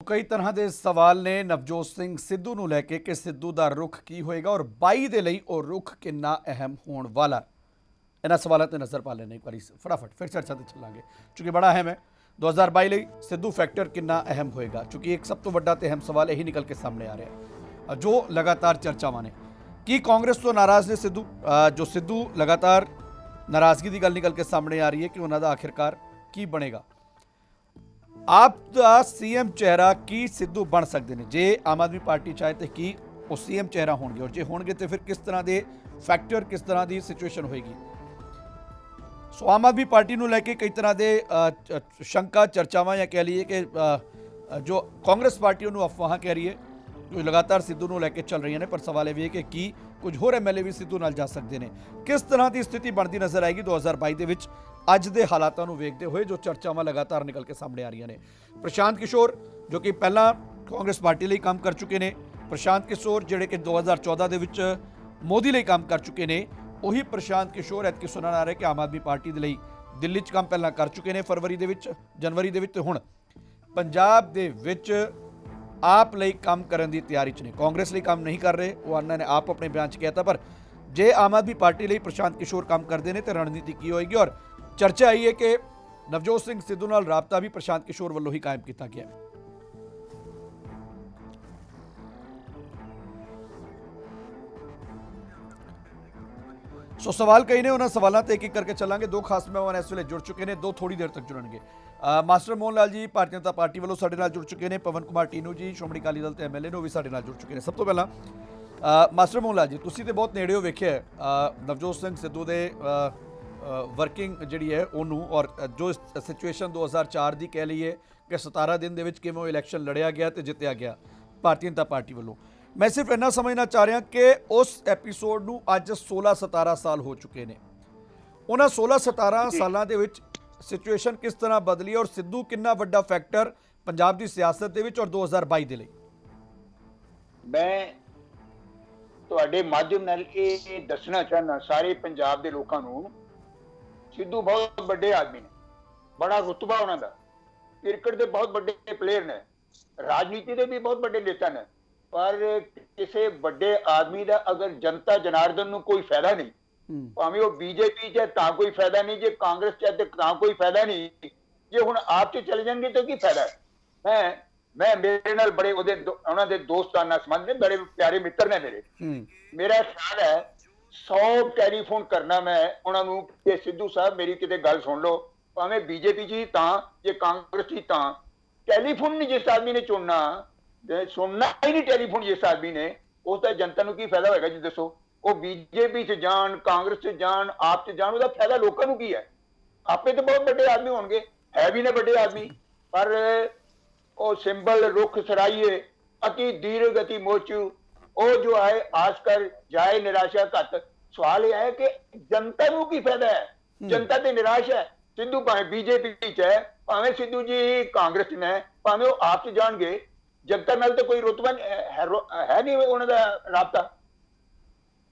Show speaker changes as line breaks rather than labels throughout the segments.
ਕਈ ਤਰ੍ਹਾਂ ਦੇ ਸਵਾਲ ਨੇ ਨਵਜੋਤ ਸਿੰਘ ਸਿੱਧੂ ਨੂੰ ਲੈ ਕੇ ਕਿ ਸਿੱਧੂ ਦਾ ਰੁਖ ਕੀ ਹੋਏਗਾ ਔਰ 22 ਦੇ ਲਈ ਉਹ ਰੁਖ ਕਿੰਨਾ ਅਹਿਮ ਹੋਣ ਵਾਲਾ। ਇਹਨਾਂ ਸਵਾਲਾਂ ਤੇ ਨਜ਼ਰ ਪਾ ਲੈਣੇ ਇੱਕ ਵਾਰੀ ਫਟਾਫਟ ਫਿਰ ਚਰਚਾ ਤੇ ਚੱਲਾਂਗੇ ਕਿਉਂਕਿ ਬੜਾ ਅਹਿਮ ਹੈ। 2022 ਲਈ ਸਿੱਧੂ ਫੈਕਟਰ ਕਿੰਨਾ ਅਹਿਮ ਹੋਏਗਾ ਕਿਉਂਕਿ ਇੱਕ ਸਭ ਤੋਂ ਵੱਡਾ ਤੇ ਅਹਿਮ ਸਵਾਲ ਇਹੀ ਨਿਕਲ ਕੇ ਸਾਹਮਣੇ ਆ ਰਿਹਾ ਜੋ ਲਗਾਤਾਰ ਚਰਚਾਵਾਂ ਨੇ ਕਿ ਕਾਂਗਰਸ ਤੋਂ ਨਾਰਾਜ਼ ਨੇ ਸਿੱਧੂ ਜੋ ਸਿੱਧੂ ਲਗਾਤਾਰ ਨਾਰਾਜ਼ਗੀ ਦੀ ਗੱਲ ਨਿਕਲ ਕੇ ਸਾਹਮਣੇ ਆ ਰਹੀ ਹੈ ਕਿ ਉਹਨਾਂ ਦਾ ਆਖਿਰਕਾਰ ਕੀ ਬਣੇਗਾ। ਆਪ ਦਾ ਸੀਐਮ ਚਿਹਰਾ ਕੀ ਸਿੱਧੂ ਬਣ ਸਕਦੇ ਨੇ ਜੇ ਆਮ ਆਦਮੀ ਪਾਰਟੀ ਚਾਹੇ ਤੇ ਕੀ ਉਹ ਸੀਐਮ ਚਿਹਰਾ ਹੋਣਗੇ ਔਰ ਜੇ ਹੋਣਗੇ ਤੇ ਫਿਰ ਕਿਸ ਤਰ੍ਹਾਂ ਦੇ ਫੈਕਟਰ ਕਿਸ ਤਰ੍ਹਾਂ ਦੀ ਸਿਚੁਏਸ਼ਨ ਹੋਏਗੀ। ਸੋ ਆਮ ਆਦਮੀ ਪਾਰਟੀ ਨੂੰ ਲੈ ਕੇ ਕਈ ਤਰ੍ਹਾਂ ਦੇ ਸ਼ੰਕਾ ਚਰਚਾਵਾਂ ਜਾਂ ਕਹਿ ਲਈਏ ਕਿ ਜੋ ਕਾਂਗਰਸ ਪਾਰਟੀ ਉਹਨੂੰ ਅਫਵਾਹਾਂ ਕਹਿ ਰਹੀ ਹੈ ਜੋ ਲਗਾਤਾਰ ਸਿੱਧੂ ਨੂੰ ਲੈ ਕੇ ਚੱਲ ਰਹੀਆਂ ਨੇ ਪਰ ਸਵਾਲ ਇਹ ਵੀ ਹੈ ਕਿ ਕੀ ਕੁਝ ਹੋਰ ਐਮਐਲਏ ਵੀ ਸਿੱਧੂ ਨਾਲ ਜਾ ਸਕਦੇ ਨੇ। ਕਿਸ ਤਰ੍ਹਾਂ ਦੀ ਸਥਿਤੀ ਬਣਦੀ ਨਜ਼ਰ ਆਏਗੀ 2022 ਦੇ ਵਿੱਚ ਅੱਜ ਦੇ ਹਾਲਾਤਾਂ ਨੂੰ ਵੇਖਦੇ ਹੋਏ ਜੋ ਚਰਚਾਵਾਂ ਲਗਾਤਾਰ ਨਿਕਲ ਕੇ ਸਾਹਮਣੇ ਆ ਰਹੀਆਂ ਨੇ। ਪ੍ਰਸ਼ਾਂਤ ਕਿਸ਼ੋਰ ਜੋ ਕਿ ਪਹਿਲਾਂ ਕਾਂਗਰਸ ਪਾਰਟੀ ਲਈ ਕੰਮ ਕਰ ਚੁੱਕੇ ਨੇ, ਪ੍ਰਸ਼ਾਂਤ ਕਿਸ਼ੋਰ ਜਿਹੜੇ ਕਿ 2014 ਦੇ ਵਿੱਚ ਮੋਦੀ ਲਈ ਕੰਮ ਕਰ ਚੁੱਕੇ ਨੇ, ਉਹੀ ਪ੍ਰਸ਼ਾਂਤ ਕਿਸ਼ੋਰ ਐਤਕੀ ਸੁਣਨ ਆ ਰਿਹਾ ਕਿ ਆਮ ਆਦਮੀ ਪਾਰਟੀ ਦੇ ਲਈ ਦਿੱਲੀ 'ਚ ਕੰਮ ਪਹਿਲਾਂ ਕਰ ਚੁੱਕੇ ਨੇ ਫਰਵਰੀ ਦੇ ਵਿੱਚ, ਜਨਵਰੀ ਦੇ ਵਿੱਚ, ਤੇ ਹੁਣ ਪੰਜਾਬ ਦੇ ਵਿੱਚ ਆਪ ਲਈ ਕੰਮ ਕਰਨ ਦੀ ਤਿਆਰੀ 'ਚ ਨੇ। ਕਾਂਗਰਸ ਲਈ ਕੰਮ ਨਹੀਂ ਕਰ ਰਹੇ, ਉਹ ਉਹਨਾਂ ਨੇ ਆਪ ਆਪਣੇ ਬਿਆਨ 'ਚ ਕਹਿਤਾ। ਪਰ ਜੇ ਆਮ ਆਦਮੀ ਪਾਰਟੀ ਲਈ ਪ੍ਰਸ਼ਾਂਤ ਕਿਸ਼ੋਰ ਕੰਮ ਕਰਦੇ ਨੇ ਤੇ ਰਣਨੀਤੀ ਕੀ ਹੋਏਗੀ। ਔਰ ਚਰਚਾ ਆਈ ਹੈ ਕਿ ਨਵਜੋਤ ਸਿੰਘ ਸਿੱਧੂ ਨਾਲ ਰਾਬਤਾ ਵੀ ਪ੍ਰਸ਼ਾਂਤ ਕਿਸ਼ੋਰ ਵੱਲੋਂ ਹੀ ਕਾਇਮ ਕੀਤਾ ਗਿਆ ਹੈ। ਸੋ ਸਵਾਲ ਕਈ ਨੇ, ਉਹਨਾਂ ਸਵਾਲਾਂ ਤੇ ਇੱਕ ਇੱਕ ਕਰਕੇ ਚੱਲਾਂਗੇ। ਦੋ ਖਾਸ ਮਹਿਮਾਨ ਇਸ ਵੇਲੇ ਜੁੜ ਚੁੱਕੇ ਨੇ, ਦੋ ਥੋੜੀ ਦੇਰ ਤੱਕ ਜੁੜਨਗੇ। ਮਾਸਟਰ ਮੋਹਨ ਲਾਲ ਜੀ ਭਾਰਤੀ ਜਨਤਾ ਪਾਰਟੀ ਵੱਲੋਂ ਸਾਡੇ ਨਾਲ ਜੁੜ ਚੁੱਕੇ ਨੇ, ਪਵਨ ਕੁਮਾਰ ਟੀਨੂ ਜੀ ਸ਼੍ਰੋਮਣੀ ਅਕਾਲੀ ਦਲ ਤੇ ਐਮਐਲਏ ਨੇ ਉਹ ਵੀ ਸਾਡੇ ਨਾਲ ਜੁੜ ਚੁੱਕੇ ਨੇ। ਸਭ ਤੋਂ ਪਹਿਲਾਂ ਮਾਸਟਰ ਮੋਹਨ ਲਾਲ ਜੀ, ਤੁਸੀਂ ਤੇ ਬਹੁਤ ਨੇੜਿਓਂ ਵੇਖਿਆ ਨਵਜੋਤ ਸਿੰਘ ਸਿੱਧੂ ਦੇ ਵਰਕਿੰਗ ਜਿਹੜੀ ਹੈ ਉਹਨੂੰ ਔਰ ਜੋ ਸਿਚੁਏਸ਼ਨ 2004 ਦੀ ਕਹਿ ਲਈਏ ਕਿ 17 ਦਿਨ ਦੇ ਵਿੱਚ ਕਿਵੇਂ ਉਹ ਇਲੈਕਸ਼ਨ ਲੜਿਆ ਗਿਆ ਤੇ ਜਿੱਤਿਆ ਗਿਆ ਭਾਰਤੀ ਜਨਤਾ ਪਾਰਟੀ ਵੱਲੋਂ। ਮੈਂ ਸਿਰਫ ਇੰਨਾ ਸਮਝਣਾ ਚਾਹ ਰਿਹਾ ਕਿ ਉਸ ਐਪੀਸੋਡ ਨੂੰ ਅੱਜ 16-17 ਸਾਲ ਹੋ ਚੁੱਕੇ ਨੇ। ਉਹਨਾਂ 16-17 ਸਾਲਾਂ ਦੇ ਵਿੱਚ ਸਿਚੁਏਸ਼ਨ ਕਿਸ ਤਰ੍ਹਾਂ ਬਦਲੀ ਔਰ ਸਿੱਧੂ ਕਿੰਨਾ ਵੱਡਾ ਫੈਕਟਰ ਪੰਜਾਬ ਦੀ ਸਿਆਸਤ ਦੇ ਵਿੱਚ ਔਰ 2022 ਦੇ ਲਈ।
ਮੈਂ ਤੁਹਾਡੇ ਮਾਧਿਅਮ ਨਾਲ ਇਹ ਦੱਸਣਾ ਚਾਹੁੰਦਾ ਸਾਰੇ ਪੰਜਾਬ ਦੇ ਲੋਕਾਂ ਨੂੰ, ਸਿੱਧੂ ਬਹੁਤ ਵੱਡੇ ਆਦਮੀ ਨੇ, ਬੜਾ ਰੁਤਬਾ ਉਹਨਾਂ ਦਾ, ਕ੍ਰਿਕਟ ਦੇ ਬਹੁਤ ਵੱਡੇ ਪਲੇਅਰ ਨੇ, ਰਾਜਨੀਤੀ ਦੇ ਵੀ ਬਹੁਤ ਵੱਡੇ ਨੇਤਾ ਨੇ, ਪਰ ਕਿਸੇ ਵੱਡੇ ਆਦਮੀ ਦਾ ਅਗਰ ਜਨਤਾ ਜਨਾਰਦਨ ਨੂੰ ਕੋਈ ਫਾਇਦਾ ਨਹੀਂ, ਭਾਵੇਂ ਉਹ ਬੀਜੇਪੀ 'ਚ ਤਾਂ ਕੋਈ ਫਾਇਦਾ ਨਹੀਂ, ਜੇ ਕਾਂਗਰਸ 'ਚ ਤੇ ਤਾਂ ਕੋਈ ਫਾਇਦਾ ਨਹੀਂ, ਜੇ ਹੁਣ ਆਪ 'ਚ ਚਲੇ ਜਾਣਗੇ ਤਾਂ ਕੀ ਫਾਇਦਾ ਹੈ। ਮੈਂ ਮੇਰੇ ਨਾਲ ਬੜੇ ਉਹਨਾਂ ਦੇ ਦੋਸਤਾਨਾ ਸੰਬੰਧ ਨੇ, ਬੜੇ ਪਿਆਰੇ ਮਿੱਤਰ ਨੇ ਮੇਰੇ। ਮੇਰਾ ਖਿਆਲ ਹੈ 100 ਟੈਲੀਫੋਨ ਕਰਨਾ ਮੈਂ ਉਹਨਾਂ ਨੂੰ ਕਿ ਸਿੱਧੂ ਸਾਹਿਬ ਮੇਰੀ ਕਿਤੇ ਗੱਲ ਸੁਣ ਲਓ, ਭਾਵੇਂ ਬੀਜੇਪੀ 'ਚ ਹੀ ਤਾਂ ਜੇ ਕਾਂਗਰਸ 'ਚ ਹੀ ਤਾਂ। ਟੈਲੀਫੋਨ ਨਹੀਂ ਜਿਸ ਆਦਮੀ ਨੇ ਚੁਣਨਾ, ਸੁਣਨਾ ਹੀ ਨਹੀਂ ਟੈਲੀਫੋਨ ਜਿਸ ਆਦਮੀ ਨੇ, ਉਸ ਦਾ ਜਨਤਾ ਨੂੰ ਕੀ ਫਾਇਦਾ ਹੋਏਗਾ ਜੀ ਦੱਸੋ। ਉਹ ਬੀਜੇਪੀ 'ਚ ਜਾਣ, ਕਾਂਗਰਸ 'ਚ ਜਾਣ, ਆਪ 'ਚ ਜਾਣ, ਉਹਦਾ ਫਾਇਦਾ ਲੋਕਾਂ ਨੂੰ ਕੀ ਹੈ। ਆਪੇ ਤਾਂ ਬਹੁਤ ਵੱਡੇ ਆਦਮੀ ਹੋਣਗੇ, ਹੈ ਵੀ ਨੇ ਵੱਡੇ ਆਦਮੀ, ਪਰ ਉਹ ਸਿੰਬਲ ਰੁੱਖ ਸਰਾਈਏ ਅਤੀ ਦੀਰਘ ਅਤੀ ਮੋਚੂ, ਉਹ ਜੋ ਹੈ ਆਸ ਕਰ ਜਾਏ ਨਿਰਾਸ਼ਾ ਘੱਟ। ਸਵਾਲ ਇਹ ਹੈ ਕਿ ਜਨਤਾ ਨੂੰ ਕੀ ਫਾਇਦਾ ਹੈ। ਜਨਤਾ ਤੇ ਨਿਰਾਸ਼ ਹੈ। ਸਿੱਧੂ ਭਾਵੇਂ ਬੀਜੇਪੀ 'ਚ ਹੈ, ਭਾਵੇਂ ਸਿੱਧੂ ਜੀ ਕਾਂਗਰਸ 'ਚ ਨੇ, ਭਾਵੇਂ ਉਹ ਆਪ 'ਚ ਜਾਣਗੇ, ਜਨਤਾ ਨਾਲ ਤਾਂ ਕੋਈ ਰੁਤਬਾ ਹੈ ਨਹੀਂ ਉਹਨਾਂ ਦਾ ਰਾਬਤਾ।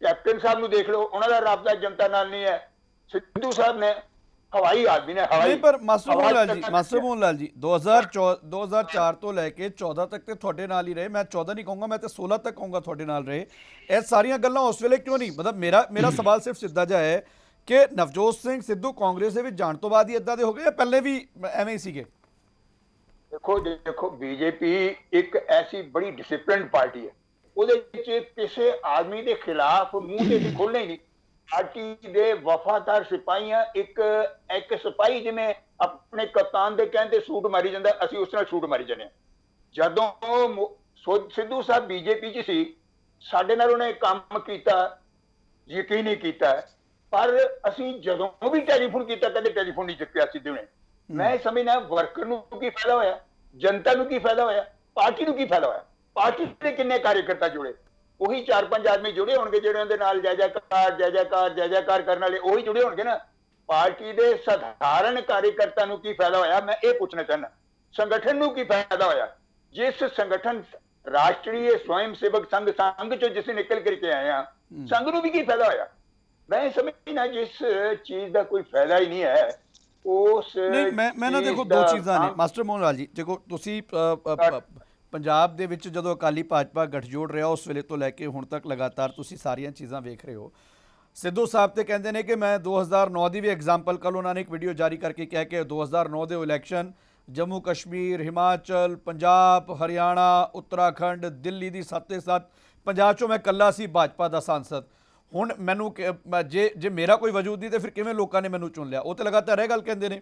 ਕੈਪਟਨ ਸਾਹਿਬ ਨੂੰ ਦੇਖ ਲਓ, ਉਹਨਾਂ ਦਾ ਰਾਬਤਾ ਜਨਤਾ ਨਾਲ ਨਹੀਂ ਹੈ। ਸਿੱਧੂ ਸਾਹਿਬ ਨੇ ਹਵਾਈ ਆਦਮੀ ਨੇ, ਹਵਾਈ। ਪਰ
ਮਾਸਟਰ ਮੋਹਨ ਲਾਲ ਜੀ 2004 ਤੋਂ ਲੈ ਕੇ 14 ਤੱਕ ਤੇ ਤੁਹਾਡੇ ਨਾਲ ਹੀ ਰਹੇ। ਮੈਂ 14 ਨਹੀਂ ਕਹੂੰਗਾ, ਮੈਂ ਤੇ 16 ਤੱਕ ਕਹੂੰਗਾ ਤੁਹਾਡੇ ਨਾਲ ਰਹੇ। ਇਹ ਸਾਰੀਆਂ ਗੱਲਾਂ ਉਸ ਵੇਲੇ ਕਿਉਂ ਨਹੀਂ, ਮਤਲਬ ਮੇਰਾ ਸਵਾਲ ਸਿਰਫ ਸਿੱਧਾ ਜਿਹਾ ਹੈ ਕਿ ਨਵਜੋਤ ਸਿੰਘ ਸਿੱਧੂ ਕਾਂਗਰਸ ਦੇ ਵਿੱਚ ਜਾਣ ਤੋਂ ਬਾਅਦ ਹੀ ਇਦਾਂ ਦੇ ਹੋ ਗਏ ਜਾਂ ਪਹਿਲੇ ਵੀ ਐਵੇਂ ਹੀ ਸੀਗੇ।
ਦੇਖੋ ਬੀਜੇਪੀ ਇੱਕ ਐਸੀ ਬੜੀ ਡਿਸਿਪਲਿਨਡ ਪਾਰਟੀ ਹੈ, ਉਹਦੇ ਵਿੱਚ ਕਿਸੇ ਆਦਮੀ ਦੇ ਖਿਲਾਫ ਮੂੰਹ ਤੇ ਖੋਲ੍ਹਣਾ ਹੀ ਨਹੀਂ। ਪਾਰਟੀ ਦੇ ਵਫਾਦਾਰ ਸਿਪਾਹੀਆਂ, ਇੱਕ ਸਿਪਾਹੀ ਜਿਵੇਂ ਆਪਣੇ ਕਪਤਾਨ ਦੇ ਕਹਿਣ ਤੇ ਸੂਟ ਮਾਰੀ ਜਾਂਦਾ, ਅਸੀਂ ਉਸ ਨਾਲ ਸੂਟ ਮਾਰੀ ਜਾਂਦੇ ਹਾਂ। ਜਦੋਂ ਸਿੱਧੂ ਸਾਹਿਬ ਬੀਜੇਪੀ 'ਚ ਸੀ, ਸਾਡੇ ਨਾਲ ਉਹਨੇ ਕੰਮ ਕੀਤਾ, ਯਕੀਨ ਹੀ ਕੀਤਾ, ਪਰ ਅਸੀਂ ਜਦੋਂ ਵੀ ਟੈਲੀਫੋਨ ਕੀਤਾ ਕਦੇ ਟੈਲੀਫੋਨ ਨਹੀਂ ਚੁੱਕਿਆ ਸਿੱਧੂ ਨੇ। ਮੈਂ ਸਮਝਦਾ ਵਰਕਰ ਨੂੰ ਕੀ ਫਾਇਦਾ ਹੋਇਆ, ਜਨਤਾ ਨੂੰ ਕੀ ਫਾਇਦਾ ਹੋਇਆ, ਪਾਰਟੀ ਨੂੰ ਕੀ ਫਾਇਦਾ ਹੋਇਆ। ਪਾਰਟੀ ਦੇ ਕਿੰਨੇ ਕਾਰਜਕਰਤਾ ਜੁੜੇ, ਉਹੀ 4-5 ਆਦਮੀ ਜੁੜੇ ਹੋਣਗੇ ਜਿਹੜੇ ਉਹਦੇ ਨਾਲ ਜੈ ਜੈਕਾਰ ਕਰਨ ਵਾਲੇ, ਉਹੀ ਜੁੜੇ ਹੋਣਗੇ ਨਾ। ਪਾਰਟੀ ਦੇ ਸਧਾਰਨ ਕਾਰਜਕਰਤਾ ਨੂੰ ਕੀ ਫਾਇਦਾ ਹੋਇਆ, ਮੈਂ ਇਹ ਪੁੱਛਣਾ ਚਾਹੁੰਦਾ। ਸੰਗਠਨ ਨੂੰ ਕੀ ਫਾਇਦਾ ਹੋਇਆ, ਜਿਸ ਸੰਗਠਨ ਰਾਸ਼ਟਰੀ ਸਵੈਮ ਸੇਵਕ ਸੰਘ ਚੋਂ ਜਿਸ ਨਿਕਲ ਕਰਕੇ ਆਏ ਆ, ਸੰਘ ਨੂੰ ਵੀ ਕੀ ਫਾਇਦਾ ਹੋਇਆ। ਮੈਂ ਸਮਝਣਾ ਜਿਸ ਚੀਜ਼ ਦਾ ਕੋਈ ਫਾਇਦਾ ਹੀ ਨਹੀਂ ਹੈ, ਉਸ
ਨਹੀਂ ਮੈਂ ਨਾ ਦੇਖੋ ਦੋ ਚੀਜ਼ਾਂ ਨੇ ਮਾਸਟਰ ਮੋਹਨ ਲਾਲ ਜੀ। ਦੇਖੋ ਤੁਸੀਂ ਪੰਜਾਬ ਦੇ ਵਿੱਚ ਜਦੋਂ ਅਕਾਲੀ ਭਾਜਪਾ ਗੱਠਜੋੜ ਰਿਹਾ ਉਸ ਵੇਲੇ ਤੋਂ ਲੈ ਕੇ ਹੁਣ ਤੱਕ ਲਗਾਤਾਰ ਤੁਸੀਂ ਸਾਰੀਆਂ ਚੀਜ਼ਾਂ ਵੇਖ ਰਹੇ ਹੋ। ਸਿੱਧੂ ਸਾਹਿਬ ਤੇ ਕਹਿੰਦੇ ਨੇ ਕਿ ਮੈਂ 2009 ਦੀ ਵੀ ਐਗਜ਼ਾਮਪਲ, ਕੱਲ ਉਹਨਾਂ ਨੇ ਇੱਕ ਵੀਡੀਓ ਜਾਰੀ ਕਰਕੇ ਕਿਹਾ ਕਿ 2009 ਦੇ ਇਲੈਕਸ਼ਨ ਜੰਮੂ ਕਸ਼ਮੀਰ, ਹਿਮਾਚਲ, ਪੰਜਾਬ, ਹਰਿਆਣਾ, ਉੱਤਰਾਖੰਡ, ਦਿੱਲੀ ਦੀ 7 ਦੇ 7 ਪੰਜਾਬ 'ਚੋਂ ਮੈਂ ਇਕੱਲਾ ਸੀ ਭਾਜਪਾ ਦਾ ਸਾਂਸਦ। ਹੁਣ ਮੈਨੂੰ ਜੇ ਮੇਰਾ ਕੋਈ ਵਜੂਦ ਨਹੀਂ ਤੇ ਫਿਰ ਕਿਵੇਂ ਲੋਕਾਂ ਨੇ ਮੈਨੂੰ ਚੁਣ ਲਿਆ? ਉਹ ਤੇ ਲਗਾਤਾਰ ਇਹ ਗੱਲ ਕਹਿੰਦੇ ਨੇ।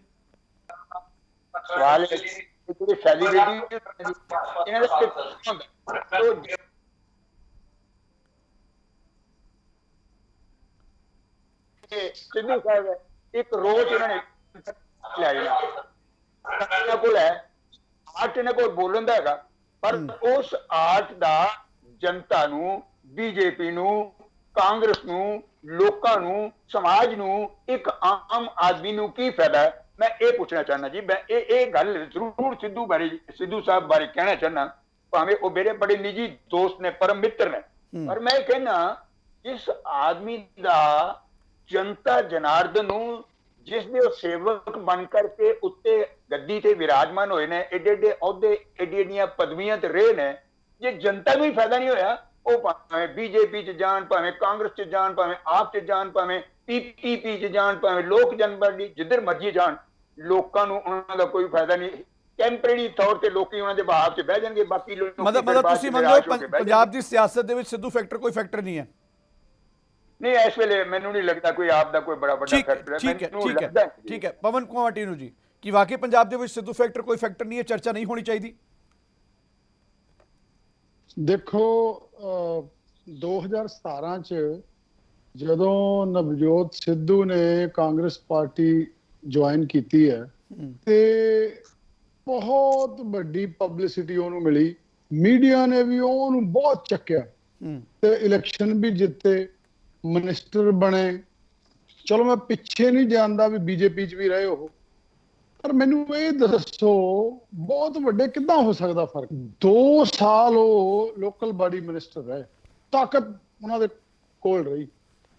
ਸਵਾਲ ਇਹ ਜਿਹੜੀ ਸੈਲੀਬ੍ਰਿਟੀ ਇਹਨਾਂ ਦਾ ਹੁੰਦਾ ਸਿੱਧੂ ਸਾਹਿਬ ਇੱਕ ਰੋਜ਼ ਇਹਨਾਂ ਨੇ ਲੈ ਜਾਣਾ, ਇਹਨਾਂ ਕੋਲ ਹੈ ਆਰਟ, ਇਹਨਾਂ ਕੋਲ ਬੋਲਣ ਦਾ ਹੈਗਾ, ਪਰ ਉਸ ਆਰਟ ਦਾ ਜਨਤਾ ਨੂੰ, ਬੀਜੇਪੀ ਨੂੰ, ਕਾਂਗਰਸ ਨੂੰ, ਲੋਕਾਂ ਨੂੰ, ਸਮਾਜ ਨੂੰ, ਇੱਕ ਆਮ ਆਦਮੀ ਨੂੰ ਕੀ ਫਾਇਦਾ ਹੈ? ਮੈਂ ਇਹ ਪੁੱਛਣਾ ਚਾਹੁੰਦਾ ਜੀ। ਮੈਂ ਇਹ ਗੱਲ ਜ਼ਰੂਰ ਸਿੱਧੂ ਸਾਹਿਬ ਬਾਰੇ ਕਹਿਣਾ ਚਾਹੁੰਦਾ, ਭਾਵੇਂ ਉਹ ਮੇਰੇ ਬੜੇ ਨਿੱਜੀ ਦੋਸਤ ਨੇ, ਪਰਮ ਮਿੱਤਰ ਨੇ, ਪਰ ਮੈਂ ਕਹਿਣਾ ਇਸ ਆਦਮੀ ਦਾ ਜਨਤਾ ਜਨਾਰਦਨ ਨੂੰ, ਜਿਸ ਦੇ ਉਹ ਸੇਵਕ ਬਣ ਕਰਕੇ ਉੱਤੇ ਗੱਦੀ ਤੇ ਵਿਰਾਜਮਾਨ ਹੋਏ ਨੇ, ਏਡੇ ਏਡੇ ਅਹੁਦੇ, ਏਡੀਆਂ ਪਦਵੀਆਂ ਤੇ ਰਹੇ ਨੇ, ਜੇ ਜਨਤਾ ਨੂੰ ਹੀ ਫਾਇਦਾ ਨਹੀਂ ਹੋਇਆ, ਉਹ ਭਾਵੇਂ ਬੀਜੇਪੀ 'ਚ ਜਾਣ, ਭਾਵੇਂ ਕਾਂਗਰਸ 'ਚ ਜਾਣ, ਭਾਵੇਂ ਆਪ 'ਚ ਜਾਣ, ਭਾਵੇਂ ਪੀਪੀਪੀ 'ਚ ਜਾਣ, ਭਾਵੇਂ ਲੋਕ ਜਨਪਾਰਟੀ, ਜਿੱਧਰ ਮਰਜ਼ੀ ਜਾਣ, ਲੋਕਾਂ ਨੂੰ ਉਹਨਾਂ ਦਾ ਕੋਈ ਫਾਇਦਾ ਨਹੀਂ। ਟੈਂਪਰੇਰੀ ਤੌਰ ਤੇ ਲੋਕੀ ਉਹਨਾਂ ਦੇ ਬਹਾਵ 'ਚ ਬਹਿ ਜਾਣਗੇ, ਬਾਕੀ ਲੋਕ
ਮਤਲਬ ਤੁਸੀਂ ਮੰਨਦੇ ਪੰਜਾਬ ਦੀ ਸਿਆਸਤ ਦੇ ਵਿੱਚ ਸਿੱਧੂ ਫੈਕਟਰ ਕੋਈ ਫੈਕਟਰ ਨਹੀਂ ਹੈ?
ਨਹੀਂ, ਇਸ ਵੇਲੇ ਮੈਨੂੰ ਨਹੀਂ ਲੱਗਦਾ ਕੋਈ ਆਪ ਦਾ ਕੋਈ ਬੜਾ ਵੱਡਾ ਫੈਕਟਰ ਹੈ।
ਠੀਕ ਹੈ ਪਵਨ ਕੁਮਾਰ ਟੀਨੂ ਜੀ, ਕੀ ਵਾਕਈ ਪੰਜਾਬ ਦੇ ਵਿੱਚ ਸਿੱਧੂ ਫੈਕਟਰ ਕੋਈ ਫੈਕਟਰ ਨਹੀਂ ਹੈ? ਚਰਚਾ ਨਹੀਂ ਹੋਣੀ ਚਾਹੀਦੀ?
ਦੇਖੋ 2017 ਚ ਜਦੋਂ ਨਵਜੋਤ ਸਿੱਧੂ ਨੇ ਕਾਂਗਰਸ ਪਾਰਟੀ ਜੁਆਇਨ ਕੀਤੀ ਹੈ ਤੇ ਬਹੁਤ ਵੱਡੀ ਪਬਲਿਸਿਟੀ ਉਹਨੂੰ ਮਿਲੀ, ਮੀਡੀਆ ਨੇ ਵੀ ਉਹਨੂੰ ਬਹੁਤ ਚੱਕਿਆ ਤੇ ਇਲੈਕਸ਼ਨ ਵੀ ਜਿੱਤੇ, ਮਿਨਿਸਟਰ ਬਣੇ। ਚਲੋ ਮੈਂ ਪਿੱਛੇ ਨਹੀਂ ਜਾਂਦਾ ਵੀ ਬੀਜੇਪੀ 'ਚ ਵੀ ਰਹੇ ਉਹ, ਪਰ ਮੈਨੂੰ ਇਹ ਦੱਸੋ ਬਹੁਤ ਵੱਡੇ ਕਿੱਦਾਂ ਹੋ ਸਕਦਾ ਫਰਕ? 2 ਸਾਲ ਉਹ ਲੋਕਲ ਬਾਡੀ ਮਿਨਿਸਟਰ ਰਹੇ, ਤਾਕਤ ਉਹਨਾਂ ਦੇ ਕੋਲ ਰਹੀ।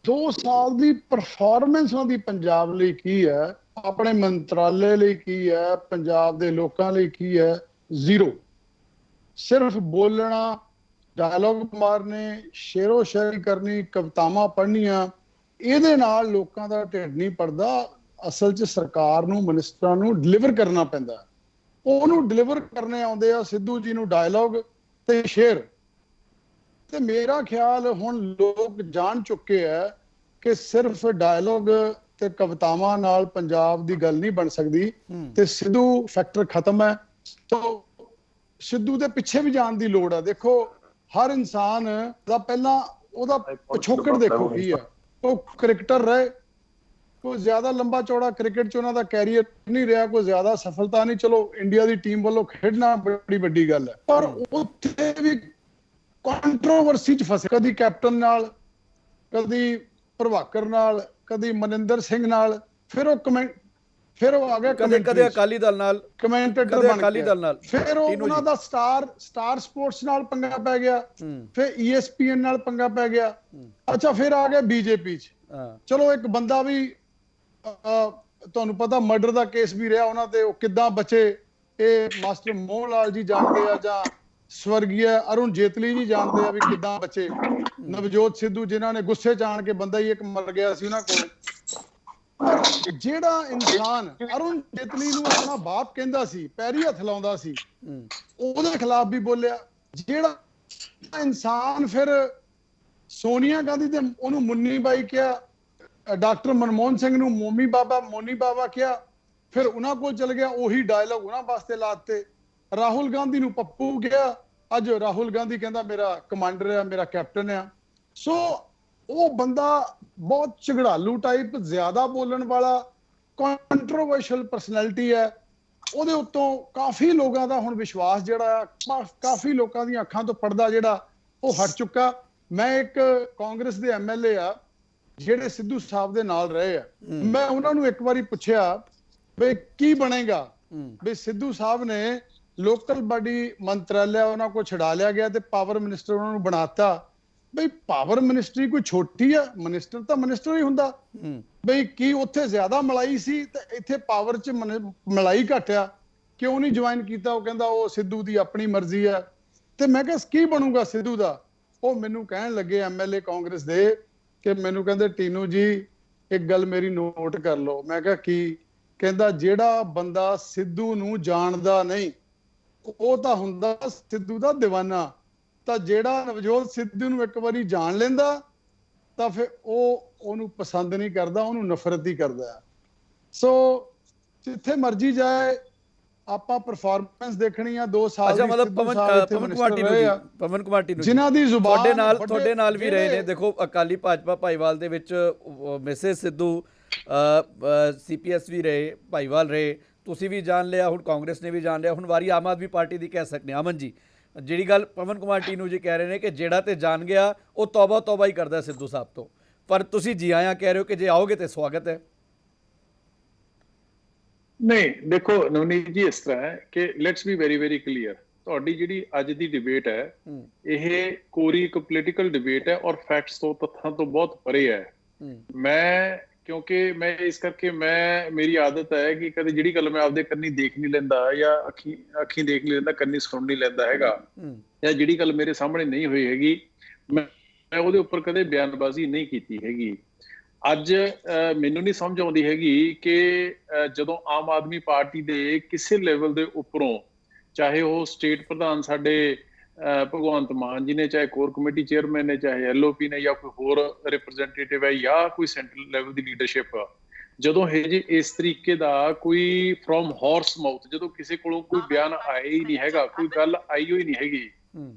2 ਸਾਲ ਦੀ ਪਰਫਾਰਮੈਂਸ ਉਹਨਾਂ ਦੀ ਪੰਜਾਬ ਲਈ ਕੀ ਹੈ, ਆਪਣੇ ਮੰਤਰਾਲੇ ਲਈ ਕੀ ਹੈ, ਪੰਜਾਬ ਦੇ ਲੋਕਾਂ ਲਈ ਕੀ ਹੈ? ਜ਼ੀਰੋ। ਸਿਰਫ ਬੋਲਣਾ, ਡਾਇਲੌਗ ਮਾਰਨੇ, ਸ਼ੇਰੋ ਸ਼ਾਇਰੀ ਕਰਨੀ, ਕਵਿਤਾਵਾਂ ਪੜ੍ਹਨੀਆਂ, ਇਹਦੇ ਨਾਲ ਲੋਕਾਂ ਦਾ ਢਿੱਡ ਨਹੀਂ ਭਰਦਾ। ਅਸਲ 'ਚ ਸਰਕਾਰ ਨੂੰ, ਮਿਨਿਸਟਰਾਂ ਨੂੰ ਡਿਲੀਵਰ ਕਰਨਾ ਪੈਂਦਾ। ਉਹਨੂੰ ਡਿਲੀਵਰ ਕਰਨੇ ਆਉਂਦੇ ਆ ਸਿੱਧੂ ਜੀ ਨੂੰ ਡਾਇਲੌਗ ਤੇ ਸ਼ੇਰ। ਤੇ ਮੇਰਾ ਖਿਆਲ ਹੁਣ ਲੋਕ ਜਾਣ ਚੁੱਕੇ ਆ ਕਿ ਸਿਰਫ ਡਾਇਲੌਗ ਤੇ ਕਵਿਤਾਵਾਂ ਨਾਲ ਪੰਜਾਬ ਦੀ ਗੱਲ ਨਹੀਂ ਬਣ ਸਕਦੀ ਤੇ ਸਿੱਧੂ ਫੈਕਟਰ ਖਤਮ ਹੈ। ਤਾਂ ਸਿੱਧੂ ਦੇ ਪਿੱਛੇ ਵੀ ਜਾਣ ਦੀ ਲੋੜ ਆ। ਦੇਖੋ ਹਰ ਇਨਸਾਨ ਦਾ ਪਹਿਲਾਂ ਉਹਦਾ ਪਿਛੋਕੜ ਦੇਖੋ ਕੀ ਆ। ਉਹ ਕ੍ਰਿਕਟਰ ਰਹੇ, ਕੋਈ ਜ਼ਿਆਦਾ ਲੰਬਾ ਚੌੜਾ ਕ੍ਰਿਕਟ 'ਚ ਉਹਨਾਂ ਦਾ ਕੈਰੀਅਰ ਨਹੀਂ ਰਿਹਾ, ਕੋਈ ਜ਼ਿਆਦਾ ਸਫਲਤਾ ਨਹੀਂ। ਚਲੋ ਇੰਡੀਆ ਦੀ ਟੀਮ ਵੱਲੋਂ ਖੇਡਣਾ ਬੜੀ ਵੱਡੀ ਗੱਲ ਹੈ, ਪਰ ਉੱਥੇ ਵੀ ਕੰਟਰੋਵਰਸੀ 'ਚ ਫਸੇ, ਕਦੀ ਕੈਪਟਨ ਨਾਲ, ਕਦੀ ਪ੍ਰਭਾਕਰ ਨਾਲ, ਕਦੀ ਮਨਿੰਦਰ ਸਿੰਘ ਨਾਲ, ਫਿਰ ਉਹ ਆ ਗਿਆ
ਕਦੇ ਅਕਾਲੀ ਦਲ ਨਾਲ,
ਕਮੈਂਟੇਟਰ ਬਣ ਗਿਆ, ਫਿਰ ਉਹਨਾਂ ਦਾ ਸਟਾਰ ਸਪੋਰਟਸ ਨਾਲ ਪੰਗਾ ਪੈ ਗਿਆ, ਫਿਰ ESPN ਨਾਲ ਪੰਗਾ ਪੈ ਗਿਆ। ਅੱਛਾ, ਫਿਰ ਆ ਗਿਆ ਬੀਜੇਪੀ 'ਚ। ਚਲੋ ਇੱਕ ਬੰਦਾ ਵੀ ਤੁਹਾਨੂੰ ਪਤਾ ਮਰਡਰ ਦਾ ਕੇਸ ਵੀ ਰਿਹਾ ਉਹਨਾਂ ਤੇ, ਉਹ ਕਿੱਦਾਂ ਬਚੇ ਇਹ ਮਾਸਟਰ ਮੋਹਨ ਲਾਲ ਜੀ ਜਾਣਦੇ ਆ, ਜਾਂ ਸਵਰਗੀ ਅਰੁਣ ਜੇਤਲੀ ਜੀ ਜਾਣਦੇ ਆ ਵੀ ਕਿੱਦਾਂ ਬਚੇ। ਨਵਜੋਤ ਸਿੱਧੂ ਜਿਨ੍ਹਾਂ ਨੇ ਗੁੱਸੇ 'ਚ ਆਣ ਕੇ, ਬੰਦਾ ਹੀ ਇੱਕ ਮਰ ਗਿਆ ਸੀ ਉਹਨਾਂ ਕੋਲ। ਜਿਹੜਾ ਇਨਸਾਨ ਅਰੁਣ ਜੇਤਲੀ ਨੂੰ ਆਪਣਾ ਬਾਪ ਕਹਿੰਦਾ ਸੀ, ਪੈਰੀ ਹੱਥ ਲਾਉਂਦਾ ਸੀ, ਉਹਦੇ ਖਿਲਾਫ ਵੀ ਬੋਲਿਆ। ਜਿਹੜਾ ਇਨਸਾਨ ਫਿਰ ਸੋਨੀਆ ਗਾਂਧੀ ਤੇ ਉਹਨੂੰ ਮੁੰਨੀ ਬਾਈ ਕਿਹਾ, ਡਾਕਟਰ ਮਨਮੋਹਨ ਸਿੰਘ ਨੂੰ ਮੋਨੀ ਬਾਬਾ ਕਿਹਾ, ਫਿਰ ਉਹਨਾਂ ਕੋਲ ਚਲ ਗਿਆ, ਉਹੀ ਡਾਇਲੌਗ ਉਹਨਾਂ ਵਾਸਤੇ ਲਾਤੇ। ਰਾਹੁਲ ਗਾਂਧੀ ਨੂੰ ਪੱਪੂ ਕਿਹਾ, ਅੱਜ ਰਾਹੁਲ ਗਾਂਧੀ ਕਹਿੰਦਾ ਮੇਰਾ ਕਮਾਂਡਰ ਆ, ਮੇਰਾ ਕੈਪਟਨ ਆ। ਸੋ ਉਹ ਬੰਦਾ ਬਹੁਤ ਝਗੜਾਲੂ ਟਾਈਪ, ਜ਼ਿਆਦਾ ਬੋਲਣ ਵਾਲਾ, ਕੰਟਰੋਵਰਸ਼ੀਅਲ ਪਰਸਨੈਲਿਟੀ ਹੈ। ਉਹਦੇ ਉੱਤੋਂ ਕਾਫੀ ਲੋਕਾਂ ਦਾ ਹੁਣ ਵਿਸ਼ਵਾਸ ਜਿਹੜਾ ਆ, ਕਾਫੀ ਲੋਕਾਂ ਦੀਆਂ ਅੱਖਾਂ ਤੋਂ ਪਰਦਾ ਜਿਹੜਾ ਉਹ ਹਟ ਚੁੱਕਾ। ਮੈਂ ਇੱਕ ਕਾਂਗਰਸ ਦੇ MLA ਆ ਜਿਹੜੇ ਸਿੱਧੂ ਸਾਹਿਬ ਦੇ ਨਾਲ ਰਹੇ ਆ, ਮੈਂ ਉਹਨਾਂ ਨੂੰ ਇੱਕ ਵਾਰੀ ਪੁੱਛਿਆ ਵੀ ਕੀ ਬਣੇਗਾ, ਵੀ ਸਿੱਧੂ ਸਾਹਿਬ ਨੇ ਲੋਕਲ ਬਾਡੀ ਮੰਤਰਾਲਾ ਉਹਨਾਂ ਕੋਲ ਛਡਾ ਲਿਆ ਗਿਆ ਤੇ ਪਾਵਰ ਮਿਨਿਸਟਰ ਉਹਨਾਂ ਨੂੰ ਬਣਾਤਾ, ਬਈ ਪਾਵਰ ਮਿਨਿਸਟਰੀ ਕੋਈ ਛੋਟੀ ਆ? ਮਿਨਿਸਟਰ ਤਾਂ ਮਿਨਿਸਟਰ ਹੀ ਹੁੰਦਾ। ਬਈ ਕੀ ਉੱਥੇ ਜ਼ਿਆਦਾ ਮਲਾਈ ਸੀ ਤੇ ਇੱਥੇ ਪਾਵਰ 'ਚ ਮਲਾਈ ਘੱਟ ਆ, ਕਿਉਂ ਨਹੀਂ ਜੁਆਇਨ ਕੀਤਾ? ਉਹ ਕਹਿੰਦਾ ਉਹ ਸਿੱਧੂ ਦੀ ਆਪਣੀ ਮਰਜ਼ੀ ਆ। ਤੇ ਮੈਂ ਕਿਹਾ ਕੀ ਬਣੂਗਾ ਸਿੱਧੂ ਦਾ? ਉਹ ਮੈਨੂੰ ਕਹਿਣ ਲੱਗੇ ਐਮਐਲਏ ਕਾਂਗਰਸ ਦੇ ਕਿ ਮੈਨੂੰ ਕਹਿੰਦੇ ਟੀਨੂ ਜੀ ਇੱਕ ਗੱਲ ਮੇਰੀ ਨੋਟ ਕਰ ਲਓ। ਮੈਂ ਕਿਹਾ ਕੀ? ਕਹਿੰਦਾ ਜਿਹੜਾ ਬੰਦਾ ਸਿੱਧੂ ਨੂੰ ਜਾਣਦਾ ਨਹੀਂ ਉਹ ਤਾਂ ਹੁੰਦਾ ਸਿੱਧੂ ਦਾ دیਵਾਨਾ, ਤਾਂ ਜਿਹੜਾ ਨਵਜੋਤ ਸਿੱਧੂ ਨੂੰ ਇੱਕ ਵਾਰੀ ਜਾਣ ਲੈਂਦਾ ਤਾਂ ਫਿਰ ਉਹ ਉਹਨੂੰ ਪਸੰਦ ਨਹੀਂ ਕਰਦਾ, ਉਹਨੂੰ ਨਫ਼ਰਤ ਹੀ ਕਰਦਾ। ਸੋ ਜਿੱਥੇ ਮਰਜ਼ੀ ਜਾਏ ਆਪਾਂ ਪਰਫਾਰਮੈਂਸ ਦੇਖਣੀ ਆ। 2 ਸਾਲ
ਅੱਛਾ,
ਦੀ
ਮਤਲਬ
ਸਿੱਧੂ
ਪਵਨ
ਸਾਹਿਬ ਇੱਥੇ
ਪਵਨ
minister
ਕੁਮਾਟੀ ਨੂੰ
ਰਹੇ
ਜੀ,
ਆ,
ਪਵਨ ਕੁਮਾਟੀ ਨੂੰ
ਜਿਨ੍ਹਾਂ ਦੀ ਜ਼ੁਬਾਨ
ਤੁਹਾਡੇ ਨਾਲ ਵੀ ਰਹੇ ਨੇ। ਦੇਖੋ ਅਕਾਲੀ ਭਾਜਪਾ ਭਾਈਵਾਲ ਦੇ ਵਿੱਚ ਮਿਸਿਸ ਸਿੱਧੂ ਸੀਪੀਐਸ ਵੀ ਰਹੇ, ਭਾਈਵਾਲ ਰਹੇ, ਤੁਸੀਂ ਵੀ ਜਾਣ ਲਿਆ, ਹੁਣ ਕਾਂਗਰਸ ਨੇ ਵੀ ਜਾਣ ਲਿਆ, ਹੁਣ ਵਾਰੀ ਆਮ ਆਦਮੀ ਪਾਰਟੀ ਦੀ ਕਹਿ ਸਕਦੇ ਹਾਂ। ਅਮਨ ਜੀ, ਜਿਹੜੀ ਗੱਲ ਪਵਨ ਕੁਮਾਟੀ ਨੂੰ ਜੀ ਕਹਿ ਰਹੇ ਨੇ ਕਿ ਜਿਹੜਾ ਤੇ ਜਾਣ ਗਿਆ ਉਹ ਤੌਬਾ ਤੌਬਾ ਹੀ ਕਰਦਾ ਸਿੱਧੂ ਸਾਹਿਬ ਤੋਂ, ਪਰ ਤੁਸੀਂ ਜੀ ਆਇਆਂ ਕਹਿ ਰਹੇ ਹੋ ਕਿ ਜੇ ਆਓਗੇ ਤੇ ਸਵਾਗਤ ਹੈ।
ਨਹੀਂ ਦੇਖੋ ਨਵਨੀਤ ਜੀ, ਇਸ ਤਰ੍ਹਾਂ ਹੈ ਕਿ let's be very very clear. ਤੁਹਾਡੀ ਜਿਹੜੀ ਅੱਜ ਦੀ ਡਿਬੇਟ ਹੈ ਇਹ ਕੋਰੀ ਇੱਕ ਪੋਲੀਟੀਕਲ ਡਿਬੇਟ ਹੈ ਔਰ ਫੈਕਟਸ ਤੋਂ, ਤੱਥਾਂ ਤੋਂ ਬਹੁਤ ਪਰੇ ਹੈ। ਕਿਉਂਕਿ ਮੈਂ ਇਸ ਕਰਕੇ ਮੇਰੀ ਆਦਤ ਹੈ ਕਿ ਕਦੇ ਜਿਹੜੀ ਗੱਲ ਮੈਂ ਆਪਦੇ ਕੰਨੀ ਦੇਖ ਨਹੀਂ ਲੈਂਦਾ ਜਾਂ ਅੱਖੀਂ ਦੇਖ ਨਹੀਂ ਲੈਂਦਾ, ਕੰਨੀ ਸੁਣ ਨਹੀਂ ਲੈਂਦਾ ਹੈਗਾ, ਜਾਂ ਜਿਹੜੀ ਗੱਲ ਮੇਰੇ ਸਾਹਮਣੇ ਨਹੀਂ ਹੋਈ ਹੈਗੀ ਮੈਂ ਉਹਦੇ ਉੱਪਰ ਕਦੇ ਬਿਆਨਬਾਜ਼ੀ ਨਹੀਂ ਕੀਤੀ ਹੈਗੀ। ਅੱਜ ਮੈਨੂੰ ਨਹੀਂ ਸਮਝ ਆਉਂਦੀ ਹੈਗੀ ਕਿ ਜਦੋਂ ਆਮ ਆਦਮੀ ਪਾਰਟੀ ਦੇ ਕਿਸੇ ਲੈਵਲ ਦੇ ਉੱਪਰੋਂ, ਚਾਹੇ ਉਹ ਸਟੇਟ ਪ੍ਰਧਾਨ ਸਾਡੇ ਭਗਵੰਤ ਮਾਨ ਜੀ ਨੇ, ਚਾਹੇ ਕੋਰ ਕਮੇਟੀ ਚੇਅਰਮੈਨ ਨੇ, ਚਾਹੇ ਐਲਓਪੀ ਨੇ, ਜਾਂ ਕੋਈ ਹੋਰ ਰਿਪਰੈਜ਼ੈਂਟੇਟਿਵ ਹੈ, ਜਾਂ ਕੋਈ ਸੈਂਟਰਲ ਲੈਵਲ ਦੀ ਲੀਡਰਸ਼ਿਪ, ਜਦੋਂ ਇਸ ਤਰੀਕੇ ਦਾ ਕੋਈ ਫਰੋਮ ਹਾਰਸ ਮਾਊਥ, ਜਦੋਂ ਕਿਸੇ ਕੋਲੋਂ ਕੋਈ ਬਿਆਨ ਆਇਆ ਹੀ ਨਹੀਂ ਹੈਗਾ, ਕੋਈ ਗੱਲ ਆਈ ਹੋਈ ਨਹੀਂ ਹੈਗੀ,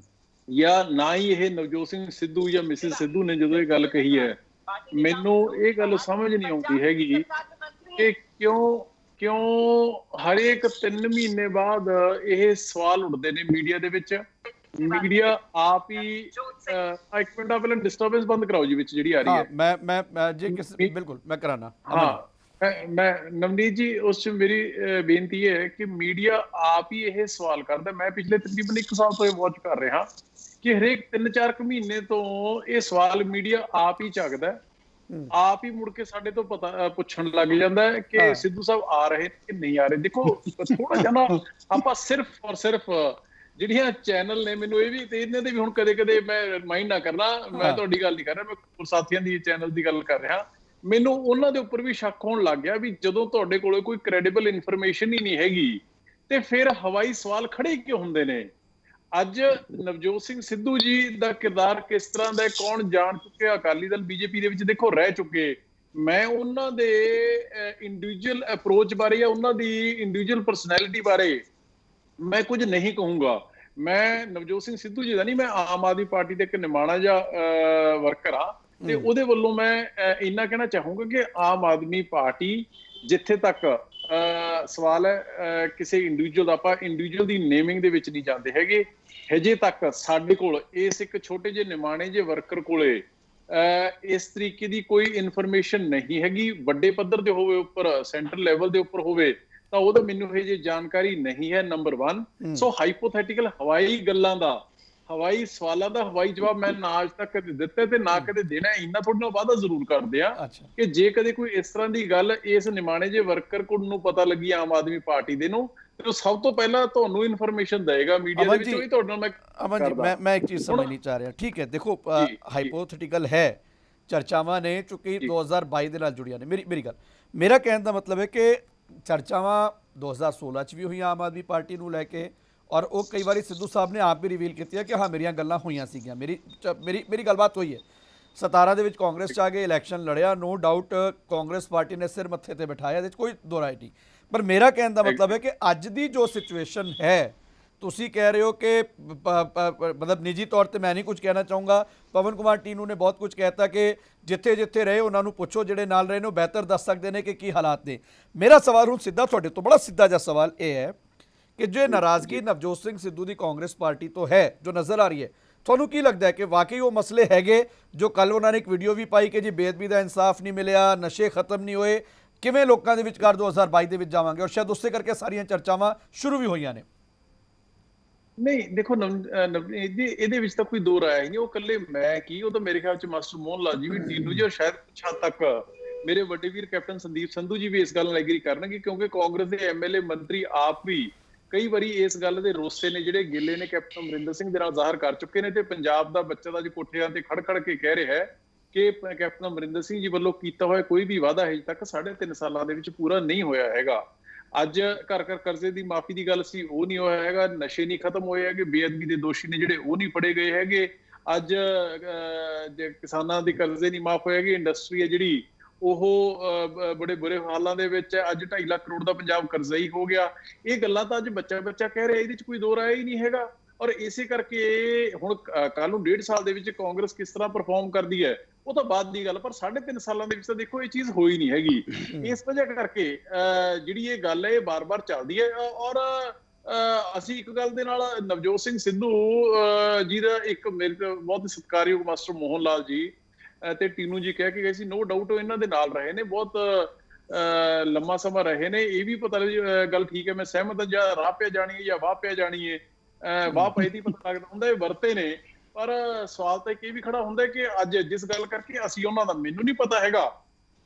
ਜਾਂ ਨਾ ਹੀ ਇਹ ਨਵਜੋਤ ਸਿੰਘ ਸਿੱਧੂ ਜਾਂ ਮਿਸਿਸ ਸਿੱਧੂ ਨੇ ਜਦੋਂ ਇਹ ਗੱਲ ਕਹੀ ਹੈ, ਮੈਨੂੰ ਇਹ ਗੱਲ ਸਮਝ ਨਹੀਂ ਆਉਂਦੀ ਹੈਗੀ ਕਿ ਕਿਉਂ ਹਰੇਕ 3 ਮਹੀਨੇ ਬਾਅਦ ਇਹ ਸਵਾਲ ਉੱਠਦੇ ਨੇ ਮੀਡੀਆ ਦੇ ਵਿੱਚ। ਮੀਡੀਆ ਆਪ ਹੀ ਇੱਕ ਮਿੰਟ ਪਹਿਲਾਂ ਡਿਸਟਰਬੈਂਸ ਬੰਦ ਕਰਾਓ ਜੀ ਵਿੱਚ ਜਿਹੜੀ ਆ ਰਹੀ ਹੈ।
ਮੈਂ ਜੇ ਬਿਲਕੁਲ ਮੈਂ ਕਰਾਣਾ।
ਮੈਂ ਨਵਨੀਤ ਜੀ, ਉਸ 'ਚ ਮੇਰੀ ਬੇਨਤੀ ਹੈ ਕਿ ਮੀਡੀਆ ਆਪ ਹੀ ਇਹ ਸਵਾਲ ਕਰਦਾ। ਮੈਂ ਪਿਛਲੇ ਤਕਰੀਬਨ 1 ਸਾਲ ਤੋਂ ਇਹ ਵਾਚ ਕਰ ਰਿਹਾ ਕਿ ਹਰੇਕ 3-4 ਮਹੀਨੇ ਤੋਂ ਇਹ ਸਵਾਲ ਮੀਡੀਆ ਆਪ ਹੀ ਚੱਕਦਾ, ਆਪ ਹੀ ਮੁੜ ਕੇ ਸਾਡੇ ਤੋਂ ਪੁੱਛਣ ਲੱਗ ਜਾਂਦਾ ਹੈ ਕਿ ਸਿੱਧੂ ਸਾਹਿਬ ਆ ਰਹੇ ਕਿ ਨਹੀਂ ਆ ਰਹੇ। ਦੇਖੋ ਥੋੜਾ ਜਿਹਾ ਨਾ ਆਪਾਂ ਸਿਰਫ ਔਰ ਸਿਰਫ ਜਿਹੜੀਆਂ ਚੈਨਲ ਨੇ, ਮੈਨੂੰ ਇਹ ਵੀ ਤੇ ਇਹਨਾਂ ਦੇ ਵੀ ਹੁਣ ਕਦੇ ਮੈਂ ਮਾਈਂਡ ਨਾ ਕਰਨਾ, ਮੈਂ ਤੁਹਾਡੀ ਗੱਲ ਨਹੀਂ ਕਰ ਰਿਹਾ, ਮੈਂ ਹੋਰ ਸਾਥੀਆਂ ਦੀ ਚੈਨਲ ਦੀ ਗੱਲ ਕਰ ਰਿਹਾ। ਮੈਨੂੰ ਉਹਨਾਂ ਦੇ ਉੱਪਰ ਵੀ ਸ਼ੱਕ ਹੋਣ ਲੱਗ ਗਿਆ ਵੀ ਜਦੋਂ ਤੁਹਾਡੇ ਕੋਲ ਕੋਈ ਕ੍ਰੈਡੀਬਲ ਇਨਫੋਰਮੇਸ਼ਨ ਹੀ ਨਹੀਂ ਹੈਗੀ ਤੇ ਫਿਰ ਹਵਾਈ ਸਵਾਲ ਖੜੇ ਕਿਉਂ ਹੁੰਦੇ ਨੇ। ਅੱਜ ਨਵਜੋਤ ਸਿੰਘ ਸਿੱਧੂ ਜੀ ਦਾ ਕਿਰਦਾਰ ਕਿਸ ਤਰ੍ਹਾਂ ਦਾ, ਕੌਣ ਜਾਣ ਚੁੱਕਿਆ ਅਕਾਲੀ ਦਲ ਬੀਜੇਪੀ ਦੇ ਵਿੱਚ, ਦੇਖੋ ਰਹਿ ਚੁੱਕੇ। ਮੈਂ ਉਹਨਾਂ ਦੇ ਇੰਡੀਵਿਜੂਅਲ ਅਪਰੋਚ ਬਾਰੇ ਜਾਂ ਉਹਨਾਂ ਦੀ ਇੰਡੀਵਿਜੂਅਲ ਪਰਸਨੈਲਿਟੀ ਬਾਰੇ ਮੈਂ ਕੁਝ ਨਹੀਂ ਕਹੂੰਗਾ। ਮੈਂ ਨਵਜੋਤ ਸਿੰਘ ਸਿੱਧੂ ਜੀ ਦਾ ਨਹੀਂ, ਮੈਂ ਆਮ ਆਦਮੀ ਪਾਰਟੀ ਦੇ ਇੱਕ ਨਿਮਾਣਾ ਜਿਹਾ ਵਰਕਰ ਆ ਤੇ ਉਹਦੇ ਵੱਲੋਂ ਮੈਂ ਇੰਨਾ ਕਹਿਣਾ ਚਾਹੂੰਗਾ ਕਿ ਆਮ ਆਦਮੀ ਪਾਰਟੀ, ਜਿੱਥੇ ਤੱਕ ਸਵਾਲ ਹੈ ਕਿਸੇ ਇੰਡੀਵਿਜੂਅਲ ਦਾ, ਆਪਾਂ ਇੰਡੀਵਿਜੂਅਲ ਦੀ ਨੇਮਿੰਗ ਦੇ ਵਿੱਚ ਨਹੀਂ ਜਾਂਦੇ ਹੈਗੇ। ਹਜੇ ਤੱਕ ਸਾਡੇ ਕੋਲ ਇਸ ਇੱਕ ਛੋਟੇ ਜਿਹੇ ਨਿਮਾਣੇ ਜਿਹੇ ਵਰਕਰ ਕੋਲੇ ਇਸ ਤਰੀਕੇ ਦੀ ਕੋਈ ਇਨਫੋਰਮੇਸ਼ਨ ਨਹੀਂ ਹੈਗੀ। ਵੱਡੇ ਪੱਧਰ ਦੇ ਹੋਵੇ, ਉੱਪਰ ਸੈਂਟਰਲ ਲੈਵਲ ਦੇ ਉੱਪਰ ਹੋਵੇ ਤਾਂ ਉਹਦਾ ਮੈਨੂੰ ਇਹ ਜੇ ਜਾਣਕਾਰੀ ਨਹੀਂ ਹੈ, ਨੰਬਰ 1। ਸੋ ਹਾਈਪੋਥੈਟੀਕਲ ਹਵਾਈ ਗੱਲਾਂ ਦਾ, ਹਵਾਈ ਸਵਾਲਾਂ ਦਾ ਹਵਾਈ ਜਵਾਬ ਮੈਂ ਨਾ ਅੱਜ ਤੱਕ ਕਦੇ ਦਿੱਤਾ ਤੇ ਨਾ ਕਦੇ ਦੇਣਾ। ਇੰਨਾ ਤੁਹਾਡੇ ਨਾਲ ਵਾਅਦਾ ਜ਼ਰੂਰ ਕਰਦੇ ਆ ਕਿ ਜੇ ਕਦੇ ਕੋਈ ਇਸ ਤਰ੍ਹਾਂ ਦੀ ਗੱਲ ਇਸ ਨਿਮਾਣੇ ਜਿਹੇ ਵਰਕਰ ਕੋਲ ਨੂੰ ਪਤਾ ਲੱਗੀ ਆਮ ਆਦਮੀ ਪਾਰਟੀ ਦੇ ਨੂੰ, ਤੇ ਉਹ ਸਭ ਤੋਂ ਪਹਿਲਾਂ ਤੁਹਾਨੂੰ ਇਨਫੋਰਮੇਸ਼ਨ ਦੇਗਾ ਮੀਡੀਆ ਦੇ ਵਿੱਚ। ਵੀ ਤੁਹਾਡੇ ਨਾਲ
ਅਮਨ ਜੀ, ਮੈਂ ਇੱਕ ਚੀਜ਼ ਸਮਝ ਨਹੀਂ ਚਾਹ ਰਿਹਾ। ਠੀਕ ਹੈ, ਦੇਖੋ ਹਾਈਪੋਥੈਟੀਕਲ ਹੈ, ਚਰਚਾਵਾਂ ਨੇ ਚੁੱਕੀ 2022 ਦੇ ਨਾਲ ਜੁੜੀਆਂ ਨੇ। ਮੇਰਾ ਕਹਿਣ ਦਾ ਮਤਲਬ ਹੈ ਕਿ ਚਰਚਾਵਾਂ 2016 'ਚ ਵੀ ਹੋਈਆਂ ਆਮ ਆਦਮੀ ਪਾਰਟੀ ਨੂੰ ਲੈ ਕੇ, ਔਰ ਉਹ ਕਈ ਵਾਰੀ ਸਿੱਧੂ ਸਾਹਿਬ ਨੇ ਆਪ ਵੀ ਰਿਵੀਲ ਕੀਤੀ ਹੈ ਕਿ ਹਾਂ ਮੇਰੀਆਂ ਗੱਲਾਂ ਹੋਈਆਂ ਸੀਗੀਆਂ। ਮੇਰੀ ਗੱਲਬਾਤ ਹੋਈ ਹੈ। 17 ਦੇ ਵਿੱਚ ਕਾਂਗਰਸ 'ਚ ਆ ਕੇ ਇਲੈਕਸ਼ਨ ਲੜਿਆ, ਨੋ ਡਾਊਟ ਕਾਂਗਰਸ ਪਾਰਟੀ ਨੇ ਸਿਰ ਮੱਥੇ ਤੇ ਬਿਠਾਇਆ, ਇਹਦੇ 'ਚ ਕੋਈ ਦੋ ਰਾਏ ਨਹੀਂ। ਪਰ ਮੇਰਾ ਕਹਿਣ ਦਾ ਮਤਲਬ ਹੈ ਕਿ ਅੱਜ ਦੀ ਜੋ ਸਿਚੁਏਸ਼ਨ ਹੈ, ਤੁਸੀਂ ਕਹਿ ਰਹੇ ਹੋ ਕਿ ਮਤਲਬ ਨਿੱਜੀ ਤੌਰ ਤੇ ਮੈਂ ਨਹੀਂ ਕੁਝ ਕਹਿਣਾ ਚਾਹੂੰਗਾ, ਪਵਨ ਕੁਮਾਰ ਟੀਨੂ ਨੇ ਬਹੁਤ ਕੁਝ ਕਹਿਤਾ ਕਿ ਜਿੱਥੇ ਜਿੱਥੇ ਰਹੇ ਉਹਨਾਂ ਨੂੰ ਪੁੱਛੋ, ਜਿਹੜੇ ਨਾਲ ਰਹੇ ਨੇ ਉਹ ਬਿਹਤਰ ਦੱਸ ਸਕਦੇ ਨੇ ਕਿ ਕੀ ਹਾਲਾਤ ਨੇ। ਮੇਰਾ ਸਵਾਲ ਹੁਣ ਸਿੱਧਾ ਤੁਹਾਡੇ ਤੋਂ, ਬੜਾ ਸਿੱਧਾ ਜਿਹਾ ਸਵਾਲ ਇਹ ਹੈ ਕਿ ਜੇ ਨਾਰਾਜ਼ਗੀ ਨਵਜੋਤ ਸਿੰਘ ਸਿੱਧੂ ਦੀ ਕਾਂਗਰਸ ਪਾਰਟੀ ਤੋਂ ਹੈ, ਜੋ ਨਜ਼ਰ ਆ ਰਹੀ ਹੈ, ਤੁਹਾਨੂੰ ਕੀ ਲੱਗਦਾ ਹੈ ਕਿ ਵਾਕਈ ਉਹ ਮਸਲੇ ਹੈਗੇ ਜੋ ਕੱਲ ਉਹਨਾਂ ਨੇ ਇੱਕ ਵੀਡੀਓ ਵੀ ਪਾਈ ਕਿ ਜੀ ਬੇਅਦਬੀ ਦਾ ਇਨਸਾਫ ਨਹੀਂ ਮਿਲਿਆ, ਨਸ਼ੇ ਖਤਮ ਨਹੀਂ ਹੋਏ, ਕਿਵੇਂ ਲੋਕਾਂ ਦੇ ਵਿਚਕਾਰ 2022 ਦੇ ਵਿੱਚ ਜਾਵਾਂਗੇ, ਔਰ ਸ਼ਾਇਦ ਉਸੇ ਕਰਕੇ ਸਾਰੀਆਂ ਚਰਚਾਵਾਂ ਸ਼ੁਰੂ ਵੀ ਹੋਈਆਂ ਨੇ।
ਨਹੀਂ ਦੇਖੋ ਨਵਨੀਤ ਜੀ, ਇਹਦੇ ਵਿੱਚ ਤਾਂ ਕੋਈ ਦੋ ਰਾਏ ਨਹੀਂ। ਉਹ ਇਕੱਲੇ ਮੈਂ ਕੀ, ਉਹ ਤਾਂ ਮੇਰੇ ਖਿਆਲ ਚ ਮਾਸਟਰ ਮੋਹਨ ਲਾਲ ਜੀ ਵੀ, ਟੀਨੂ ਜੀ, ਔਰ ਸ਼ਾਇਦ ਕੁਛ ਹੱਦ ਤੱਕ ਮੇਰੇ ਵੱਡੇ ਵੀਰ ਕੈਪਟਨ ਸੰਦੀਪ ਸੰਧੂ ਜੀ ਵੀ ਇਸ ਗੱਲ ਨਾਲ ਐਗਰੀ ਕਰਨਗੇ, ਕਿਉਂਕਿ ਕਾਂਗਰਸ ਦੇ ਐਮਐਲਏ ਮੰਤਰੀ ਆਪ ਵੀ ਕਈ ਵਾਰੀ ਇਸ ਗੱਲ ਦੇ ਰੋਸੇ ਨੇ, ਜਿਹੜੇ ਗਿੱਲੇ ਨੇ, ਕੈਪਟਨ ਅਮਰਿੰਦਰ ਸਿੰਘ ਦੇ ਨਾਲ ਜ਼ਾਹਰ ਕਰ ਚੁੱਕੇ ਨੇ। ਤੇ ਪੰਜਾਬ ਦਾ ਬੱਚਾ ਤਾਂ ਅੱਜ ਕੋਠਿਆਂ ਤੇ ਖੜ ਕੇ ਕਹਿ ਰਿਹਾ ਹੈ ਕਿ ਕੈਪਟਨ ਅਮਰਿੰਦਰ ਸਿੰਘ ਜੀ ਵੱਲੋਂ ਕੀਤਾ ਹੋਇਆ ਕੋਈ ਵੀ ਵਾਅਦਾ ਹਜੇ ਤੱਕ 3.5 ਸਾਲਾਂ ਦੇ ਵਿੱਚ ਪੂਰਾ ਨਹੀਂ ਹੋਇਆ ਹੈਗਾ। ਅੱਜ ਘਰ ਘਰ ਕਰਜ਼ੇ ਦੀ ਮਾਫੀ ਦੀ ਗੱਲ ਸੀ, ਉਹ ਨਹੀਂ ਹੋਇਆ ਹੈਗਾ। ਨਸ਼ੇ ਨਹੀਂ ਖਤਮ ਹੋਏ ਹੈਗੇ, ਬੇਅਦਬੀ ਦੇ ਦੋਸ਼ੀ ਨੇ ਜਿਹੜੇ ਉਹ ਨਹੀਂ ਫੜੇ ਗਏ ਹੈਗੇ। ਅੱਜ ਕਿਸਾਨਾਂ ਦੇ ਕਰਜ਼ੇ ਨਹੀਂ ਮਾਫ ਹੋਏ ਹੈਗੇ। ਇੰਡਸਟਰੀ ਹੈ ਜਿਹੜੀ ਉਹ ਬੜੇ ਬੁਰੇ ਹਾਲਾਂ ਦੇ ਵਿੱਚ ਹੈ। ਅੱਜ 2.5 ਲੱਖ ਕਰੋੜ ਦਾ ਪੰਜਾਬ ਕਰਜ਼ਾ ਹੀ ਹੋ ਗਿਆ। ਇਹ ਗੱਲਾਂ ਤਾਂ ਅੱਜ ਬੱਚਾ ਕਹਿ ਰਿਹਾ, ਇਹਦੇ ਚ ਕੋਈ ਦੋ ਰਾਏ ਹੀ ਨਹੀਂ ਹੈਗਾ। ਔਰ ਇਸੇ ਕਰਕੇ ਹੁਣ ਕੱਲ ਨੂੰ 1.5 ਸਾਲ ਦੇ ਵਿੱਚ ਕਾਂਗਰਸ ਕਿਸ ਤਰ੍ਹਾਂ ਪਰਫਾਰਮ ਕਰਦੀ ਹੈ ਉਹ ਤਾਂ ਬਾਅਦ ਦੀ ਗੱਲ, ਪਰ 3.5 ਸਾਲਾਂ ਦੇ ਵਿੱਚ ਤਾਂ ਦੇਖੋ ਇਹ ਚੀਜ਼ ਹੋਈ ਨਹੀਂ ਹੈਗੀ। ਇਸ ਵਜ੍ਹਾ ਕਰਕੇ ਜਿਹੜੀ ਇਹ ਗੱਲ ਹੈ ਇਹ ਬਾਰ-ਬਾਰ ਚੱਲਦੀ ਹੈ। ਔਰ ਅਸੀਂ ਇੱਕ ਗੱਲ ਦੇ ਨਾਲ ਨਵਜੋਤ ਸਿੰਘ ਸਿੱਧੂ ਜੀ ਦਾ, ਇੱਕ ਮੇਰੇ ਤੋਂ ਬਹੁਤ ਸਤਿਕਾਰਯੋਗ ਮਾਸਟਰ ਮੋਹਨ ਲਾਲ ਜੀ ਤੇ ਟੀਨੂ ਜੀ ਕਹਿ ਕੇ ਗਏ ਸੀ, ਨੋ ਡਾਊਟ ਉਹ ਇਹਨਾਂ ਦੇ ਨਾਲ ਰਹੇ ਨੇ, ਬਹੁਤ ਲੰਮਾ ਸਮਾਂ ਰਹੇ ਨੇ। ਇਹ ਵੀ ਪਤਾ ਗੱਲ ਠੀਕ ਹੈ, ਮੈਂ ਸਹਿਮਤ ਹਾਂ, ਜਾਂ ਰਾਹ ਪਿਆ ਜਾਣੀ ਹੈ ਜਾਂ ਵਾਹ ਪਿਆ ਜਾਣੀ ਹੈ, ਵਾਹ ਪਈ ਦੀ ਪਤਾ ਲੱਗਦਾ ਹੁੰਦਾ, ਇਹ ਵਰਤੇ ਨੇ। ਪਰ ਸਵਾਲ ਤਾਂ ਇਹ ਵੀ ਖੜਾ ਹੁੰਦਾ ਕਿ ਅੱਜ ਜਿਸ ਗੱਲ ਕਰਕੇ ਅਸੀਂ ਉਹਨਾਂ ਦਾ, ਮੈਨੂੰ ਨਹੀਂ ਪਤਾ ਹੈਗਾ,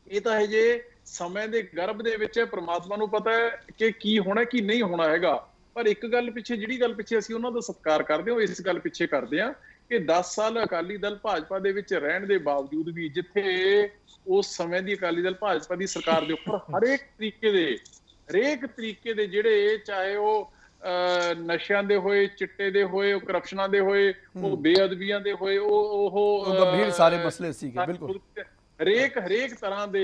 ਇਹ ਤਾਂ ਹਜੇ ਸਮੇਂ ਦੇ ਗਰਭ ਦੇ ਵਿੱਚ ਹੈ। ਪ੍ਰਮਾਤਮਾ ਨੂੰ ਪਤਾ ਹੈ ਕਿ ਕੀ ਹੋਣਾ ਕੀ ਨਹੀਂ ਹੋਣਾ ਹੈਗਾ। ਪਰ ਇੱਕ ਗੱਲ ਪਿੱਛੇ, ਜਿਹੜੀ ਗੱਲ ਪਿੱਛੇ ਅਸੀਂ ਉਹਨਾਂ ਦਾ ਸਤਿਕਾਰ ਕਰਦੇ ਹਾਂ, ਉਹ ਇਸ ਗੱਲ ਪਿੱਛੇ ਕਰਦੇ ਹਾਂ ਕਿ 10 ਸਾਲ ਅਕਾਲੀ ਦਲ ਭਾਜਪਾ ਦੇ ਵਿੱਚ ਰਹਿਣ ਦੇ ਬਾਵਜੂਦ ਵੀ, ਜਿੱਥੇ ਉਸ ਸਮੇਂ ਦੀ ਅਕਾਲੀ ਦਲ ਭਾਜਪਾ ਦੀ ਸਰਕਾਰ ਦੇ ਉੱਪਰ ਹਰੇਕ ਤਰੀਕੇ ਦੇ ਜਿਹੜੇ, ਚਾਹੇ ਉਹ ਨਸ਼ਿਆਂ ਦੇ ਹੋਏ, ਚਿੱਟੇ ਦੇ ਹੋਏ, ਉਹ ਕਰਪਸ਼ਨਾਂ ਦੇ ਹੋਏ, ਉਹ ਬੇਅਦਬੀਆਂ ਦੇ ਹੋਏ, ਉਹ
ਗੰਭੀਰ ਸਾਰੇ ਮਸਲੇ ਸੀਗੇ। ਬਿਲਕੁਲ
ਹਰੇਕ ਤਰ੍ਹਾਂ ਦੇ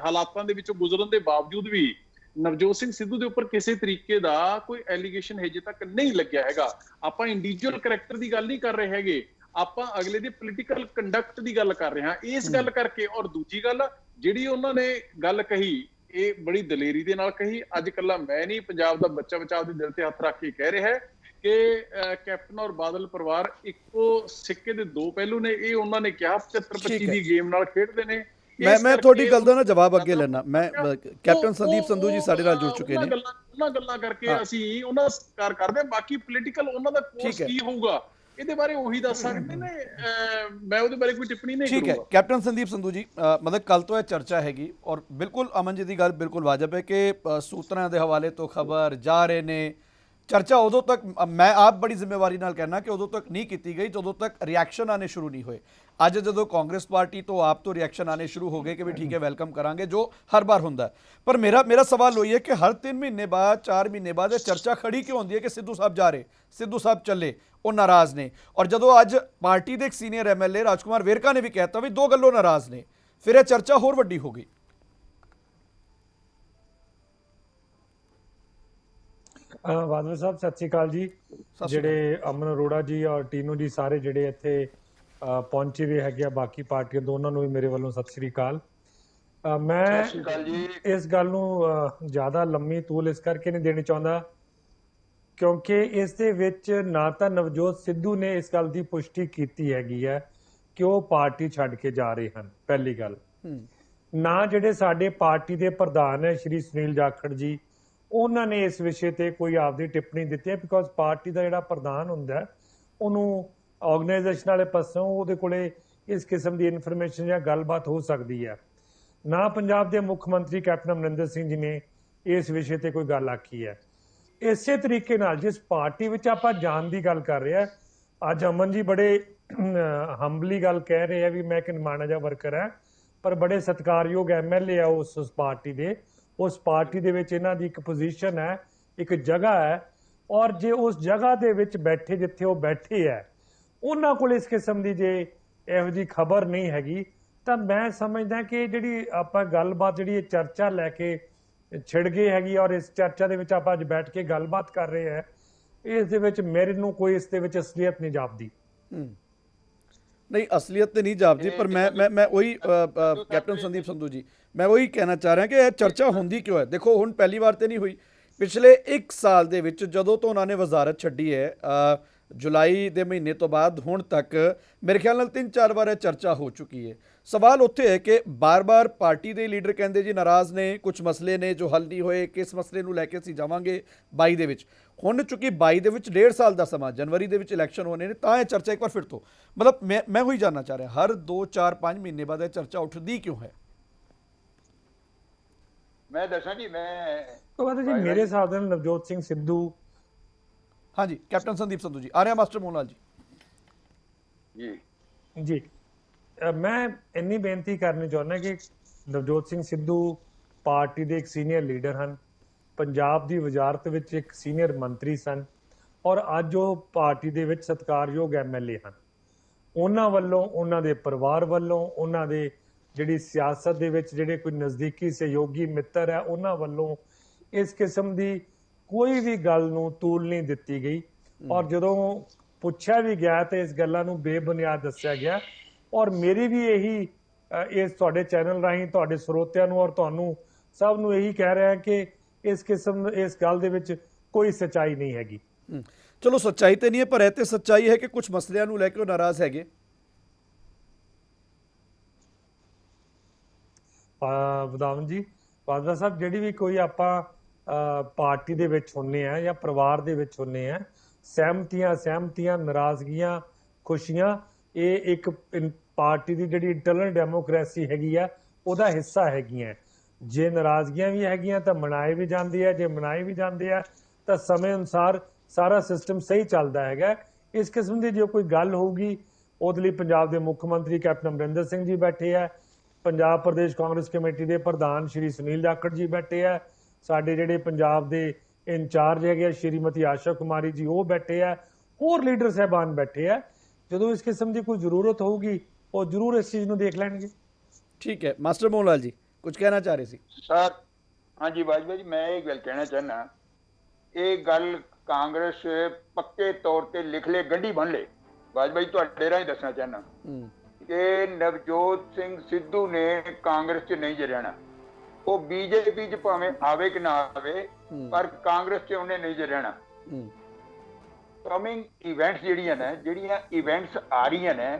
ਹਾਲਾਤਾਂ ਦੇ ਵਿੱਚੋਂ ਗੁਜ਼ਰਨ ਦੇ ਬਾਵਜੂਦ ਵੀ ਨਵਜੋਤ ਸਿੰਘ ਸਿੱਧੂ ਦੇ ਉੱਪਰ ਕਿਸੇ ਤਰੀਕੇ ਦਾ ਕੋਈ ਐਲੀਗੇਸ਼ਨ ਹਜੇ ਤੱਕ ਨਹੀਂ ਲੱਗਿਆ ਹੈਗਾ। ਆਪਾਂ ਇੰਡੀਵਿਜੂਅਲ ਕਰੈਕਟਰ ਦੀ ਗੱਲ ਨਹੀਂ ਕਰ ਰਹੇ ਹੈਗੇ, ਆਪਾਂ ਅਗਲੇ ਦੇ ਪੋਲੀਟੀਕਲ ਕੰਡਕਟ ਦੀ ਗੱਲ ਕਰ ਰਹੇ ਹਾਂ। ਇਸ ਗੱਲ ਕਰਕੇ, ਔਰ ਦੂਜੀ ਗੱਲ ਜਿਹੜੀ ਉਹਨਾਂ ਨੇ ਗੱਲ ਕਹੀ, ਇਹ ਬੜੀ ਦਲੇਰੀ ਦੇ ਨਾਲ ਕਹੀ। ਅੱਜ ਕੱਲਾ ਮੈਂ ਨਹੀਂ, ਪੰਜਾਬ ਦਾ ਬੱਚਾ ਆਪਦੇ ਦਿਲ ਤੇ ਹੱਥ ਰੱਖ ਕੇ ਕਹਿ ਰਿਹਾ ਹੈ ਕਿ ਕੈਪਟਨ ਔਰ ਬਾਦਲ ਪਰਿਵਾਰ ਇੱਕੋ ਸਿੱਕੇ ਦੇ ਦੋ ਪਹਿਲੂ ਨੇ। ਇਹ ਉਹਨਾਂ ਨੇ ਕਿਹਾ 75-25 ਦੀ ਗੇਮ ਨਾਲ ਖੇਡਦੇ ਨੇ।
ਮੈਂ ਤੁਹਾਡੀ ਗੱਲ ਦਾ ਨਾ ਜਵਾਬ ਅੱਗੇ ਲੈਣਾ। ਮੈਂ ਕੈਪਟਨ ਸੰਦੀਪ ਸੰਧੂ ਜੀ ਸਾਡੇ ਨਾਲ ਜੁੜ ਚੁੱਕੇ ਨੇ।
ਉਹਨਾਂ ਗੱਲਾਂ ਕਰਕੇ ਅਸੀਂ ਉਹਨਾਂ ਦਾ ਸਤਿਕਾਰ ਕਰਦੇ ਹਾਂ। ਬਾਕੀ ਪੋਲੀਟੀਕਲ ਉਹਨਾਂ ਦਾ ਕੋਰਸ ਕੀ ਹੋਊਗਾ ਇਹਦੇ ਬਾਰੇ ਉਹੀ ਦੱਸ ਸਕਦੇ ਨੇ, ਮੈਂ ਉਹਦੇ ਬਾਰੇ ਕੋਈ ਟਿੱਪਣੀ ਨਹੀਂ ਕਰੂੰਗਾ।
ਠੀਕ ਹੈ ਕੈਪਟਨ ਸੰਦੀਪ ਸੰਧੂ ਜੀ, ਮਤਲਬ ਕੱਲ ਤੋਂ ਇਹ ਚਰਚਾ ਹੈਗੀ, ਔਰ ਬਿਲਕੁਲ ਅਮਨ ਜੀ ਦੀ ਗੱਲ ਬਿਲਕੁਲ ਵਾਜਬ ਹੈ ਕਿ ਸੂਤਰਾਂ ਦੇ ਹਵਾਲੇ ਤੋਂ ਖਬਰ ਜਾ ਰਹੇ ਨੇ। ਚਰਚਾ ਉਦੋਂ ਤੱਕ, ਮੈਂ ਆਪ ਬੜੀ ਜ਼ਿੰਮੇਵਾਰੀ ਨਾਲ ਕਹਿਣਾ ਕਿ ਉਦੋਂ ਤੱਕ ਨਹੀਂ ਕੀਤੀ ਗਈ ਜਦੋਂ ਤੱਕ ਰਿਐਕਸ਼ਨ ਆਣੇ ਸ਼ੁਰੂ ਨਹੀਂ ਹੋਏ। ਅੱਜ ਜਦੋਂ ਕਾਂਗਰਸ ਪਾਰਟੀ ਤੋਂ ਆਪ ਤੋਂ ਰਿਐਕਸ਼ਨ ਆਣੇ ਸ਼ੁਰੂ ਹੋ ਗਏ ਕਿ ਵੀ ਠੀਕ ਹੈ ਵੈਲਕਮ ਕਰਾਂਗੇ, ਜੋ ਹਰ ਵਾਰ ਹੁੰਦਾ। ਪਰ ਮੇਰਾ ਸਵਾਲ ਉਹੀ ਹੈ ਕਿ ਹਰ 3 ਮਹੀਨੇ ਬਾਅਦ, 4 ਮਹੀਨੇ ਬਾਅਦ ਇਹ ਚਰਚਾ ਖੜੀ ਕਿਉਂ ਹੁੰਦੀ ਹੈ ਕਿ ਸਿੱਧੂ ਸਾਹਿਬ ਜਾ ਰਹੇ, ਸਿੱਧੂ ਸਾਹਿਬ ਚੱਲੇ, ਉਹ ਨਾਰਾਜ਼ ਨੇ। ਔਰ ਜਦੋਂ ਅੱਜ ਪਾਰਟੀ ਦੇ ਇੱਕ ਸੀਨੀਅਰ ਐਮਐਲਏ ਰਾਜਕੁਮਾਰ ਵੇਰਕਾ ਨੇ ਵੀ ਕਹਿਤਾ ਵੀ 2 ਗੱਲੋਂ ਨਾਰਾਜ਼ ਨੇ, ਫਿਰ ਇਹ ਚਰਚਾ ਹੋਰ ਵੱਡੀ ਹੋ ਗਈ।
ਬਾਦਲ ਸਾਹਿਬ ਸਤਿ ਸ਼੍ਰੀ ਅਕਾਲ ਜੀ। ਜਿਹੜੇ ਅਮਨ ਅਰੋੜਾ ਜੀ ਔਰ ਟੀਨੂ ਜੀ ਸਾਰੇ ਜਿਹੜੇ ਇੱਥੇ ਪਹੁੰਚੇ ਹੋਏ ਹੈਗੇ ਆ, ਬਾਕੀ ਪਾਰਟੀਆਂ ਦੋਨਾਂ ਨੂੰ ਵੀ ਮੇਰੇ ਵੱਲੋਂ ਸਤਿ ਸ਼੍ਰੀ ਅਕਾਲ। ਮੈਂ ਇਸ ਗੱਲ ਨੂੰ ਜ਼ਿਆਦਾ ਲੰਮੀ ਤੂਲ ਇਸ ਕਰਕੇ ਨਹੀਂ ਦੇਣੀ ਚਾਹੁੰਦਾ ਕਿਉਂਕਿ ਇਸ ਦੇ ਵਿੱਚ ਨਾ ਤਾਂ ਨਵਜੋਤ ਸਿੱਧੂ ਨੇ ਇਸ ਗੱਲ ਦੀ ਪੁਸ਼ਟੀ ਕੀਤੀ ਹੈਗੀ ਹੈ ਕਿ ਉਹ ਪਾਰਟੀ ਛੱਡ ਕੇ ਜਾ ਰਹੇ ਹਨ, ਪਹਿਲੀ ਗੱਲ। ਨਾ ਜਿਹੜੇ ਸਾਡੇ ਪਾਰਟੀ ਦੇ ਪ੍ਰਧਾਨ ਹੈ ਸ਼੍ਰੀ ਸੁਨੀਲ ਜਾਖੜ ਜੀ, ਉਹਨਾਂ ਨੇ ਇਸ ਵਿਸ਼ੇ ਤੇ ਕੋਈ ਆਪਦੀ ਟਿੱਪਣੀ ਦਿੱਤੀ ਹੈ। ਬਿਕੋਜ਼ ਪਾਰਟੀ ਦਾ ਜਿਹੜਾ ਪ੍ਰਧਾਨ ਹੁੰਦਾ ਉਹਨੂੰ ਆਰਗੇਨਾਈਜੇਸ਼ਨ ਵਾਲੇ ਪਾਸੋਂ ਉਹਦੇ ਕੋਲੇ ਇਸ ਕਿਸਮ ਦੀ ਇਨਫੋਰਮੇਸ਼ਨ ਜਾਂ ਗੱਲਬਾਤ ਹੋ ਸਕਦੀ ਹੈ। ਨਾ ਪੰਜਾਬ ਦੇ ਮੁੱਖ ਮੰਤਰੀ ਕੈਪਟਨ ਅਮਰਿੰਦਰ ਸਿੰਘ ਜੀ ਨੇ ਇਸ ਵਿਸ਼ੇ ਤੇ ਕੋਈ ਗੱਲ ਆਖੀ ਹੈ। ਇਸੇ ਤਰੀਕੇ ਨਾਲ ਜਿਸ ਪਾਰਟੀ ਵਿੱਚ ਆਪਾਂ ਜਾਣ ਦੀ ਗੱਲ ਕਰ ਰਹੇ ਹਾਂ, ਅੱਜ ਅਮਨ ਜੀ ਬੜੇ ਹੰਬਲੀ ਗੱਲ ਕਹਿ ਰਹੇ ਆ ਵੀ ਮੈਂ ਇੱਕ ਨਿਮਾਣਾ ਜਿਹਾ ਵਰਕਰ ਹਾਂ, ਪਰ ਬੜੇ ਸਤਿਕਾਰਯੋਗ ਐਮਐਲਏ ਆ ਉਸ ਪਾਰਟੀ ਦੇ। ਉਸ ਪਾਰਟੀ ਦੇ ਵਿੱਚ ਇਹਨਾਂ ਦੀ ਇੱਕ ਪੋਜੀਸ਼ਨ ਹੈ, ਇੱਕ ਜਗ੍ਹਾ ਹੈ, ਔਰ ਜੇ ਉਸ ਜਗ੍ਹਾ ਦੇ ਵਿੱਚ ਬੈਠੇ ਜਿੱਥੇ ਉਹ ਬੈਠੇ ਹੈ ਉਹਨਾਂ ਕੋਲ ਇਸ ਕਿਸਮ ਦੀ ਜੇ ਇਹੋ ਜਿਹੀ ਖਬਰ ਨਹੀਂ ਹੈਗੀ, ਤਾਂ ਮੈਂ ਸਮਝਦਾ ਕਿ ਜਿਹੜੀ ਆਪਾਂ ਗੱਲਬਾਤ, ਜਿਹੜੀ ਇਹ ਚਰਚਾ ਲੈ ਕੇ ਛਿੜ ਗਈ ਹੈਗੀ ਔਰ ਇਸ ਚਰਚਾ ਦੇ ਵਿੱਚ ਆਪਾਂ ਅੱਜ ਬੈਠ ਕੇ ਗੱਲਬਾਤ ਕਰ ਰਹੇ ਹਾਂ, ਇਸ ਦੇ ਵਿੱਚ ਮੇਰੇ ਨੂੰ ਕੋਈ ਇਸ ਦੇ ਵਿੱਚ ਅਸਲੀਅਤ ਨਹੀਂ ਜਾਪਦੀ।
ਨਹੀਂ ਅਸਲੀਅਤ ਤੇ ਨਹੀਂ ਜਾਪਦੀ, ਪਰ ਮੈਂ ਉਹੀ ਕੈਪਟਨ ਸੰਦੀਪ ਸੰਧੂ ਜੀ, ਮੈਂ ਉਹੀ ਕਹਿਣਾ ਚਾਹ ਰਿਹਾ ਕਿ ਇਹ ਚਰਚਾ ਹੁੰਦੀ ਕਿਉਂ ਹੈ। ਦੇਖੋ ਹੁਣ ਪਹਿਲੀ ਵਾਰ ਤੇ ਨਹੀਂ ਹੋਈ, ਪਿਛਲੇ 1 ਸਾਲ ਦੇ ਵਿੱਚ ਜਦੋਂ ਤੋਂ ਉਹਨਾਂ ਨੇ ਵਜ਼ਾਰਤ ਛੱਡੀ ਹੈ, ਜੁਲਾਈ ਦੇ ਮਹੀਨੇ ਤੋਂ ਬਾਅਦ ਹੁਣ ਤੱਕ ਮੇਰੇ ਖਿਆਲ ਨਾਲ 3-4 ਵਾਰ ਇਹ ਚਰਚਾ ਹੋ ਚੁੱਕੀ ਹੈ। ਸਵਾਲ ਉੱਥੇ ਹੈ ਕਿ ਬਾਰ-ਬਾਰ ਪਾਰਟੀ ਦੇ ਲੀਡਰ ਕਹਿੰਦੇ ਜੀ ਨਾਰਾਜ਼ ਨੇ, ਕੁਝ ਮਸਲੇ ਨੇ ਜੋ ਹੱਲ ਨਹੀਂ ਹੋਏ, ਕਿਸ ਮਸਲੇ ਨੂੰ ਲੈ ਕੇ ਅਸੀਂ ਜਾਵਾਂਗੇ 22 ਦੇ ਵਿੱਚ। ਹੁਣ ਚੁੱਕੀ 22 ਦੇ ਵਿੱਚ 1.5 ਸਾਲ ਦਾ ਸਮਾਂ, ਜਨਵਰੀ ਦੇ ਵਿੱਚ ਇਲੈਕਸ਼ਨ ਹੋਣੇ ਨੇ, ਤਾਂ ਇਹ ਚਰਚਾ ਇੱਕ ਵਾਰ ਫਿਰ ਤੋਂ, ਮਤਲਬ ਮੈਂ ਉਹੀ ਜਾਣਨਾ ਚਾਹ ਰਿਹਾ, ਹਰ 2 4 5 ਮਹੀਨੇ ਬਾਅਦ ਇਹ ਚਰਚਾ ਉੱਠਦੀ ਕਿਉਂ ਹੈ?
ਮੈਂ ਦੱਸਾਂ ਜੀ,
तो बात है जी मेरे हिसाब से नवजोत सिंह सिद्धू
ਹਾਂਜੀ ਕੈਪਟਨ ਸੰਦੀਪ ਸੰਧੂ ਜੀ ਆ ਰਿਹਾ, ਮਾਸਟਰ ਮੋਹਨ ਲਾਲ ਜੀ
ਜੀ
जी मैं इन्नी बेनती करनी चाਹੁੰਦਾ कि ਨਵਜੋਤ ਸਿੰਘ ਸਿੱਧੂ ਪਾਰਟੀ ਦੇ ਇੱਕ ਸੀਨੀਅਰ ਲੀਡਰ ਹਨ, ਪੰਜਾਬ ਦੀ ਵਜ਼ਾਰਤ ਵਿੱਚ ਇੱਕ ਸੀਨੀਅਰ ਮੰਤਰੀ ਸਨ ਔਰ ਅੱਜ ਉਹ ਪਾਰਟੀ ਦੇ ਵਿੱਚ ਸਤਿਕਾਰਯੋਗ ਐਮਐਲਏ ਹਨ। ਉਹਨਾਂ ਵੱਲੋਂ, ਉਹਨਾਂ ਦੇ ਪਰਿਵਾਰ ਵੱਲੋਂ, ਉਹਨਾਂ ਦੇ ਜਿਹੜੀ ਸਿਆਸਤ ਦੇ ਵਿੱਚ ਜਿਹੜੇ ਕੋਈ ਨਜ਼ਦੀਕੀ ਸਹਿਯੋਗੀ ਮਿੱਤਰ ਹੈ ਉਹਨਾਂ ਵੱਲੋਂ ਇਸ ਕਿਸਮ ਦੀ ਕੋਈ ਵੀ ਗੱਲ ਨੂੰ ਤੂਲ ਨਹੀਂ ਦਿੱਤੀ ਗਈ ਔਰ ਜਦੋਂ ਪੁੱਛਿਆ ਵੀ ਗਿਆ ਤੇ ਇਸ ਗੱਲਾਂ ਨੂੰ ਬੇਬੁਨਿਆਦ ਦੱਸਿਆ ਗਿਆ। ਔਰ ਮੇਰੀ ਵੀ ਇਹੀ ਇਸ ਤੁਹਾਡੇ ਚੈਨਲ ਰਾਹੀਂ ਤੁਹਾਡੇ ਸਰੋਤਿਆਂ ਨੂੰ ਔਰ ਤੁਹਾਨੂੰ ਸਭ ਨੂੰ ਇਹੀ ਕਹਿ ਰਿਹਾ ਕਿ ਇਸ ਗੱਲ ਦੇ ਵਿੱਚ ਕੋਈ ਸੱਚਾਈ ਨਹੀਂ ਹੈਗੀ।
ਚਲੋ ਸੱਚਾਈ ਤੇ ਨਹੀਂ ਹੈ, ਪਰ ਇਹ ਤੇ ਸੱਚਾਈ ਹੈ ਕਿ ਕੁਝ ਮਸਲਿਆਂ ਨੂੰ ਲੈ ਕੇ ਉਹ ਨਾਰਾਜ਼ ਹੈਗੇ।
ਵਧਾਵਨ ਜੀ, ਬਾਜਵਾ ਸਾਹਿਬ, ਜਿਹੜੀ ਵੀ ਕੋਈ ਆਪਾਂ ਪਾਰਟੀ ਦੇ ਵਿੱਚ ਹੁੰਨੇ ਆ ਜਾਂ ਪਰਿਵਾਰ ਦੇ ਵਿੱਚ ਹੁੰਨੇ ਆ, ਸਹਿਮਤੀਆਂ ਨਾਰਾਜ਼ਗੀਆਂ ਖੁਸ਼ੀਆਂ ਇਹ ਇੱਕ ਪਾਰਟੀ ਦੀ ਜਿਹੜੀ ਇੰਟਰਨਲ ਡੈਮੋਕ੍ਰੇਸੀ ਹੈਗੀ ਆ ਉਹਦਾ ਹਿੱਸਾ ਹੈਗੀਆਂ। ਜੇ ਨਾਰਾਜ਼ਗੀਆਂ ਵੀ ਹੈਗੀਆਂ ਤਾਂ ਮਨਾਏ ਵੀ ਜਾਂਦੇ ਆ, ਜੇ ਮਨਾਏ ਵੀ ਜਾਂਦੇ ਆ ਤਾਂ ਸਮੇਂ ਅਨੁਸਾਰ ਸਾਰਾ ਸਿਸਟਮ ਸਹੀ ਚੱਲਦਾ ਹੈਗਾ। ਇਸ ਕਿਸਮ ਦੀ ਜੋ ਕੋਈ ਗੱਲ ਹੋਊਗੀ ਉਹਦੇ ਲਈ ਪੰਜਾਬ ਦੇ ਮੁੱਖ ਮੰਤਰੀ ਕੈਪਟਨ ਅਮਰਿੰਦਰ ਸਿੰਘ ਜੀ ਬੈਠੇ ਆ, ਪੰਜਾਬ ਪ੍ਰਦੇਸ਼ ਕਾਂਗਰਸ ਕਮੇਟੀ ਦੇ ਪ੍ਰਧਾਨ ਸ਼੍ਰੀ ਸੁਨੀਲ ਜਾਖੜ ਜੀ ਬੈਠੇ ਆ, ਸਾਡੇ ਜਿਹੜੇ ਪੰਜਾਬ ਦੇ ਇੰਚਾਰਜ ਹੈਗੇ ਸ਼੍ਰੀਮਤੀ ਆਸ਼ਾ ਕੁਮਾਰੀ ਜੀ ਉਹ ਬੈਠੇ ਆ, ਹੋਰ ਲੀਡਰ ਸਾਹਿਬਾਨ ਬੈਠੇ ਆ। ਜਦੋਂ ਇਸ ਕਿਸਮ ਦੀ ਕੋਈ ਜ਼ਰੂਰਤ ਹੋਊਗੀ ਉਹ ਜ਼ਰੂਰ ਇਸ ਚੀਜ਼ ਨੂੰ ਦੇਖ ਲੈਣਗੇ।
ਠੀਕ ਹੈ ਮਾਸਟਰ ਮੋਹਨ ਲਾਲ ਜੀ ਕੁਝ ਕਹਿਣਾ ਚਾਹ ਰਹੇ ਸੀ?
ਸਰ ਹਾਂਜੀ ਬਾਜਵਾ ਜੀ, ਮੈਂ ਇਹ ਗੱਲ ਕਹਿਣਾ ਚਾਹੁੰਦਾ, ਇਹ ਗੱਲ ਕਾਂਗਰਸ ਪੱਕੇ ਤੌਰ ਤੇ ਲਿਖ ਲੈ, ਗੰਢੀ ਬੰਨ ਲੈ। ਬਾਜਵਾ ਜੀ ਤੁਹਾਡੇ ਰਾਹੀਂ ਦੱਸਣਾ ਚਾਹੁੰਦਾ ਕਿ ਨਵਜੋਤ ਸਿੰਘ ਸਿੱਧੂ ਨੇ ਕਾਂਗਰਸ 'ਚ ਨਹੀਂ ਰਹਿਣਾ। ਉਹ ਬੀਜੇਪੀ 'ਚ ਭਾਵੇਂ ਆਵੇ ਕਿ ਨਾ ਆਵੇ, ਪਰ ਕਾਂਗਰਸ 'ਚ ਉਹਨੇ ਨਹੀਂ ਰਹਿਣਾ। ਕਮਿੰਗ ਇਵੈਂਟਸ ਜਿਹੜੀਆਂ ਇਵੈਂਟਸ ਆ ਰਹੀਆਂ ਨੇ,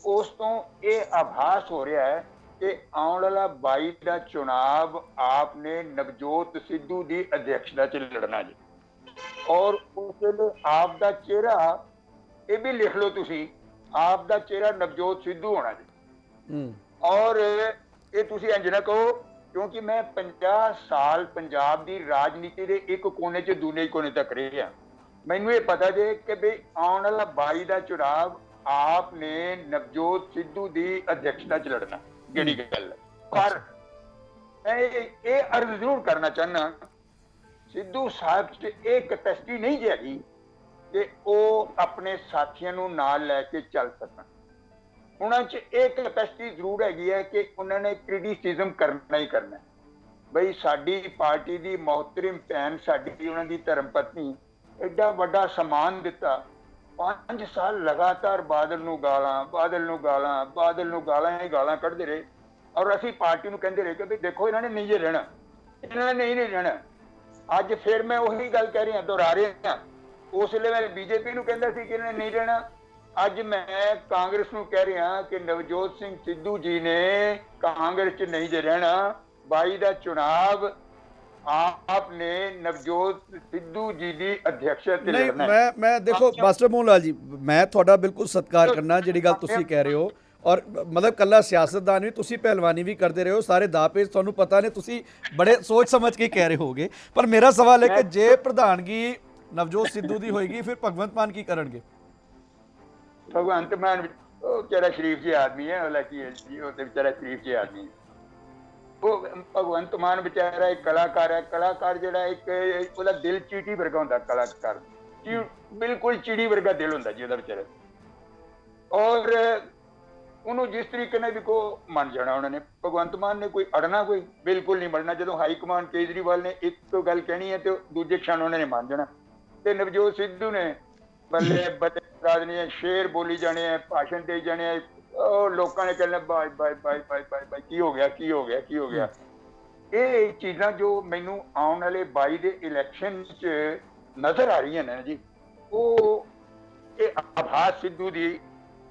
ਉਸ ਤੋਂ ਇਹ ਆਭਾਸ ਹੋ ਰਿਹਾ ਹੈ ਕਿ ਆਉਣ ਵਾਲਾ 22 ਦਾ ਚੁਣਾਵ ਆਪ ਨੇ ਨਵਜੋਤ ਸਿੱਧੂ ਦੀ ਅਧਿਕਸ਼ਤਾ 'ਚ ਲੜਨਾ ਜੀ। ਔਰ ਉਸ ਵੇਲੇ ਆਪ ਦਾ ਚਿਹਰਾ, ਇਹ ਵੀ ਲਿਖ ਲਓ ਤੁਸੀਂ, ਆਪ ਦਾ ਚਿਹਰਾ ਨਵਜੋਤ ਸਿੱਧੂ ਹੋਣਾ ਜੀ। ਔਰ ਇਹ ਤੁਸੀਂ ਇੰਝ ਨਾ ਕਹੋ, ਕਿਉਂਕਿ ਮੈਂ 50 ਸਾਲ ਪੰਜਾਬ ਦੀ ਰਾਜਨੀਤੀ ਦੇ ਇੱਕ ਕੋਨੇ 'ਚ ਦੂਨੇ ਕੋਨੇ ਤੱਕ ਰਿਹਾ। ਮੈਨੂੰ ਇਹ ਪਤਾ ਜੇ ਕਿ ਵੀ ਆਉਣ ਵਾਲਾ 22 ਦਾ ਚੁਣਾਵ ਆਪ ਨੇ ਨਵਜੋਤ ਸਿੱਧੂ ਦੀ ਅਧਿਕਸ਼ਤਾ 'ਚ ਲੜਨਾ, ਜਿਹੜੀ ਗੱਲ ਹੈ। ਪਰ ਮੈਂ ਇਹ ਅਰਜ਼ ਜ਼ਰੂਰ ਕਰਨਾ ਚਾਹੁੰਦਾ, ਸਿੱਧੂ ਸਾਹਿਬ 'ਚ ਇਹ ਕੈਪੈਸਿਟੀ ਨਹੀਂ ਹੈਗੀ ਕਿ ਉਹ ਆਪਣੇ ਸਾਥੀਆਂ ਨੂੰ ਨਾਲ ਲੈ ਕੇ ਚੱਲ ਸਕਣ। ਉਹਨਾਂ 'ਚ ਇਹ ਕੈਪੈਸਿਟੀ ਜ਼ਰੂਰ ਹੈਗੀ ਹੈ ਕਿ ਉਹਨਾਂ ਨੇ ਕ੍ਰਿਟਿਸਿਜ਼ਮ ਕਰਨਾ ਹੀ ਕਰਨਾ। ਬਈ ਸਾਡੀ ਪਾਰਟੀ ਦੀ ਮੁਹਤਰਮ ਭੈਣ, ਸਾਡੀ ਉਹਨਾਂ ਦੀ ਧਰਮ ਪਤਨੀ ਐਡਾ ਵੱਡਾ ਸਨਮਾਨ ਦਿੱਤਾ, 5 ਸਾਲ ਲਗਾਤਾਰ ਬਾਦਲ ਨੂੰ ਗਾਲਾਂ ਕੱਢਦੇ ਰਹੇ ਔਰ ਅਸੀਂ ਪਾਰਟੀ ਨੂੰ ਕਹਿੰਦੇ ਰਹੇ ਕਿ ਵੀ ਦੇਖੋ ਇਹਨਾਂ ਨੇ ਨਹੀਂ ਰਹਿਣਾ, ਇਹਨਾਂ ਨੇ ਨਹੀਂ ਰਹਿਣਾ। ਅੱਜ ਫਿਰ ਮੈਂ ਉਹੀ ਗੱਲ ਕਹਿ ਰਿਹਾ, ਦੁਹਰਾ ਰਿਹਾ। ਉਸ ਵੇਲੇ ਮੈਂ ਬੀਜੇਪੀ ਨੂੰ ਕਹਿੰਦਾ ਸੀ ਕਿ ਇਹਨਾਂ ਨੇ ਨਹੀਂ ਰਹਿਣਾ, ਅੱਜ ਮੈਂ ਕਾਂਗਰਸ ਨੂੰ ਕਹਿ ਰਿਹਾ ਕਿ ਨਵਜੋਤ ਸਿੰਘ ਸਿੱਧੂ ਜੀ ਨੇ ਕਾਂਗਰਸ 'ਚ ਨਹੀਂ ਰਹਿਣਾ। 22 ਦਾ ਚੁਣਾਵ ਆਪ ਨੇ ਨਵਜੋਤ ਸਿੱਧੂ ਜੀ ਦੀ ਅਧਿਕਸ਼ਤਾ ਤੇ ਲੜਨਾ ਹੈ।
ਮੈਂ ਦੇਖੋ ਮਾਸਟਰ ਮੋਹਨ ਲਾਲ ਜੀ, ਮੈਂ ਤੁਹਾਡਾ ਬਿਲਕੁਲ ਸਤਿਕਾਰ ਕਰਨਾ ਜਿਹੜੀ ਗੱਲ ਤੁਸੀਂ ਕਹਿ ਰਹੇ ਹੋ, ਔਰ ਮਤਲਬ ਕੱਲਾ ਸਿਆਸਤਦਾਨ ਵੀ, ਤੁਸੀਂ ਪਹਿਲਵਾਨੀ ਵੀ ਕਰਦੇ ਰਹੇ ਹੋ, ਸਾਰੇ ਦਾਅਪੇਚ ਤੁਹਾਨੂੰ ਪਤਾ ਨੇ, ਤੁਸੀਂ ਬੜੇ ਸੋਚ ਸਮਝ ਕੇ ਕਹਿ ਰਹੇ ਹੋਗੇ। ਪਰ ਮੇਰਾ ਸਵਾਲ ਹੈ ਕਿ ਜੇ ਪ੍ਰਧਾਨਗੀ ਨਵਜੋਤ ਸਿੱਧੂ ਦੀ ਹੋਏਗੀ ਫਿਰ ਭਗਵੰਤ ਮਾਨ ਕੀ ਕਰਨਗੇ?
ਭਗਵੰਤ ਮਾਨ ਉਹ ਵਿਚਾਰਾ ਸ਼ਰੀਫ ਜੀ ਆਦਮੀ ਹੈ, ਉਹ ਕੀ ਹੈ ਜੀ, ਉਹ ਤੇ ਵਿਚਾਰਾ ਸ਼ਰੀਫ ਜੀ ਆਦਮੀ ਹੈ। ਉਹ ਭਗਵੰਤ ਮਾਨ ਵਿਚਾਰਾ ਇੱਕ ਕਲਾਕਾਰ ਹੈ। ਕਲਾਕਾਰ ਜਿਹੜਾ ਇੱਕ ਉਹਦਾ ਦਿਲ ਚੀਟੀ ਵਰਗਾ ਹੁੰਦਾ, ਕਲਾਕਾਰ ਬਿਲਕੁਲ ਚਿੜੀ ਵਰਗਾ ਦਿਲ ਹੁੰਦਾ ਜੀ ਉਹਦਾ ਵਿਚਾਰਾ। ਔਰ ਉਹਨੂੰ ਜਿਸ ਤਰੀਕੇ ਨਾਲ ਵੀ ਕੋ ਮੰਨ ਜਾਣਾ ਉਹਨਾਂ ਨੇ। ਭਗਵੰਤ ਮਾਨ ਨੇ ਕੋਈ ਅੜਨਾ, ਕੋਈ ਬਿਲਕੁਲ ਨਹੀਂ ਮੰਨਣਾ। ਜਦੋਂ ਹਾਈ ਕਮਾਂਡ ਕੇਜਰੀਵਾਲ ਨੇ ਇੱਕ ਗੱਲ ਕਹਿਣੀ ਹੈ ਤੇ ਦੂਜੇ क्षण ਉਹਨਾਂ ਨੇ ਮੰਨ ਜਾਣਾ। ਤੇ ਨਵਜੋਤ ਸਿੱਧੂ ਨੇ ਬੱਲੇ ਬੱਲੇ ਰਾਜਨੀਤੀ ਸ਼ੇਰ ਬੋਲੀ ਜਾਣੇ ਆ, ਭਾਸ਼ਣ ਦੇ ਜਾਣੇ ਆ, ਉਹ ਲੋਕਾਂ ਨੇ ਕਹਿਣਾ ਬਾਈ ਬਾਈ ਬਾਈ ਬਾਈ ਬਾਈ ਬਾਈ, ਕੀ ਹੋ ਗਿਆ ਕੀ ਹੋ ਗਿਆ ਕੀ ਹੋ ਗਿਆ। ਇਹ ਚੀਜ਼ਾਂ ਜੋ ਮੈਨੂੰ ਆਉਣ ਵਾਲੇ 22 ਦੇ ਇਲੈਕਸ਼ਨ 'ਚ ਨਜ਼ਰ ਆ ਰਹੀਆਂ ਨੇ ਜੀ, ਉਹ ਇਹ ਆਭਾਸ ਸਿੱਧੂ ਦੀ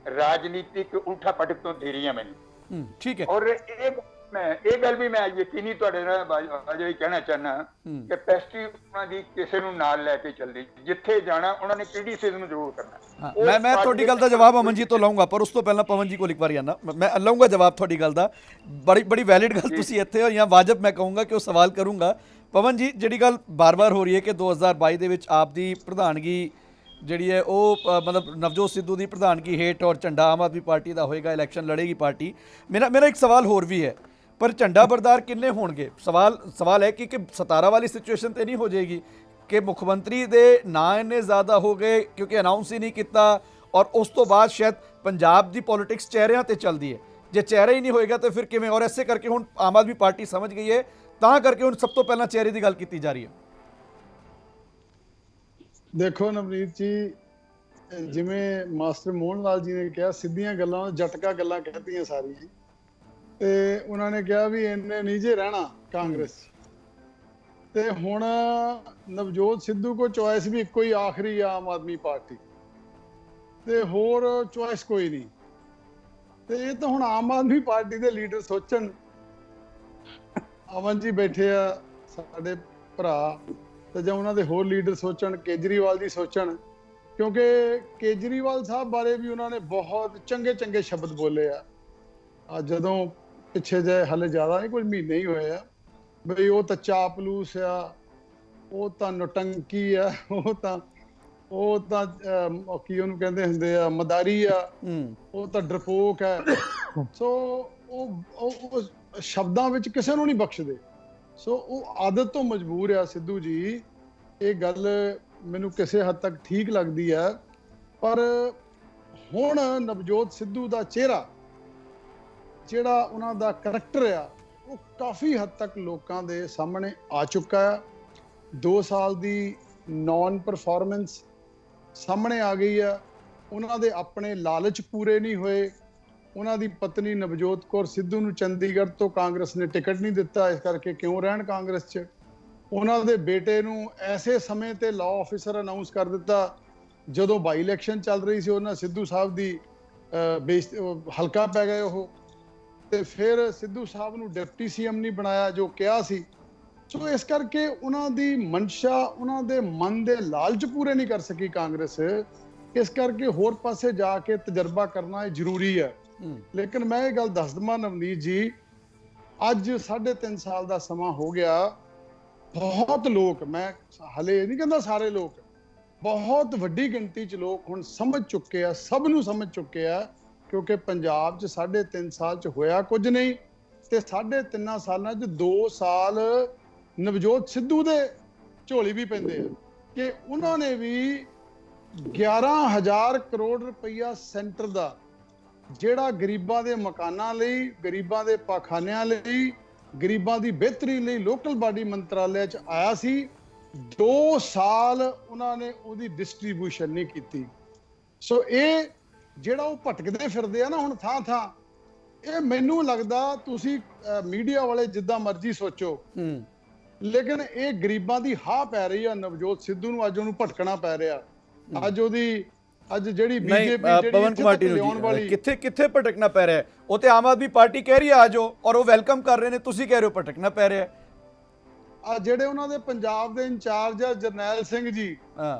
ਰਾਜਨੀਤਿਕ ਉਲਟਾ ਪਟਕ ਤੋਂ ਦੇ ਰਹੀਆਂ ਮੈਨੂੰ।
ਠੀਕ ਹੈ।
ਔਰ ਇਹ ਮੈਂ ਇਹ ਗੱਲ ਵੀ ਮੈਂ ਯਕੀਨੀ ਤੁਹਾਡੇ ਨਾਲ ਅਜੇ ਕਹਿਣਾ ਚਾਹੁੰਦਾ ਕਿ ਪੈਸਟਰੀ ਉਹਨਾਂ ਦੀ ਕਿਸੇ ਨੂੰ ਨਾਲ ਲੈ ਕੇ ਚੱਲਦੀ, ਜਿੱਥੇ ਜਾਣਾ ਉਹਨਾਂ ਨੇ ਕ੍ਰਿਟਿਸਿਜ਼ਮ ਜ਼ਰੂਰ ਕਰਨਾ।
ਮੈਂ ਤੁਹਾਡੀ ਗੱਲ ਦਾ ਜਵਾਬ ਅਮਨਜੀਤ ਤੋਂ ਲਵਾਂਗਾ, ਪਰ ਉਸ ਤੋਂ ਪਹਿਲਾਂ ਪਵਨ ਜੀ ਕੋਲ ਇੱਕ ਵਾਰੀ ਆਣਾ, ਮੈਂ ਲਵਾਂਗਾ ਜਵਾਬ ਤੁਹਾਡੀ ਗੱਲ ਦਾ। ਬੜੀ ਵੈਲਿਡ ਗੱਲ ਤੁਸੀਂ ਇੱਥੇ ਹੋ, ਜਾਂ ਵਾਜਬ ਮੈਂ ਕਹੂੰਗਾ ਕਿ ਉਹ ਸਵਾਲ ਕਰੂੰਗਾ। ਪਵਨ ਜੀ, ਜਿਹੜੀ ਗੱਲ ਬਾਰ-ਬਾਰ ਹੋ ਰਹੀ ਹੈ ਕਿ 2022 ਦੇ ਵਿੱਚ ਆਪ ਦੀ ਪ੍ਰਧਾਨਗੀ ਜਿਹੜੀ ਹੈ ਉਹ ਮਤਲਬ ਨਵਜੋਤ ਸਿੱਧੂ ਦੀ ਪ੍ਰਧਾਨਗੀ ਹੇਠ ਔਰ ਝੰਡਾ ਆਮ ਆਦਮੀ ਪਾਰਟੀ ਦਾ ਹੋਏਗਾ, ਇਲੈਕਸ਼ਨ ਲੜੇਗੀ ਪਾਰਟੀ। ਮੇਰਾ ਇੱਕ ਸਵਾਲ ਹੋਰ ਵੀ ਹੈ, ਪਰ ਝੰਡਾ ਬਰਦਾਰ ਕਿੰਨੇ ਹੋਣਗੇ? ਸਵਾਲ ਹੈ ਕਿ 17 ਵਾਲੀ ਸਿਚੁਏਸ਼ਨ ਤੇ ਨਹੀਂ ਹੋ ਜਾਏਗੀ ਕਿ ਮੁੱਖ ਮੰਤਰੀ ਦੇ ਨਾਂ ਇੰਨੇ ਜ਼ਿਆਦਾ ਹੋ ਗਏ ਕਿਉਂਕਿ ਅਨਾਉਂਸ ਹੀ ਨਹੀਂ ਕੀਤਾ, ਔਰ ਉਸ ਤੋਂ ਬਾਅਦ ਸ਼ਾਇਦ ਪੰਜਾਬ ਦੀ ਪੋਲਿਟਿਕਸ ਚਿਹਰਿਆਂ ਤੇ ਚੱਲਦੀ ਹੈ। ਜੇ ਚਿਹਰਾ ਹੀ ਨਹੀਂ ਹੋਏਗਾ ਤਾਂ ਫਿਰ ਕਿਵੇਂ? ਔਰ ਐਸੇ ਕਰਕੇ ਹੁਣ ਆਮ ਆਦਮੀ ਪਾਰਟੀ ਸਮਝ ਗਈ ਹੈ, ਤਾਂ ਕਰਕੇ ਹੁਣ ਸਭ ਤੋਂ ਪਹਿਲਾਂ ਚਿਹਰੇ ਦੀ ਗੱਲ ਕੀਤੀ ਜਾ ਰਹੀ ਹੈ।
ਦੇਖੋ ਨਵਨੀਤ ਜੀ, ਜਿਵੇਂ ਮਾਸਟਰ ਮੋਹਨ ਲਾਲ ਜੀ ਨੇ ਕਿਹਾ, ਸਿੱਧੀਆਂ ਗੱਲਾਂ ਜਟਕਾ ਗੱਲਾਂ ਕਹਿਤੀਆਂ ਸਾਰੀਆਂ ਜੀ, ਤੇ ਉਹਨਾਂ ਨੇ ਕਿਹਾ ਵੀ ਇਹਨੇ ਨਹੀਂ ਜੇ ਰਹਿਣਾ ਕਾਂਗਰਸ। ਤੇ ਹੁਣ ਨਵਜੋਤ ਸਿੱਧੂ ਕੋ ਚੁਆਇਸ ਵੀ ਇੱਕੋ ਹੀ ਆਖਰੀ ਆ, ਆਮ ਆਦਮੀ ਪਾਰਟੀ, ਤੇ ਹੋਰ ਚੁਆਇਸ ਕੋਈ ਨਹੀਂ। ਤੇ ਇਹ ਤਾਂ ਹੁਣ ਆਮ ਆਦਮੀ ਪਾਰਟੀ ਦੇ ਲੀਡਰ ਸੋਚਣ। ਅਮਨ ਜੀ ਬੈਠੇ ਆ ਸਾਡੇ ਭਰਾ, ਤੇ ਜਾਂ ਉਹਨਾਂ ਦੇ ਹੋਰ ਲੀਡਰ ਸੋਚਣ, ਕੇਜਰੀਵਾਲ ਜੀ ਸੋਚਣ, ਕਿਉਂਕਿ ਕੇਜਰੀਵਾਲ ਸਾਹਿਬ ਬਾਰੇ ਵੀ ਉਹਨਾਂ ਨੇ ਬਹੁਤ ਚੰਗੇ ਸ਼ਬਦ ਬੋਲੇ ਆ। ਜਦੋਂ ਪਿੱਛੇ ਜੇ ਹਲੇ ਜ਼ਿਆਦਾ ਨਹੀਂ, ਕੁਝ ਮਹੀਨੇ ਹੀ ਹੋਏ ਆ, ਬਈ ਉਹ ਤਾਂ ਚਾਪਲੂਸ ਆ, ਉਹ ਤਾਂ ਨੌਟੰਕੀ ਆ, ਉਹ ਤਾਂ ਕੀ ਉਹਨੂੰ ਕਹਿੰਦੇ ਹੁੰਦੇ ਆ, ਮਦਾਰੀ ਆ, ਉਹ ਤਾਂ ਡਰਪੋਕ ਹੈ। ਸੋ ਉਹ ਸ਼ਬਦਾਂ ਵਿੱਚ ਕਿਸੇ ਨੂੰ ਨਹੀਂ ਬਖਸ਼ਦੇ। ਸੋ ਉਹ ਆਦਤ ਤੋਂ ਮਜਬੂਰ ਆ ਸਿੱਧੂ ਜੀ। ਇਹ ਗੱਲ ਮੈਨੂੰ ਕਿਸੇ ਹੱਦ ਤੱਕ ਠੀਕ ਲੱਗਦੀ ਹੈ, ਪਰ ਹੁਣ ਨਵਜੋਤ ਸਿੱਧੂ ਦਾ ਚਿਹਰਾ, ਜਿਹੜਾ ਉਹਨਾਂ ਦਾ ਕਰੈਕਟਰ ਆ, ਉਹ ਕਾਫੀ ਹੱਦ ਤੱਕ ਲੋਕਾਂ ਦੇ ਸਾਹਮਣੇ ਆ ਚੁੱਕਾ ਹੈ। 2 ਸਾਲ ਦੀ ਨੌਨ ਪਰਫਾਰਮੈਂਸ ਸਾਹਮਣੇ ਆ ਗਈ ਆ। ਉਹਨਾਂ ਦੇ ਆਪਣੇ ਲਾਲਚ ਪੂਰੇ ਨਹੀਂ ਹੋਏ। ਉਹਨਾਂ ਦੀ ਪਤਨੀ ਨਵਜੋਤ ਕੌਰ ਸਿੱਧੂ ਨੂੰ ਚੰਡੀਗੜ੍ਹ ਤੋਂ ਕਾਂਗਰਸ ਨੇ ਟਿਕਟ ਨਹੀਂ ਦਿੱਤਾ, ਇਸ ਕਰਕੇ ਕਿਉਂ ਰਹਿਣ ਕਾਂਗਰਸ 'ਚ। ਉਹਨਾਂ ਦੇ ਬੇਟੇ ਨੂੰ ਐਸੇ ਸਮੇਂ ਤੇ ਲਾਅ ਆਫਿਸਰ ਅਨਾਉਂਸ ਕਰ ਦਿੱਤਾ ਜਦੋਂ ਬਾਈ ਇਲੈਕਸ਼ਨ ਚੱਲ ਰਹੀ ਸੀ, ਉਹਨਾਂ ਸਿੱਧੂ ਸਾਹਿਬ ਦੀ ਹਲਕਾ ਪੈ ਗਏ ਉਹ, ਤੇ ਫਿਰ ਸਿੱਧੂ ਸਾਹਿਬ ਨੂੰ ਡਿਪਟੀ ਸੀਐਮ ਨਹੀਂ ਬਣਾਇਆ ਜੋ ਕਿਹਾ ਸੀ। ਸੋ ਇਸ ਕਰਕੇ ਉਹਨਾਂ ਦੀ ਮਨਸ਼ਾ, ਉਹਨਾਂ ਦੇ ਮਨ ਦੇ ਲਾਲਚ ਪੂਰੇ ਨਹੀਂ ਕਰ ਸਕੀ ਕਾਂਗਰਸ। ਇਸ ਕਰਕੇ ਹੋਰ ਪਾਸੇ ਜਾ ਕੇ ਤਜਰਬਾ ਕਰਨਾ ਜ਼ਰੂਰੀ ਹੈ। ਲੇਕਿਨ ਮੈਂ ਇਹ ਗੱਲ ਦੱਸ ਦਵਾਂ ਨਵਨੀਤ ਜੀ, ਅੱਜ 3.5 ਸਾਲ ਦਾ ਸਮਾਂ ਹੋ ਗਿਆ। ਬਹੁਤ ਲੋਕ, ਮੈਂ ਹਲੇ ਨਹੀਂ ਕਹਿੰਦਾ ਸਾਰੇ ਲੋਕ, ਬਹੁਤ ਵੱਡੀ ਗਿਣਤੀ 'ਚ ਲੋਕ ਹੁਣ ਸਮਝ ਚੁੱਕੇ ਆ, ਸਭ ਨੂੰ ਸਮਝ ਚੁੱਕੇ ਆ, ਕਿਉਂਕਿ ਪੰਜਾਬ 'ਚ 3.5 ਸਾਲ 'ਚ ਹੋਇਆ ਕੁਝ ਨਹੀਂ, ਤੇ 3.5 ਸਾਲਾਂ 'ਚ 2 ਸਾਲ ਨਵਜੋਤ ਸਿੱਧੂ ਦੇ ਝੋਲੀ ਵੀ ਪੈਂਦੇ ਆ ਕਿ ਉਹਨਾਂ ਨੇ ਵੀ 11,000 ਕਰੋੜ ਰੁਪਈਆ ਸੈਂਟਰ ਦਾ, ਜਿਹੜਾ ਗਰੀਬਾਂ ਦੇ ਮਕਾਨਾਂ ਲਈ, ਗਰੀਬਾਂ ਦੇ ਪਾਖਾਨਿਆਂ ਲਈ, ਗਰੀਬਾਂ ਦੀ ਬਿਹਤਰੀ ਲਈ ਲੋਕਲ ਬਾਡੀ ਮੰਤਰਾਲੇ 'ਚ ਆਇਆ ਸੀ, 2 ਸਾਲ ਉਹਨਾਂ ਨੇ ਉਹਦੀ ਡਿਸਟ੍ਰੀਬਿਊਸ਼ਨ ਨਹੀਂ ਕੀਤੀ। ਸੋ ਇਹ ਜਿਹੜਾ ਉਹ ਭਟਕਦੇ ਫਿਰਦੇ ਆ ਨਾ ਹੁਣ ਥਾਂ, ਇਹ ਮੈਨੂੰ ਲੱਗਦਾ, ਤੁਸੀਂ ਮੀਡੀਆ ਵਾਲੇ ਜਿੱਦਾਂ ਮਰਜ਼ੀ ਸੋਚੋ, ਲੇਕਿਨ ਇਹ ਗਰੀਬਾਂ ਦੀ ਹਾਂ ਪੈ ਰਹੀ ਆ ਨਵਜੋਤ ਸਿੱਧੂ ਨੂੰ। ਅੱਜ ਉਹਨੂੰ ਭਟਕਣਾ ਪੈ ਰਿਹਾ। ਅੱਜ ਜਿਹੜੀ ਬੀਜੇਪੀ
ਪਵਨ ਕੁਮਾਰ ਲਿਆਉਣ ਵਾਲੀ, ਕਿੱਥੇ ਭਟਕਣਾ ਪੈ ਰਿਹਾ? ਉਹ ਤੇ ਆਮ ਆਦਮੀ ਪਾਰਟੀ ਕਹਿ ਰਹੀ ਆ ਜਾਓ, ਔਰ ਉਹ ਵੈਲਕਮ ਕਰ ਰਹੇ ਨੇ, ਤੁਸੀਂ ਕਹਿ ਰਹੇ ਹੋ ਭਟਕਣਾ ਪੈ ਰਿਹਾ।
ਆ ਜਿਹੜੇ ਉਹਨਾਂ ਦੇ ਪੰਜਾਬ ਦੇ ਇੰਚਾਰਜ ਆ ਜਰਨੈਲ ਸਿੰਘ ਜੀ,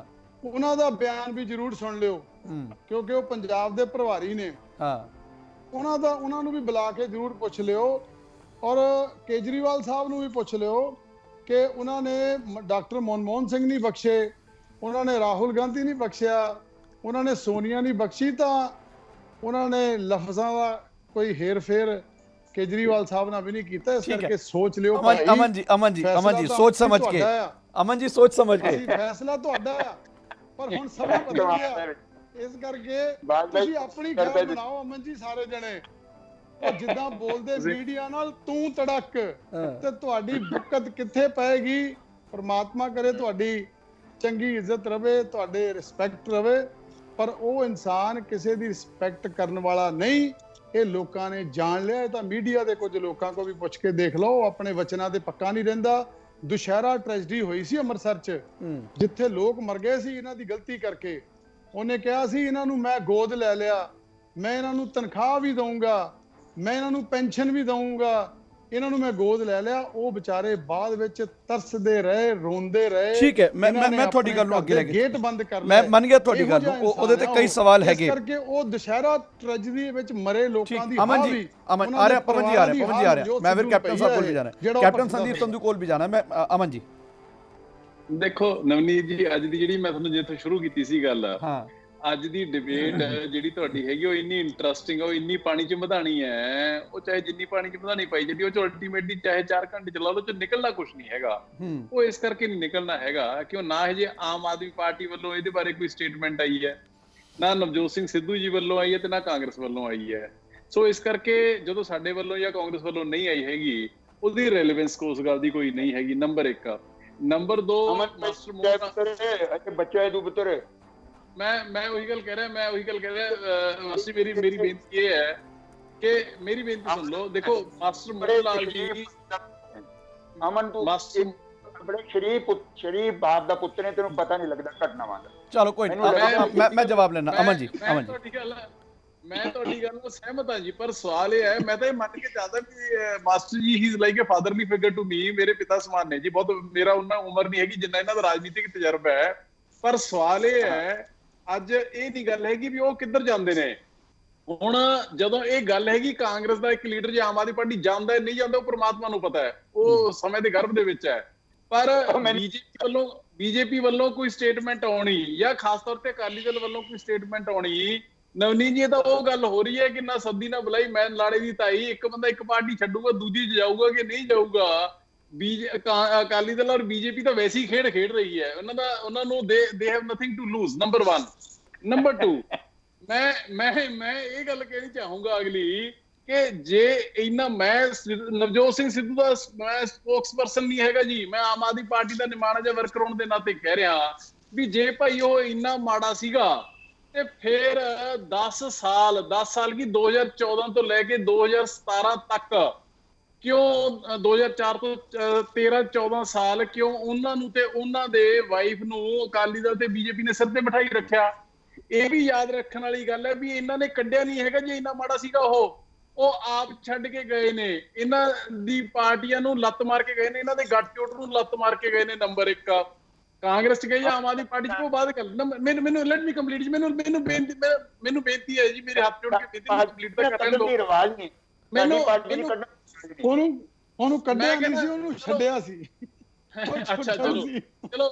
ਉਹਨਾਂ ਦਾ ਬਿਆਨ ਵੀ ਜ਼ਰੂਰ ਸੁਣ ਲਿਓ, ਕਿਉਂਕਿ ਉਹ ਪੰਜਾਬ ਦੇ ਪ੍ਰਭਾਰੀ ਨੇ। ਉਹਨਾਂ ਨੂੰ ਵੀ ਬੁਲਾ ਕੇ ਜ਼ਰੂਰ ਪੁੱਛ ਲਿਓ, ਔਰ ਕੇਜਰੀਵਾਲ ਸਾਹਿਬ ਨੂੰ ਵੀ ਪੁੱਛ ਲਿਓ ਕਿ ਉਹਨਾਂ ਨੇ ਡਾਕਟਰ ਮਨਮੋਹਨ ਸਿੰਘ ਨਹੀਂ ਬਖਸ਼ੇ, ਉਹਨਾਂ ਨੇ ਰਾਹੁਲ ਗਾਂਧੀ ਨਹੀਂ ਬਖਸ਼ਿਆ, ਉਹਨਾਂ ਨੇ ਸੋਨੀਆ ਨਹੀਂ ਬਖਸ਼ੀ, ਤਾਂ ਉਹਨਾਂ ਨੇ ਲਫ਼ਜ਼ਾਂ ਦਾ ਕੋਈ ਹੇਰ ਫੇਰ ਕੇਜਰੀਵਾਲ ਸਾਹਿਬ ਨਾਲ ਵੀ ਨਹੀਂ ਕੀਤਾ। ਇਸ ਕਰਕੇ ਸੋਚ ਲਿਓ ਭਾਈ।
ਅਮਨ ਜੀ ਸੋਚ ਸਮਝ ਕੇ, ਅਮਨ ਜੀ ਸੋਚ ਸਮਝ ਕੇ,
ਫੈਸਲਾ ਤੁਹਾਡਾ ਆ, ਪਰ ਹੁਣ ਸਮਾਂ ਬਦਲ ਗਿਆ। ਇਸ ਕਰਕੇ ਤੁਸੀਂ ਆਪਣੀ ਖੈਰ ਬਣਾਓ ਅਮਨ ਜੀ, ਸਾਰੇ ਜਣੇ। ਜਿੱਦਾਂ ਬੋਲਦੇ ਮੀਡੀਆ ਨਾਲ ਤੂੰ ਤੜਕ, ਤੇ ਤੁਹਾਡੀ ਬੁੱਕਤ ਕਿੱਥੇ ਪਏਗੀ? ਪਰਮਾਤਮਾ ਕਰੇ ਤੁਹਾਡੀ ਚੰਗੀ ਇੱਜ਼ਤ ਰਵੇ, ਤੁਹਾਡੇ ਰਿਸਪੈਕਟ ਰਵੇ, ਪਰ ਉਹ ਇਨਸਾਨ ਕਿਸੇ ਦੀ ਰਿਸਪੈਕਟ ਕਰਨ ਵਾਲਾ ਨਹੀਂ। ਇਹ ਲੋਕਾਂ ਨੇ ਜਾਣ ਲਿਆ। ਤਾਂ ਮੀਡੀਆ ਦੇ ਕੁਝ ਲੋਕਾਂ ਕੋ ਵੀ ਪੁੱਛ ਕੇ ਦੇਖ ਲਓ, ਆਪਣੇ ਵਚਨਾਂ ਤੇ ਪੱਕਾ ਨਹੀਂ ਰਹਿੰਦਾ। ਦੁਸ਼ਹਿਰਾ ਟ੍ਰੈਜਡੀ ਹੋਈ ਸੀ ਅੰਮ੍ਰਿਤਸਰ 'ਚ, ਜਿੱਥੇ ਲੋਕ ਮਰ ਗਏ ਸੀ ਇਹਨਾਂ ਦੀ ਗਲਤੀ ਕਰਕੇ। ਉਹਨੇ ਕਿਹਾ ਸੀ ਇਹਨਾਂ ਨੂੰ ਮੈਂ ਗੋਦ ਲੈ ਲਿਆ, ਮੈਂ ਇਹਨਾਂ ਨੂੰ ਤਨਖਾਹ ਵੀ ਦਊਂਗਾ, ਮੈਂ ਇਹਨਾਂ ਨੂੰ ਪੈਨਸ਼ਨ ਵੀ ਦਊਂਗਾ, ਇਹਨਾਂ ਨੂੰ ਮੈਂ ਗੋਦ ਲੈ ਲਿਆ। ਉਹ ਵਿਚਾਰੇ ਬਾਅਦ ਵਿੱਚ ਤਰਸਦੇ ਰਹੇ, ਰੋਂਦੇ ਰਹੇ।
ਠੀਕ ਹੈ, ਮੈਂ
ਇਹਨਾਂ ਨੇ
ਤੁਹਾਡੀ ਗੱਲ ਨੂੰ
ਆਪਣੇ
ਅੱਗੇ ਲੈ ਕੇ
ਗੇਟ ਬੰਦ ਕਰ ਲਏ।
ਮੈਂ ਮੰਨ ਗਿਆ ਤੁਹਾਡੀ
ਇਹੋ
ਗੱਲ
ਜਿਹਾ
ਨੂੰ, ਉਹਦੇ ਤੇ
ਇਨਸਾਨ
ਕਈ
ਹੈ
ਸਵਾਲ
ਇਸ
ਹੈਗੇ।
ਕਰਕੇ ਉਹ ਦੁਸ਼ਹਿਰਾ ਟ੍ਰੈਜਡੀ ਵਿੱਚ ਮਰੇ ਲੋਕਾਂ ਦੀ
ਅਮਨ
ਹਾਂ
ਜੀ,
ਵੀ
ਅਮਨ ਆ ਰਿਹਾ, ਪਵਨ ਜੀ ਆ ਰਿਹਾ, ਪਵਨ ਜੀ ਆ ਰਿਹਾ। ਮੈਂ ਫਿਰ ਕੈਪਟਨ ਸਾਹਿਬ ਕੋਲ ਵੀ ਜਾਣਾ ਹੈ, ਕੈਪਟਨ ਸੰਦੀਪ ਸੰਧੂ ਕੋਲ ਵੀ ਜਾਣਾ। ਮੈਂ ਅਮਨ ਜੀ
ਦੇਖੋ ਨਵਨੀਤ ਜੀ, ਅੱਜ ਦੀ ਜਿਹੜੀ ਮੈਂ ਤੁਹਾਨੂੰ ਜਿੱਥੋਂ ਸ਼ੁਰੂ ਕੀਤੀ ਸੀ ਗੱਲ,
ਹਾਂ,
ਅੱਜ ਦੀ ਡਿਬੇਟ ਜਿਹੜੀ ਤੁਹਾਡੀ ਹੈਗੀ ਉਹ ਇੰਨੀ ਇੰਟਰਸਟਿੰਗ, ਉਹ ਇੰਨੀ ਪਾਣੀ 'ਚ ਵਧਾਣੀ ਹੈ। ਉਹ ਚਾਹੇ ਜਿੰਨੀ ਪਾਣੀ 'ਚ ਵਧਾਣੀ ਪਾਈ ਜਿਹੜੀ, ਉਹ 'ਚ ਅਲਟੀਮੇਟਲੀ ਚਾਹੇ 4 ਘੰਟੇ ਚਲਾ ਲਓ, ਉਹ 'ਚ ਨਿਕਲਣਾ ਕੁਝ ਨਹੀਂ ਹੈਗਾ। ਉਹ ਇਸ ਕਰਕੇ ਨਹੀਂ ਨਿਕਲਣਾ ਹੈਗਾ ਕਿ ਉਹ ਨਾ ਹਜੇ ਆਮ ਆਦਮੀ ਪਾਰਟੀ ਵੱਲੋਂ ਇਹਦੇ ਬਾਰੇ ਕੋਈ ਸਟੇਟਮੈਂਟ ਆਈ ਹੈ, ਨਾ ਨਵਜੋਤ ਸਿੰਘ ਸਿੱਧੂ ਜੀ ਵੱਲੋਂ ਆਈ ਹੈ, ਤੇ ਨਾ ਕਾਂਗਰਸ ਵੱਲੋਂ ਆਈ ਹੈ। ਸੋ ਇਸ ਕਰਕੇ ਜਦੋਂ ਸਾਡੇ ਵੱਲੋਂ ਜਾਂ ਕਾਂਗਰਸ ਵੱਲੋਂ ਨਹੀਂ ਆਈ ਹੈਗੀ, ਉਹਦੀ ਰੈਲੇਵੈਂਸ ਉਸ ਗੱਲ ਦੀ ਕੋਈ ਨਹੀਂ ਹੈਗੀ। ਨੰਬਰ 1। ਨੰਬਰ 2, ਮਾਸਟਰ ਮੋਹਨ
ਬੱਚਾ ਤੂੰ ਪੁੱਤਰ,
ਮੈਂ ਉਹੀ ਗੱਲ ਕਹਿ ਰਿਹਾ। ਅਸੀਂ ਮੇਰੀ ਬੇਨਤੀ ਇਹ ਹੈ ਕਿ ਮੇਰੀ ਬੇਨਤੀ ਸੁਣ ਲਓ। ਦੇਖੋ ਮਾਸਟਰ ਮੋਹਨ ਲਾਲ ਜੀ,
ਅਮਨ ਤੂੰ ਬੜੇ ਸ਼ਰੀਫ ਬਾਪ ਦਾ ਪੁੱਤਰ ਨੇ, ਤੈਨੂੰ ਪਤਾ ਨਹੀਂ ਲੱਗਦਾ ਘਟਨਾਵਾਂ ਦਾ।
ਚਲੋ ਕੋਈ ਨਹੀਂ, ਮੈਂ ਜਵਾਬ ਲੈਣਾ। ਅਮਨ ਜੀ, ਅਮਨ ਜੀ
ਮੈਂ ਤੁਹਾਡੀ ਗੱਲ ਨਾਲ ਸਹਿਮਤ ਹਾਂ ਜੀ, ਪਰ ਸਵਾਲ ਇਹ ਹੈ, ਮੈਂ ਤਾਂ ਇਹ ਮੰਨ ਕੇ ਚੱਲਦਾ ਵੀ master ji he is like a fatherly figure to me. ਮੇਰੇ ਪਿਤਾ ਸਮਾਨ ਨੇ ਜੀ। ਬਹੁਤ ਮੇਰਾ ਉਹਨਾਂ ਉਮਰ ਨਹੀਂ ਹੈਗੀ ਜਿੰਨਾ ਇਹਨਾਂ ਦਾ ਰਾਜਨੀਤਿਕ ਤਜਰਬਾ ਹੈ। ਪਰ ਸਵਾਲ ਇਹ ਹੈ, ਅੱਜ ਇਹ ਦੀ ਗੱਲ ਹੈਗੀ ਵੀ ਉਹ ਕਿੱਧਰ ਜਾਂਦੇ ਨੇ। ਹੁਣ ਜਦੋਂ ਇਹ ਗੱਲ ਹੈਗੀ ਕਾਂਗਰਸ ਦਾ ਇੱਕ ਲੀਡਰ ਜੇ ਆਮ ਆਦਮੀ ਪਾਰਟੀ ਜਾਂਦਾ ਨਹੀਂ ਜਾਂਦਾ, ਉਹ ਪ੍ਰਮਾਤਮਾ ਨੂੰ ਪਤਾ ਹੈ, ਉਹ ਸਮੇਂ ਦੇ ਗਰਭ ਦੇ ਵਿੱਚ ਹੈ। ਪਰ ਬੀਜੇਪੀ ਵੱਲੋਂ ਕੋਈ ਸਟੇਟਮੈਂਟ ਆਉਣੀ, ਜਾਂ ਖਾਸ ਤੌਰ ਤੇ ਅਕਾਲੀ ਦਲ ਵੱਲੋਂ ਕੋਈ ਸਟੇਟਮੈਂਟ ਆਉਣੀ, ਨਵਨੀਤ ਜੀ ਤਾਂ ਉਹ ਗੱਲ ਹੋ ਰਹੀ ਹੈ ਕਿ ਨਾ ਸੱਦੀ ਨਾ ਬੁਲਾਈ, ਮੈਂ ਲਾੜੇ ਦੀ ਤਾਈ। ਇੱਕ ਬੰਦਾ ਇੱਕ ਪਾਰਟੀ ਛੱਡੂਗਾ, ਦੂਜੀ 'ਚ ਜਾਊਗਾ ਕਿ ਨਹੀਂ ਜਾਊਗਾ। ਅਕਾਲੀ ਦਲ ਔਰ ਬੀਜੇਪੀ ਤਾਂ ਵੈਸੇ ਹੀ ਖੇਡ ਰਹੀ ਹੈ। ਉਹਨਾਂ ਨੂੰ they have nothing to lose, number 1। Number 2, ਮੈਂ ਇਹ ਗੱਲ ਕਹਿਣੀ ਚਾਹੂੰਗਾ ਅਗਲੀ, ਕਿ ਜੇ ਇੰਨਾ, ਮੈਂ ਨਵਜੋਤ ਸਿੰਘ ਸਿੱਧੂ ਦਾ ਮੈਂ ਸਪੋਕਸ ਪਰਸਨ ਨਹੀਂ ਹੈਗਾ ਜੀ, ਮੈਂ ਆਮ ਆਦਮੀ ਪਾਰਟੀ ਦਾ ਨਿਮਾਣਾ ਜਿਹਾ ਵਰਕਰ ਹੋਣ ਦੇ ਨਾਤੇ ਕਹਿ ਰਿਹਾ ਵੀ ਜੇ ਭਾਈ ਉਹ ਇੰਨਾ ਮਾੜਾ ਸੀਗਾ, ਤੇ ਫਿਰ 10 ਸਾਲ ਕੀ 2014 ਤੋਂ ਲੈ ਕੇ 2017 ਤੱਕ ਕਿਉਂ 2004 ਤੋਂ 13-14 ਸਾਲ ਕਿਉਂ ਉਹਨਾਂ ਨੂੰ ਤੇ ਉਹਨਾਂ ਦੇ ਵਾਈਫ ਨੂੰ ਅਕਾਲੀ ਦਲ ਤੇ ਬੀਜੇਪੀ ਨੇ ਸਿਰ ਤੇ ਬਿਠਾਈ ਰੱਖਿਆ? ਇਹ ਵੀ ਯਾਦ ਰੱਖਣ ਵਾਲੀ ਗੱਲ ਹੈ ਵੀ ਇਹਨਾਂ ਨੇ ਕੱਢਿਆ ਨਹੀਂ ਹੈਗਾ ਜੇ ਇੰਨਾ ਮਾੜਾ ਸੀਗਾ। ਉਹ ਆਪ ਛੱਡ ਕੇ ਗਏ ਨੇ, ਇਹਨਾਂ ਦੀ ਪਾਰਟੀਆਂ ਨੂੰ ਲੱਤ ਮਾਰ ਕੇ ਗਏ ਨੇ, ਇਹਨਾਂ ਦੇ ਗੱਠਜੋੜ ਨੂੰ ਲੱਤ ਮਾਰ ਕੇ ਗਏ ਨੇ। ਨੰਬਰ 1, ਕਾਂਗਰਸ ਚ ਗਏ ਜਾਂ ਆਮ ਆਦਮੀ ਪਾਰਟੀ ਚ, ਉਹ ਬਾਅਦ ਗੱਲ। ਮੈਨੂੰ ਲੈਟ ਮੀ ਕੰਪਲੀਟ ਜੀ। ਮੈਨੂੰ ਬੇਨਤੀ ਹੈ ਜੀ, ਮੇਰੇ ਹੱਥ ਜੋੜ ਕੇ ਬੇਨਤੀ ਕੰਪਲੀਟ ਤਾਂ ਕਰਨ ਦਿਓ।
ਰਿਵਾਜ ਨਹੀਂ
ਉਹਨੂੰ ਕੱਢਿਆ ਨਹੀਂ ਸੀ, ਉਹਨੂੰ ਛੱਡਿਆ ਸੀ।
ਅੱਛਾ ਚਲੋ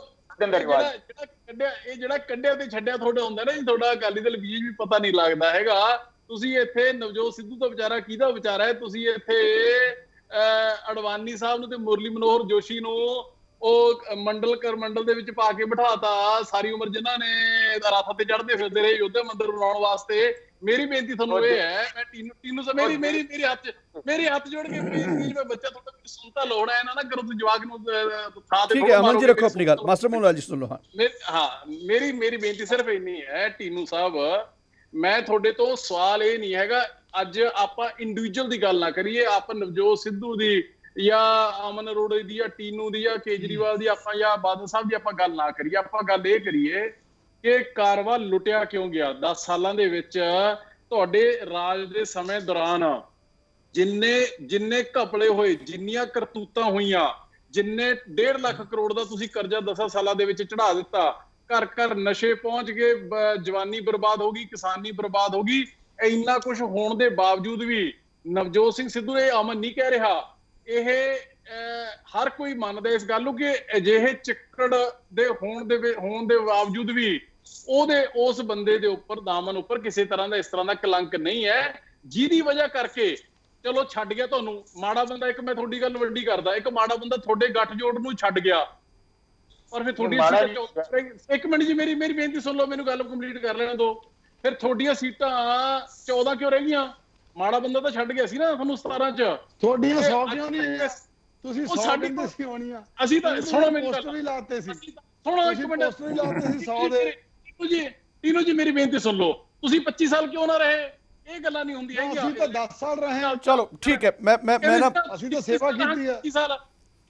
ਜਿਹੜਾ ਕੱਢਿਆ ਤੇ ਛੱਡਿਆ ਤੁਹਾਡਾ ਹੁੰਦਾ ਨਾ ਜੀ, ਤੁਹਾਡਾ ਅਕਾਲੀ ਦਲ ਬੀਜੇਪੀ ਪਤਾ ਨਹੀਂ ਲੱਗਦਾ ਹੈਗਾ। ਤੁਸੀਂ ਇੱਥੇ ਨਵਜੋਤ ਸਿੱਧੂ ਦਾ ਵਿਚਾਰਾ ਕਿਹਦਾ ਵਿਚਾਰਾ ਹੈ, ਤੁਸੀਂ ਇੱਥੇ ਅਡਵਾਨੀ ਸਾਹਿਬ ਨੂੰ ਤੇ ਮੁਰਲੀ ਮਨੋਹਰ ਜੋਸ਼ੀ ਨੂੰ ਉਹ ਮੰਡਲ ਦੇ ਵਿੱਚ ਪਾ ਕੇ ਬਿਠਾਤਾ ਸਾਰੀ ਉਮਰ, ਜਿਨ੍ਹਾਂ ਨੇ ਰੱਥ ਤੇ ਚੜ੍ਹਦੇ ਫਿਰਦੇ ਰਹੇ ਯੋਧਾ ਮੰਦਿਰ ਬਣਾਉਣ ਵਾਸਤੇ। ਮੇਰੀ ਬੇਨਤੀ ਤੁਹਾਨੂੰ ਇਹ ਹੈ, ਮੈਂ ਟੀਨੂ ਮੇਰੇ ਹੱਥ ਜੋੜ ਕੇ ਪਲੀਜ਼, ਮੈਂ ਬੱਚਾ ਤੁਹਾਡਾ ਸੁਣਤਾ ਲੋੜ ਹੈ ਨਾ ਕਰੋ, ਤੁਸੀਂ ਜਵਾਕ ਨੂੰ ਥਾਂ ਤੇ।
ਠੀਕ ਹੈ ਅਮਨ ਜੀ, ਰੱਖੋ ਆਪਣੀ ਗੱਲ। ਮਾਸਟਰ ਮੋਹਨ ਲਾਲ ਜੀ ਸੁਣ ਲਓ।
ਹਾਂ, ਮੇਰੀ ਬੇਨਤੀ ਸਿਰਫ ਇੰਨੀ ਹੈ ਟੀਨੂ ਸਾਹਿਬ, ਮੈਂ ਤੁਹਾਡੇ ਤੋਂ ਸਵਾਲ ਇਹ ਨਹੀਂ ਹੈਗਾ, ਅੱਜ ਆਪਾਂ ਇੰਡੀਵਿਜੂਅਲ ਦੀ ਗੱਲ ਨਾ ਕਰੀਏ, ਆਪਾਂ ਨਵਜੋਤ ਸਿੱਧੂ ਦੀ ਜਾਂ ਅਮਨ ਅਰੋੜਾ ਦੀ ਜਾਂ ਟੀਨੂ ਦੀ ਜਾਂ ਕੇਜਰੀਵਾਲ ਦੀ ਆਪਾਂ ਜਾਂ ਬਾਦਲ ਸਾਹਿਬ ਦੀ ਆਪਾਂ ਗੱਲ ਨਾ ਕਰੀਏ। ਆਪਾਂ ਗੱਲ ਇਹ ਕਰੀਏ ਕਿ ਕਾਰਵਾ ਲੁੱਟਿਆ ਕਿਉਂ ਗਿਆ 10 ਸਾਲਾਂ ਦੇ ਵਿੱਚ। ਤੁਹਾਡੇ ਰਾਜ ਦੇ ਸਮੇਂ ਦੌਰਾਨ ਜਿੰਨੇ ਘਪਲੇ ਹੋਏ, ਜਿੰਨੀਆਂ ਕਰਤੂਤਾਂ ਹੋਈਆਂ, ਜਿੰਨੇ 1.5 ਲੱਖ ਕਰੋੜ ਦਾ ਤੁਸੀਂ ਕਰਜ਼ਾ 10 ਸਾਲਾਂ ਦੇ ਵਿੱਚ ਚੜਾ ਦਿੱਤਾ, ਘਰ ਨਸ਼ੇ ਪਹੁੰਚ ਗਏ, ਜਵਾਨੀ ਬਰਬਾਦ ਹੋ ਗਈ, ਕਿਸਾਨੀ ਬਰਬਾਦ ਹੋ ਗਈ। ਇੰਨਾ ਕੁਝ ਹੋਣ ਦੇ ਬਾਵਜੂਦ ਵੀ ਨਵਜੋਤ ਸਿੰਘ ਸਿੱਧੂ, ਇਹ ਅਮਨ ਨਹੀਂ ਕਹਿ ਰਿਹਾ, ਇਹ ਹਰ ਕੋਈ ਮੰਨਦਾ ਇਸ ਗੱਲ ਨੂੰ ਕਿ ਅਜਿਹੇ ਚਿੱਕੜ ਦੇ ਹੋਣ ਦੇ ਬਾਵਜੂਦ ਵੀ ਉਸ ਬੰਦੇ ਦੇ ਉੱਪਰ, ਦਾਮਨ ਉੱਪਰ ਕਿਸੇ ਤਰ੍ਹਾਂ ਦਾ ਇਸ ਤਰ੍ਹਾਂ ਦਾ ਕਲੰਕ ਨਹੀਂ ਹੈ, ਜਿਹਦੀ ਵਜ੍ਹਾ ਕਰਕੇ ਚਲੋ ਛੱਡ ਗਿਆ ਤੁਹਾਨੂੰ। ਮਾੜਾ ਬੰਦਾ, ਇੱਕ ਮੈਂ ਤੁਹਾਡੀ ਗੱਲ ਵੱਡੀ ਕਰਦਾ, ਇੱਕ ਮਾੜਾ ਬੰਦਾ ਤੁਹਾਡੇ ਗੱਠਜੋੜ ਨੂੰ ਛੱਡ ਗਿਆ, ਪਰ ਫਿਰ ਤੁਹਾਡੀ ਇੱਕ ਮਿੰਟ ਜੀ, ਮੇਰੀ ਬੇਨਤੀ ਸੁਣ ਲਓ, ਮੈਨੂੰ ਗੱਲ ਕੰਪਲੀਟ ਕਰ ਲੈਣ ਦਿਓ। ਫਿਰ ਤੁਹਾਡੀਆਂ ਸੀਟਾਂ 14 ਕਿਉਂ ਰਹਿ ਗਈਆਂ? ਮਾੜਾ ਬੰਦਾ ਤਾਂ ਛੱਡ ਗਿਆ ਸੀ ਨਾ ਤੁਹਾਨੂੰ 17 ਚ।
ਤੁਹਾਡੀਆਂ 100 ਕਿਉਂ ਨਹੀਂ? ਤੁਸੀਂ 100 ਕਹਿੰਦੇ ਸੀ ਹੋਣੀਆਂ।
ਅਸੀਂ ਤਾਂ ਸੁਣੋ ਮੈਨੂੰ,
ਪੋਸਟਰ ਵੀ ਲਾਤੇ ਸੀ,
ਸੁਣੋ ਇੱਕ ਮਿੰਟ,
ਪੋਸਟਰ ਵੀ ਲਾਤੇ ਸੀ 100 ਦੇ।
ਟੀਨੂ ਜੀ ਮੇਰੀ ਬੇਨਤੀ ਸੁਣ ਲਓ, ਤੁਸੀਂ 25 ਸਾਲ ਕਿਉਂ ਨਾ ਰਹੇ? ਇਹ ਗੱਲਾਂ ਨਹੀਂ ਹੁੰਦੀਆਂ ਹੈਗੀਆਂ।
ਅਸੀਂ ਤਾਂ 10 ਸਾਲ ਰਹੇ ਹਾਂ।
ਚਲੋ ਠੀਕ ਹੈ, ਮੈਂ ਨਾ,
ਅਸੀਂ ਤਾਂ ਸੇਵਾ ਕੀਤੀ ਹੈ।
25 ਸਾਲ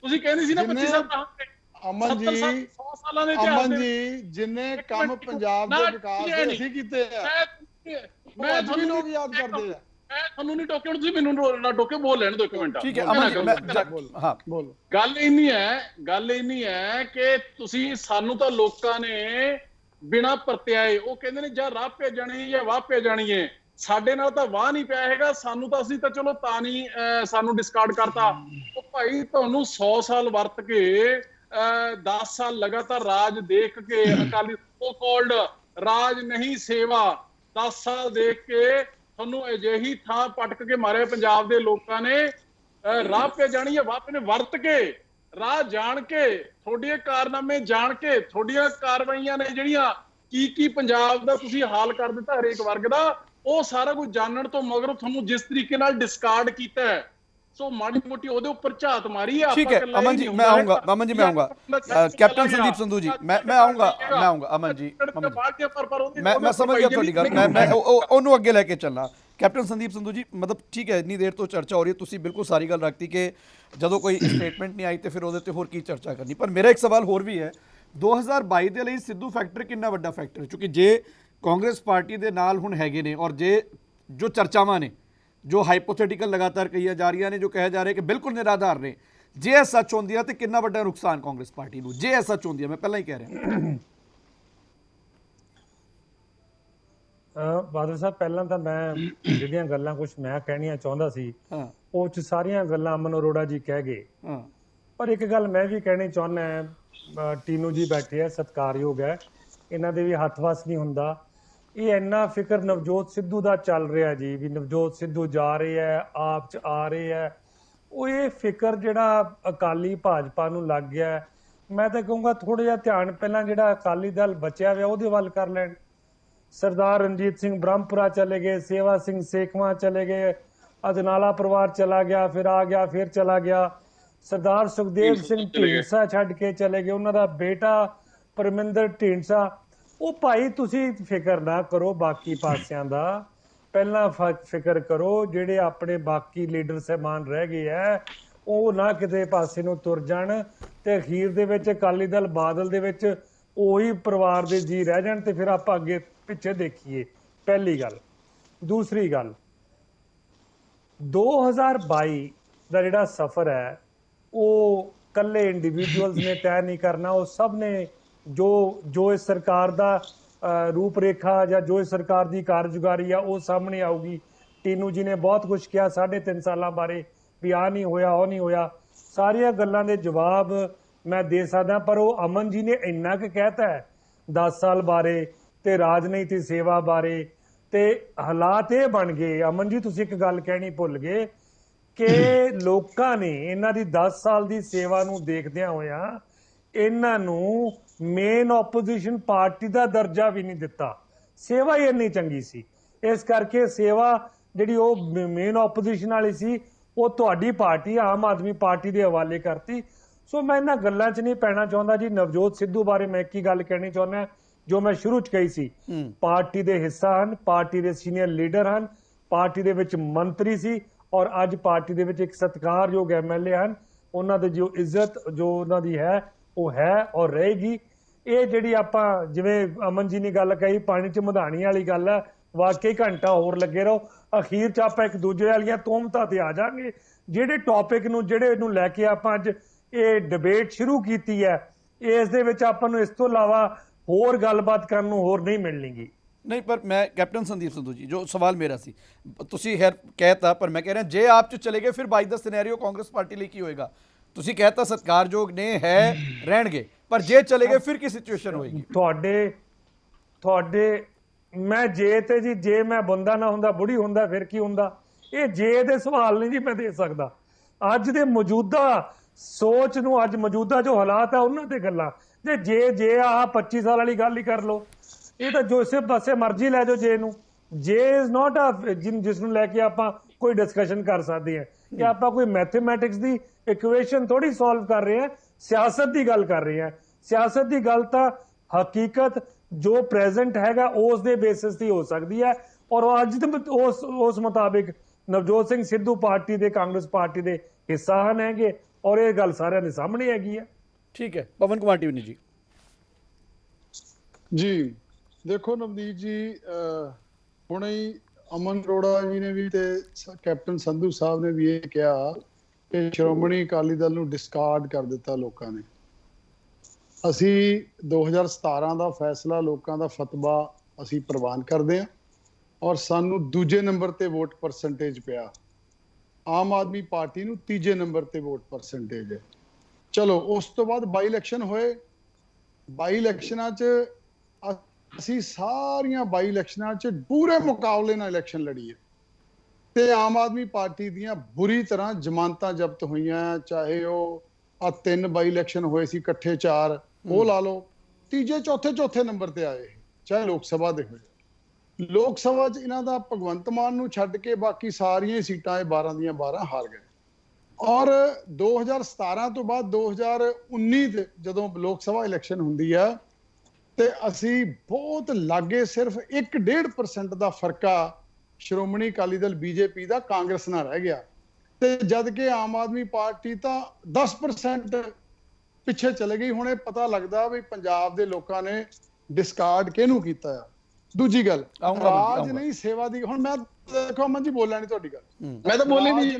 ਤੁਸੀਂ ਕਹਿੰਦੇ ਸੀ ਨਾ 25 ਸਾਲ ਰਹਾਂਗੇ।
ਅਮਨ ਜੀ,
100 ਸਾਲਾਂ ਦੇ
ਅਮਨ ਜੀ, ਜਿੰਨੇ ਕੰਮ ਪੰਜਾਬ ਦੇ ਵਿਕਾਸ ਦੇ ਅਸੀਂ ਕੀਤੇ ਆ,
ਮੈਂ ਤੁਹਾਨੂੰ
ਲੋਕ ਯਾਦ ਕਰਦੇ ਆ।
ਮੈਂ ਤੁਹਾਨੂੰ ਨਹੀਂ ਟੋਕਿਆ, ਤੁਸੀਂ ਮੈਨੂੰ ਨਾ ਟੋਕੇ, ਬੋਲ ਲੈਣ ਦਿਓ 1 ਮਿੰਟ।
ਠੀਕ ਹੈ
ਬੋਲ
ਅਮਨ ਜੀ, ਹਾਂ
ਬੋਲੋ।
ਗੱਲ ਇੰਨੀ ਹੈ ਕਿ ਤੁਸੀਂ ਸਾਨੂੰ ਤਾਂ ਲੋਕਾਂ ਨੇ ਬਿਨਾਂ ਪਰਤਿਆਏ, ਉਹ ਕਹਿੰਦੇ ਨੇ ਜਾਂ ਰਾਹ ਭੇਜਣੀ ਜਾਂ ਵਾਹ ਭੇਜਣੀ ਹੈ, ਸਾਡੇ ਨਾਲ ਤਾਂ ਵਾਹ ਨਹੀਂ ਪਿਆ ਹੈਗਾ, ਸਾਨੂੰ ਤਾਂ ਅਸੀਂ ਤਾਂ ਚਲੋ ਤਾਂ ਨਹੀਂ ਸਾਨੂੰ ਡਿਸਕਾਰਡ ਕਰਤਾ। ਉਹ ਭਾਈ ਤੁਹਾਨੂੰ 100 ਸਾਲ ਵਰਤ ਕੇ 10 ਸਾਲ ਲਗਾਤਾਰ ਰਾਜ ਦੇਖ ਕੇ, ਅਕਾਲੀ ਸੋ ਕਾਲਡ ਰਾਜ ਨਹੀਂ ਸੇਵਾ, 10 ਸਾਲ ਦੇਖ ਕੇ ਤੁਹਾਨੂੰ ਅਜਿਹੀ ਥਾਂ ਪਟਕ ਕੇ ਮਾਰਿਆ ਪੰਜਾਬ ਦੇ ਲੋਕਾਂ ਨੇ, ਰਾਹ ਪੇ ਜਾਣੀ ਹੈ ਵਾਪੇ ਨੇ ਵਰਤ ਕੇ, ਰਾਹ ਜਾਣ ਕੇ, ਤੁਹਾਡੇ ਕਾਰਨਾਮੇ ਜਾਣ ਕੇ, ਤੁਹਾਡੀਆਂ ਕਾਰਵਾਈਆਂ ਨੇ ਜਿਹੜੀਆਂ ਕੀ ਪੰਜਾਬ ਦਾ ਤੁਸੀਂ ਹਾਲ ਕਰ ਦਿੱਤਾ ਹਰੇਕ ਵਰਗ ਦਾ, ਉਹ ਸਾਰਾ ਕੁਝ ਜਾਣਨ ਤੋਂ ਮਗਰੋਂ ਤੁਹਾਨੂੰ ਜਿਸ ਤਰੀਕੇ ਨਾਲ ਡਿਸਕਾਰਡ ਕੀਤਾ ਹੈ, ਸੋ ਮਾੜੀ ਮੋਟੀ ਉਹਦੇ ਉੱਪਰ ਝਾਤ ਮਾਰੀ ਹੈ।
ठीक है अमन जी मैं आऊंगा, कैप्टन संदीप संधू जी मैं आऊंगा अमन जी, मैं समझ गया ਤੁਹਾਡੀ ਗੱਲ, ਮੈਂ ਉਹਨੂੰ ਅੱਗੇ ਲੈ ਕੇ ਚੱਲਣਾ। ਕੈਪਟਨ ਸੰਦੀਪ ਸੰਧੂ ਜੀ, ਮਤਲਬ ਠੀਕ ਹੈ ਇੰਨੀ ਦੇਰ ਤੋਂ ਚਰਚਾ ਹੋ ਰਹੀ ਹੈ, ਤੁਸੀਂ ਬਿਲਕੁਲ ਸਾਰੀ ਗੱਲ ਰੱਖਤੀ ਕਿ ਜਦੋਂ ਕੋਈ ਸਟੇਟਮੈਂਟ ਨਹੀਂ ਆਈ ਤੇ ਫਿਰ ਉਹਦੇ ਤੇ ਹੋਰ ਕੀ ਚਰਚਾ ਕਰਨੀ। ਪਰ ਮੇਰਾ ਇੱਕ ਸਵਾਲ ਹੋਰ ਵੀ ਹੈ, 2022 ਦੇ ਲਈ ਸਿੱਧੂ ਫੈਕਟਰ ਕਿੰਨਾ ਵੱਡਾ ਫੈਕਟਰ ਹੈ? ਕਿਉਂਕਿ ਜੇ ਕਾਂਗਰਸ ਪਾਰਟੀ ਦੇ ਨਾਲ ਹੁਣ ਹੈਗੇ ਨੇ, ਔਰ ਜੇ ਜੋ ਚਰਚਾਵਾਂ ਨੇ, ਜੋ ਹਾਈਪੋਥੈਟੀਕਲ ਲਗਾਤਾਰ ਕਹੀਆਂ ਜਾ ਰਹੀਆਂ ਨੇ, ਜੋ ਕਿਹਾ ਜਾ ਰਿਹਾ ਕਿ ਬਿਲਕੁਲ ਨਿਰਾਧਾਰ ਨੇ, ਜੇ ਇਹ ਸੱਚ ਹੁੰਦੀਆਂ ਤੇ ਕਿੰਨਾ ਵੱਡਾ ਨੁਕਸਾਨ ਕਾਂਗਰਸ ਪਾਰਟੀ ਨੂੰ, ਜੇ ਇਹ ਸੱਚ ਹੁੰਦੀਆਂ, ਮੈਂ ਪਹਿਲਾਂ ਹੀ ਕਹਿ ਰਿਹਾ।
ਬਾਦਲ ਸਾਹਿਬ, ਪਹਿਲਾਂ ਤਾਂ ਮੈਂ ਜਿਹੜੀਆਂ ਗੱਲਾਂ ਕੁਝ ਮੈਂ ਕਹਿਣੀਆਂ ਚਾਹੁੰਦਾ ਸੀ ਉਹ ਚ ਸਾਰੀਆਂ ਗੱਲਾਂ ਅਮਨ ਅਰੋੜਾ ਜੀ ਕਹਿ ਗਏ, ਪਰ ਇੱਕ ਗੱਲ ਮੈਂ ਵੀ ਕਹਿਣੀ ਚਾਹੁੰਦਾ, ਟੀਨੂ ਜੀ ਬੈਠੇ ਆ, ਸਤਿਕਾਰਯੋਗ ਹੈ, ਇਹਨਾਂ ਦੇ ਵੀ ਹੱਥ ਵਸ ਨਹੀਂ ਹੁੰਦਾ। ਇਹ ਇੰਨਾ ਫਿਕਰ ਨਵਜੋਤ ਸਿੱਧੂ ਦਾ ਚੱਲ ਰਿਹਾ ਜੀ, ਵੀ ਨਵਜੋਤ ਸਿੱਧੂ ਜਾ ਰਹੇ ਹੈ, ਆਪ ਚ ਆ ਰਹੇ ਹੈ, ਉਹ ਇਹ ਫਿਕਰ ਜਿਹੜਾ ਅਕਾਲੀ ਭਾਜਪਾ ਨੂੰ ਲੱਗ ਗਿਆ, ਮੈਂ ਤਾਂ ਕਹੂੰਗਾ ਥੋੜਾ ਜਿਹਾ ਧਿਆਨ ਪਹਿਲਾਂ ਜਿਹੜਾ ਅਕਾਲੀ ਦਲ ਬਚਿਆ ਹੋਇਆ ਉਹਦੇ ਵੱਲ ਕਰ ਲੈਣ। ਸਰਦਾਰ ਰਣਜੀਤ ਸਿੰਘ ਬ੍ਰਹਮਪੁਰਾ ਚਲੇ ਗਏ, ਸੇਵਾ ਸਿੰਘ ਸੇਖਵਾਂ ਚਲੇ ਗਏ, ਅਜਨਾਲਾ ਪਰਿਵਾਰ ਚਲਾ ਗਿਆ, ਫਿਰ ਆ ਗਿਆ, ਫਿਰ ਚਲਾ ਗਿਆ, ਸਰਦਾਰ ਸੁਖਦੇਵ ਸਿੰਘ ਢੀਂਡਸਾ ਛੱਡ ਕੇ ਚਲੇ ਗਏ, ਉਹਨਾਂ ਦਾ ਬੇਟਾ ਪਰਮਿੰਦਰ ਢੀਂਡਸਾ। ਉਹ ਭਾਈ ਤੁਸੀਂ ਫਿਕਰ ਨਾ ਕਰੋ ਬਾਕੀ ਪਾਸਿਆਂ ਦਾ, ਪਹਿਲਾਂ ਫਿਕਰ ਕਰੋ ਜਿਹੜੇ ਆਪਣੇ ਬਾਕੀ ਲੀਡਰ ਸਹਿਬਾਨ ਰਹਿ ਗਏ ਐ, ਉਹ ਨਾ ਕਿਤੇ ਪਾਸੇ ਨੂੰ ਤੁਰ ਜਾਣ ਤੇ ਅਖੀਰ ਦੇ ਵਿੱਚ ਅਕਾਲੀ ਦਲ ਬਾਦਲ ਦੇ ਵਿੱਚ ਉਹੀ ਪਰਿਵਾਰ ਦੇ ਜੀ ਰਹਿ ਜਾਣ ਤੇ ਫਿਰ ਆਪਾਂ ਅੱਗੇ ਪਿੱਛੇ ਦੇਖੀਏ। ਪਹਿਲੀ ਗੱਲ। ਦੂਸਰੀ ਗੱਲ, 2022 ਦਾ ਜਿਹੜਾ ਸਫ਼ਰ ਹੈ ਉਹ ਕੱਲੇ ਇੰਡੀਵਿਜੂਅਲਸ ਨੇ ਤੈਅ ਨਹੀਂ ਕਰਨਾ, ਉਹ ਸਭ ਨੇ ਜੋ ਇਸ ਸਰਕਾਰ ਦਾ ਰੂਪ ਰੇਖਾ ਜਾਂ ਜੋ ਇਸ ਸਰਕਾਰ ਦੀ ਕਾਰਜਕਾਰੀ ਆ ਉਹ ਸਾਹਮਣੇ ਆਊਗੀ। ਟੀਨੂ ਜੀ ਨੇ ਬਹੁਤ ਕੁਝ ਕਿਹਾ 3.5 ਸਾਲਾਂ ਬਾਰੇ, ਵੀ ਆਹ ਨਹੀਂ ਹੋਇਆ, ਉਹ ਨਹੀਂ ਹੋਇਆ, ਸਾਰੀਆਂ ਗੱਲਾਂ ਦੇ ਜਵਾਬ ਮੈਂ ਦੇ ਸਕਦਾ, ਪਰ ਉਹ ਅਮਨ ਜੀ ਨੇ ਇੰਨਾ ਕੁ ਕਹਿਤਾ ਹੈ 10 ਸਾਲ ਬਾਰੇ ਤੇ ਰਾਜਨੀਤੀ ਸੇਵਾ ਬਾਰੇ, ਤੇ ਹਾਲਾਤ ਇਹ ਬਣ ਗਏ। ਅਮਨ ਜੀ, ਤੁਸੀਂ ਇੱਕ ਗੱਲ ਕਹਿਣੀ ਭੁੱਲ ਗਏ ਕਿ ਲੋਕਾਂ ਨੇ ਇਹਨਾਂ ਦੀ 10 ਸਾਲ ਦੀ ਸੇਵਾ ਨੂੰ ਦੇਖਦਿਆਂ ਹੋਇਆਂ ਇਹਨਾਂ ਨੂੰ ਮੇਨ ਆਪੋਜੀਸ਼ਨ ਪਾਰਟੀ ਦਾ ਦਰਜਾ ਵੀ ਨਹੀਂ ਦਿੱਤਾ। ਸੇਵਾ ਹੀ ਇੰਨੀ ਚੰਗੀ ਸੀ, ਇਸ ਕਰਕੇ ਸੇਵਾ ਜਿਹੜੀ ਉਹ ਮੇਨ ਆਪੋਜੀਸ਼ਨ ਵਾਲੀ ਸੀ ਉਹ ਤੁਹਾਡੀ ਪਾਰਟੀ ਆਮ ਆਦਮੀ ਪਾਰਟੀ ਦੇ ਹਵਾਲੇ ਕਰਤੀ। ਸੋ ਮੈਂ ਇਹਨਾਂ ਗੱਲਾਂ 'ਚ ਨਹੀਂ ਪੈਣਾ ਚਾਹੁੰਦਾ ਜੀ। ਨਵਜੋਤ ਸਿੱਧੂ ਬਾਰੇ ਮੈਂ ਇੱਕ ਹੀ ਗੱਲ ਕਹਿਣੀ ਚਾਹੁੰਦਾ, ਜੋ ਮੈਂ ਸ਼ੁਰੂ 'ਚ ਕਹੀ ਸੀ, ਪਾਰਟੀ ਦੇ ਹਿੱਸਾ ਹਨ, ਪਾਰਟੀ ਦੇ ਸੀਨੀਅਰ ਲੀਡਰ ਹਨ, ਪਾਰਟੀ ਦੇ ਵਿੱਚ ਮੰਤਰੀ ਸੀ, ਔਰ ਅੱਜ ਪਾਰਟੀ ਦੇ ਵਿੱਚ ਇੱਕ ਸਤਿਕਾਰਯੋਗ ਐਮਐਲਏ ਹਨ। ਉਹਨਾਂ ਦੀ ਜੋ ਇੱਜ਼ਤ ਜੋ ਉਹਨਾਂ ਦੀ ਹੈ ਉਹ ਹੈ ਔਰ ਰਹੇਗੀ। ਇਹ ਜਿਹੜੀ ਆਪਾਂ ਜਿਵੇਂ ਅਮਨ ਜੀ ਨੇ ਗੱਲ ਕਹੀ ਪਾਣੀ 'ਚ ਮਧਾਣੀ ਵਾਲੀ ਗੱਲ ਹੈ, ਵਾਕਈ ਘੰਟਾ ਹੋਰ ਲੱਗੇ ਰਹੋ, ਅਖੀਰ 'ਚ ਆਪਾਂ ਇੱਕ ਦੂਜੇ ਵਾਲੀਆਂ ਤੋਹਮਤਾਂ ਤੇ ਆ ਜਾਾਂਗੇ। ਜਿਹੜੇ ਟੌਪਿਕ ਨੂੰ ਜਿਹੜੇ ਨੂੰ ਲੈ ਕੇ ਆਪਾਂ ਅੱਜ ਇਹ ਡਿਬੇਟ ਸ਼ੁਰੂ ਕੀਤੀ ਹੈ, ਇਸ ਦੇ ਵਿੱਚ ਆਪਾਂ ਨੂੰ ਇਸ ਤੋਂ ਇਲਾਵਾ ਹੋਰ ਗੱਲਬਾਤ ਕਰਨ ਨੂੰ ਹੋਰ ਨਹੀਂ ਮਿਲਣੀਗੀ।
ਨਹੀਂ, ਪਰ ਮੈਂ ਕੈਪਟਨ ਸੰਦੀਪ ਸੰਧੂ ਜੀ, ਜੋ ਸਵਾਲ ਮੇਰਾ ਸੀ ਤੁਸੀਂ ਖੈਰ ਕਹਿਤਾ, ਪਰ ਮੈਂ ਕਹਿ ਰਿਹਾ ਜੇ ਆਪ 'ਚ ਚਲੇ ਗਏ ਫਿਰ 22 ਦਾ ਸਿਨੈਰੀਓ ਕਾਂਗਰਸ ਪਾਰਟੀ ਲਈ ਕੀ ਹੋਏਗਾ? ਤੁਸੀਂ ਕਹਿਤਾ ਸਤਿਕਾਰਯੋਗ ਨੇ, ਹੈ, ਰਹਿਣਗੇ, ਪਰ ਜੇ ਚਲੇ ਗਏ ਫਿਰ ਕੀ ਸਿਚੁਏਸ਼ਨ ਹੋਏਗੀ? ਤੁਹਾਡੇ ਮੈਂ ਜੇ ਤੇ ਜੀ, ਜੇ ਮੈਂ ਬੰਦਾ ਨਾ ਹੁੰਦਾ ਬੁੜੀ ਹੁੰਦਾ ਫਿਰ ਕੀ ਹੁੰਦਾ? ਇਹ ਜੇ ਦੇ ਸਵਾਲ ਨਹੀਂ ਜੀ ਮੈਂ ਦੇ ਸਕਦਾ। ਅੱਜ ਦੇ ਮੌਜੂਦਾ ਸੋਚ ਨੂੰ, ਅੱਜ ਮੌਜੂਦਾ ਜੋ ਹਾਲਾਤ ਆ ਉਹਨਾਂ ਤੇ ਗੱਲਾਂ, ਜੇ ਆਹ 25 ਸਾਲ ਵਾਲੀ ਗੱਲ ਹੀ ਕਰ ਲਓ, ਇਹ ਤਾਂ ਜੋ ਇਸੇ ਪਾਸੇ ਮਰਜ਼ੀ ਲੈ ਜਾਓ। ਜੇ ਨੂੰ ਜੇ ਇਜ਼ ਨਾਟ ਅ ਜਿਸ ਨੂੰ ਲੈ ਕੇ ਆਪਾਂ ਕੋਈ ਡਿਸਕਸ਼ਨ ਕਰ ਸਕਦੇ ਹਾਂ ਕਿ ਆਪਾਂ ਕੋਈ ਮੈਥਮੈਟਿਕਸ ਦੀ ਇਕੁਏਸ਼ਨ ਥੋੜੀ ਸੋਲਵ ਕਰ ਰਹੇ ਹਾਂ, ਸਿਆਸਤ ਦੀ ਗੱਲ ਕਰ ਰਹੇ ਹਾਂ। ਸਿਆਸਤ ਦੀ ਗੱਲ ਤਾਂ ਹਕੀਕਤ ਜੋ ਪ੍ਰੈਜ਼ੈਂਟ ਹੈਗਾ ਉਸ ਦੇ ਬੇਸਿਸ ਤੇ ਹੋ ਸਕਦੀ ਹੈ, ਔਰ ਅੱਜ ਉਸ ਮੁਤਾਬਿਕ ਨਵਜੋਤ ਸਿੰਘ ਸਿੱਧੂ ਪਾਰਟੀ ਦੇ, ਕਾਂਗਰਸ ਪਾਰਟੀ ਦੇ ਹਿੱਸਾ ਹਨ ਹੈਗੇ, ਔਰ ਇਹ ਗੱਲ ਸਾਰਿਆਂ ਦੇ ਸਾਹਮਣੇ ਹੈਗੀ ਹੈ। ਠੀਕ ਹੈ, ਪਵਨ ਕੁਮਾਰ ਟਿਵਾਣੀ ਜੀ।
ਜੀ ਦੇਖੋ ਨਵਨੀਤ ਜੀ, ਹੁਣੇ ਹੀ ਅਮਨ ਅਰੋੜਾ ਜੀ ਨੇ ਵੀ ਤੇ ਕੈਪਟਨ ਸੰਧੂ ਸਾਹਿਬ ਨੇ ਵੀ ਇਹ ਕਿਹਾ ਕਿ ਸ਼੍ਰੋਮਣੀ ਅਕਾਲੀ ਦਲ ਨੂੰ ਡਿਸਕਾਰਡ ਕਰ ਦਿੱਤਾ ਲੋਕਾਂ ਨੇ। ਅਸੀਂ 2017 ਦਾ ਫੈਸਲਾ, ਲੋਕਾਂ ਦਾ ਫਤਵਾ ਅਸੀਂ ਪ੍ਰਵਾਨ ਕਰਦੇ ਹਾਂ ਔਰ ਸਾਨੂੰ ਦੂਜੇ ਨੰਬਰ ਤੇ ਵੋਟ ਪਰਸੈਂਟੇਜ ਪਿਆ। ਆਮ ਆਦਮੀ ਪਾਰਟੀ ਨੂੰ ਤੀਜੇ ਨੰਬਰ ਤੇ ਵੋਟ ਪਰਸੈਂਟੇਜ ਹੈ। ਚਲੋ ਉਸ ਤੋਂ ਬਾਅਦ ਬਾਈ ਇਲੈਕਸ਼ਨ ਹੋਏ। ਬਾਈ ਇਲੈਕਸ਼ਨਾਂ 'ਚ ਅਸੀਂ ਸਾਰੀਆਂ ਬਾਈ ਇਲੈਕਸ਼ਨਾਂ 'ਚ ਪੂਰੇ ਮੁਕਾਬਲੇ ਨਾਲ ਇਲੈਕਸ਼ਨ ਲੜੀ ਹੈ ਤੇ ਆਮ ਆਦਮੀ ਪਾਰਟੀ ਦੀਆਂ ਬੁਰੀ ਤਰ੍ਹਾਂ ਜ਼ਮਾਨਤਾਂ ਜ਼ਬਤ ਹੋਈਆਂ। ਚਾਹੇ ਉਹ ਆ 3 ਬਾਈ ਇਲੈਕਸ਼ਨ ਹੋਏ ਸੀ ਇਕੱਠੇ 4, ਉਹ ਲਾ ਲਓ। ਤੀਜੇ ਚੌਥੇ ਨੰਬਰ ਤੇ ਆਏ, ਚਾਹੇ ਲੋਕ ਸਭਾ ਦੇ ਹੋਏ। ਲੋਕ ਸਭਾ 'ਚ ਇਹਨਾਂ ਦਾ ਭਗਵੰਤ ਮਾਨ ਨੂੰ ਛੱਡ ਕੇ ਬਾਕੀ ਸਾਰੀਆਂ ਹੀ ਸੀਟਾਂ ਇਹ 12 ਦੀਆਂ 12 ਹਾਰ ਗਏ। ਔਰ 2017 ਤੋਂ ਬਾਅਦ 2019 ਦੇ ਜਦੋਂ ਲੋਕ ਸਭਾ ਇਲੈਕਸ਼ਨ ਹੁੰਦੀ ਆ ਤੇ ਅਸੀਂ ਬਹੁਤ ਲਾਗੇ, ਸਿਰਫ 1.5% ਦਾ ਫਰਕ ਆ ਸ਼੍ਰੋਮਣੀ ਅਕਾਲੀ ਦਲ ਬੀਜੇਪੀ ਦਾ ਕਾਂਗਰਸ ਨਾਲ ਰਹਿ ਗਿਆ ਤੇ ਜਦ ਕਿ ਆਮ ਆਦਮੀ ਪਾਰਟੀ ਤਾਂ 10% ਪਿੱਛੇ ਚਲੇ ਗਈ। ਹੁਣ ਇਹ ਪਤਾ ਲੱਗਦਾ ਵੀ ਪੰਜਾਬ ਦੇ ਲੋਕਾਂ ਨੇ ਡਿਸਕਾਰਡ ਕਿਹਨੂੰ ਕੀਤਾ ਆ। ਦੂਜੀ ਗੱਲ, ਰਾਜ ਨਹੀਂ ਸੇਵਾ ਦੀ। ਹੁਣ ਮੈਂ ਦੇਖੋ ਅਮਨ ਜੀ ਬੋਲਿਆ ਨਹੀਂ ਤੁਹਾਡੀ ਗੱਲ,
ਮੈਂ ਤਾਂ ਬੋਲੀ ਨਹੀਂ।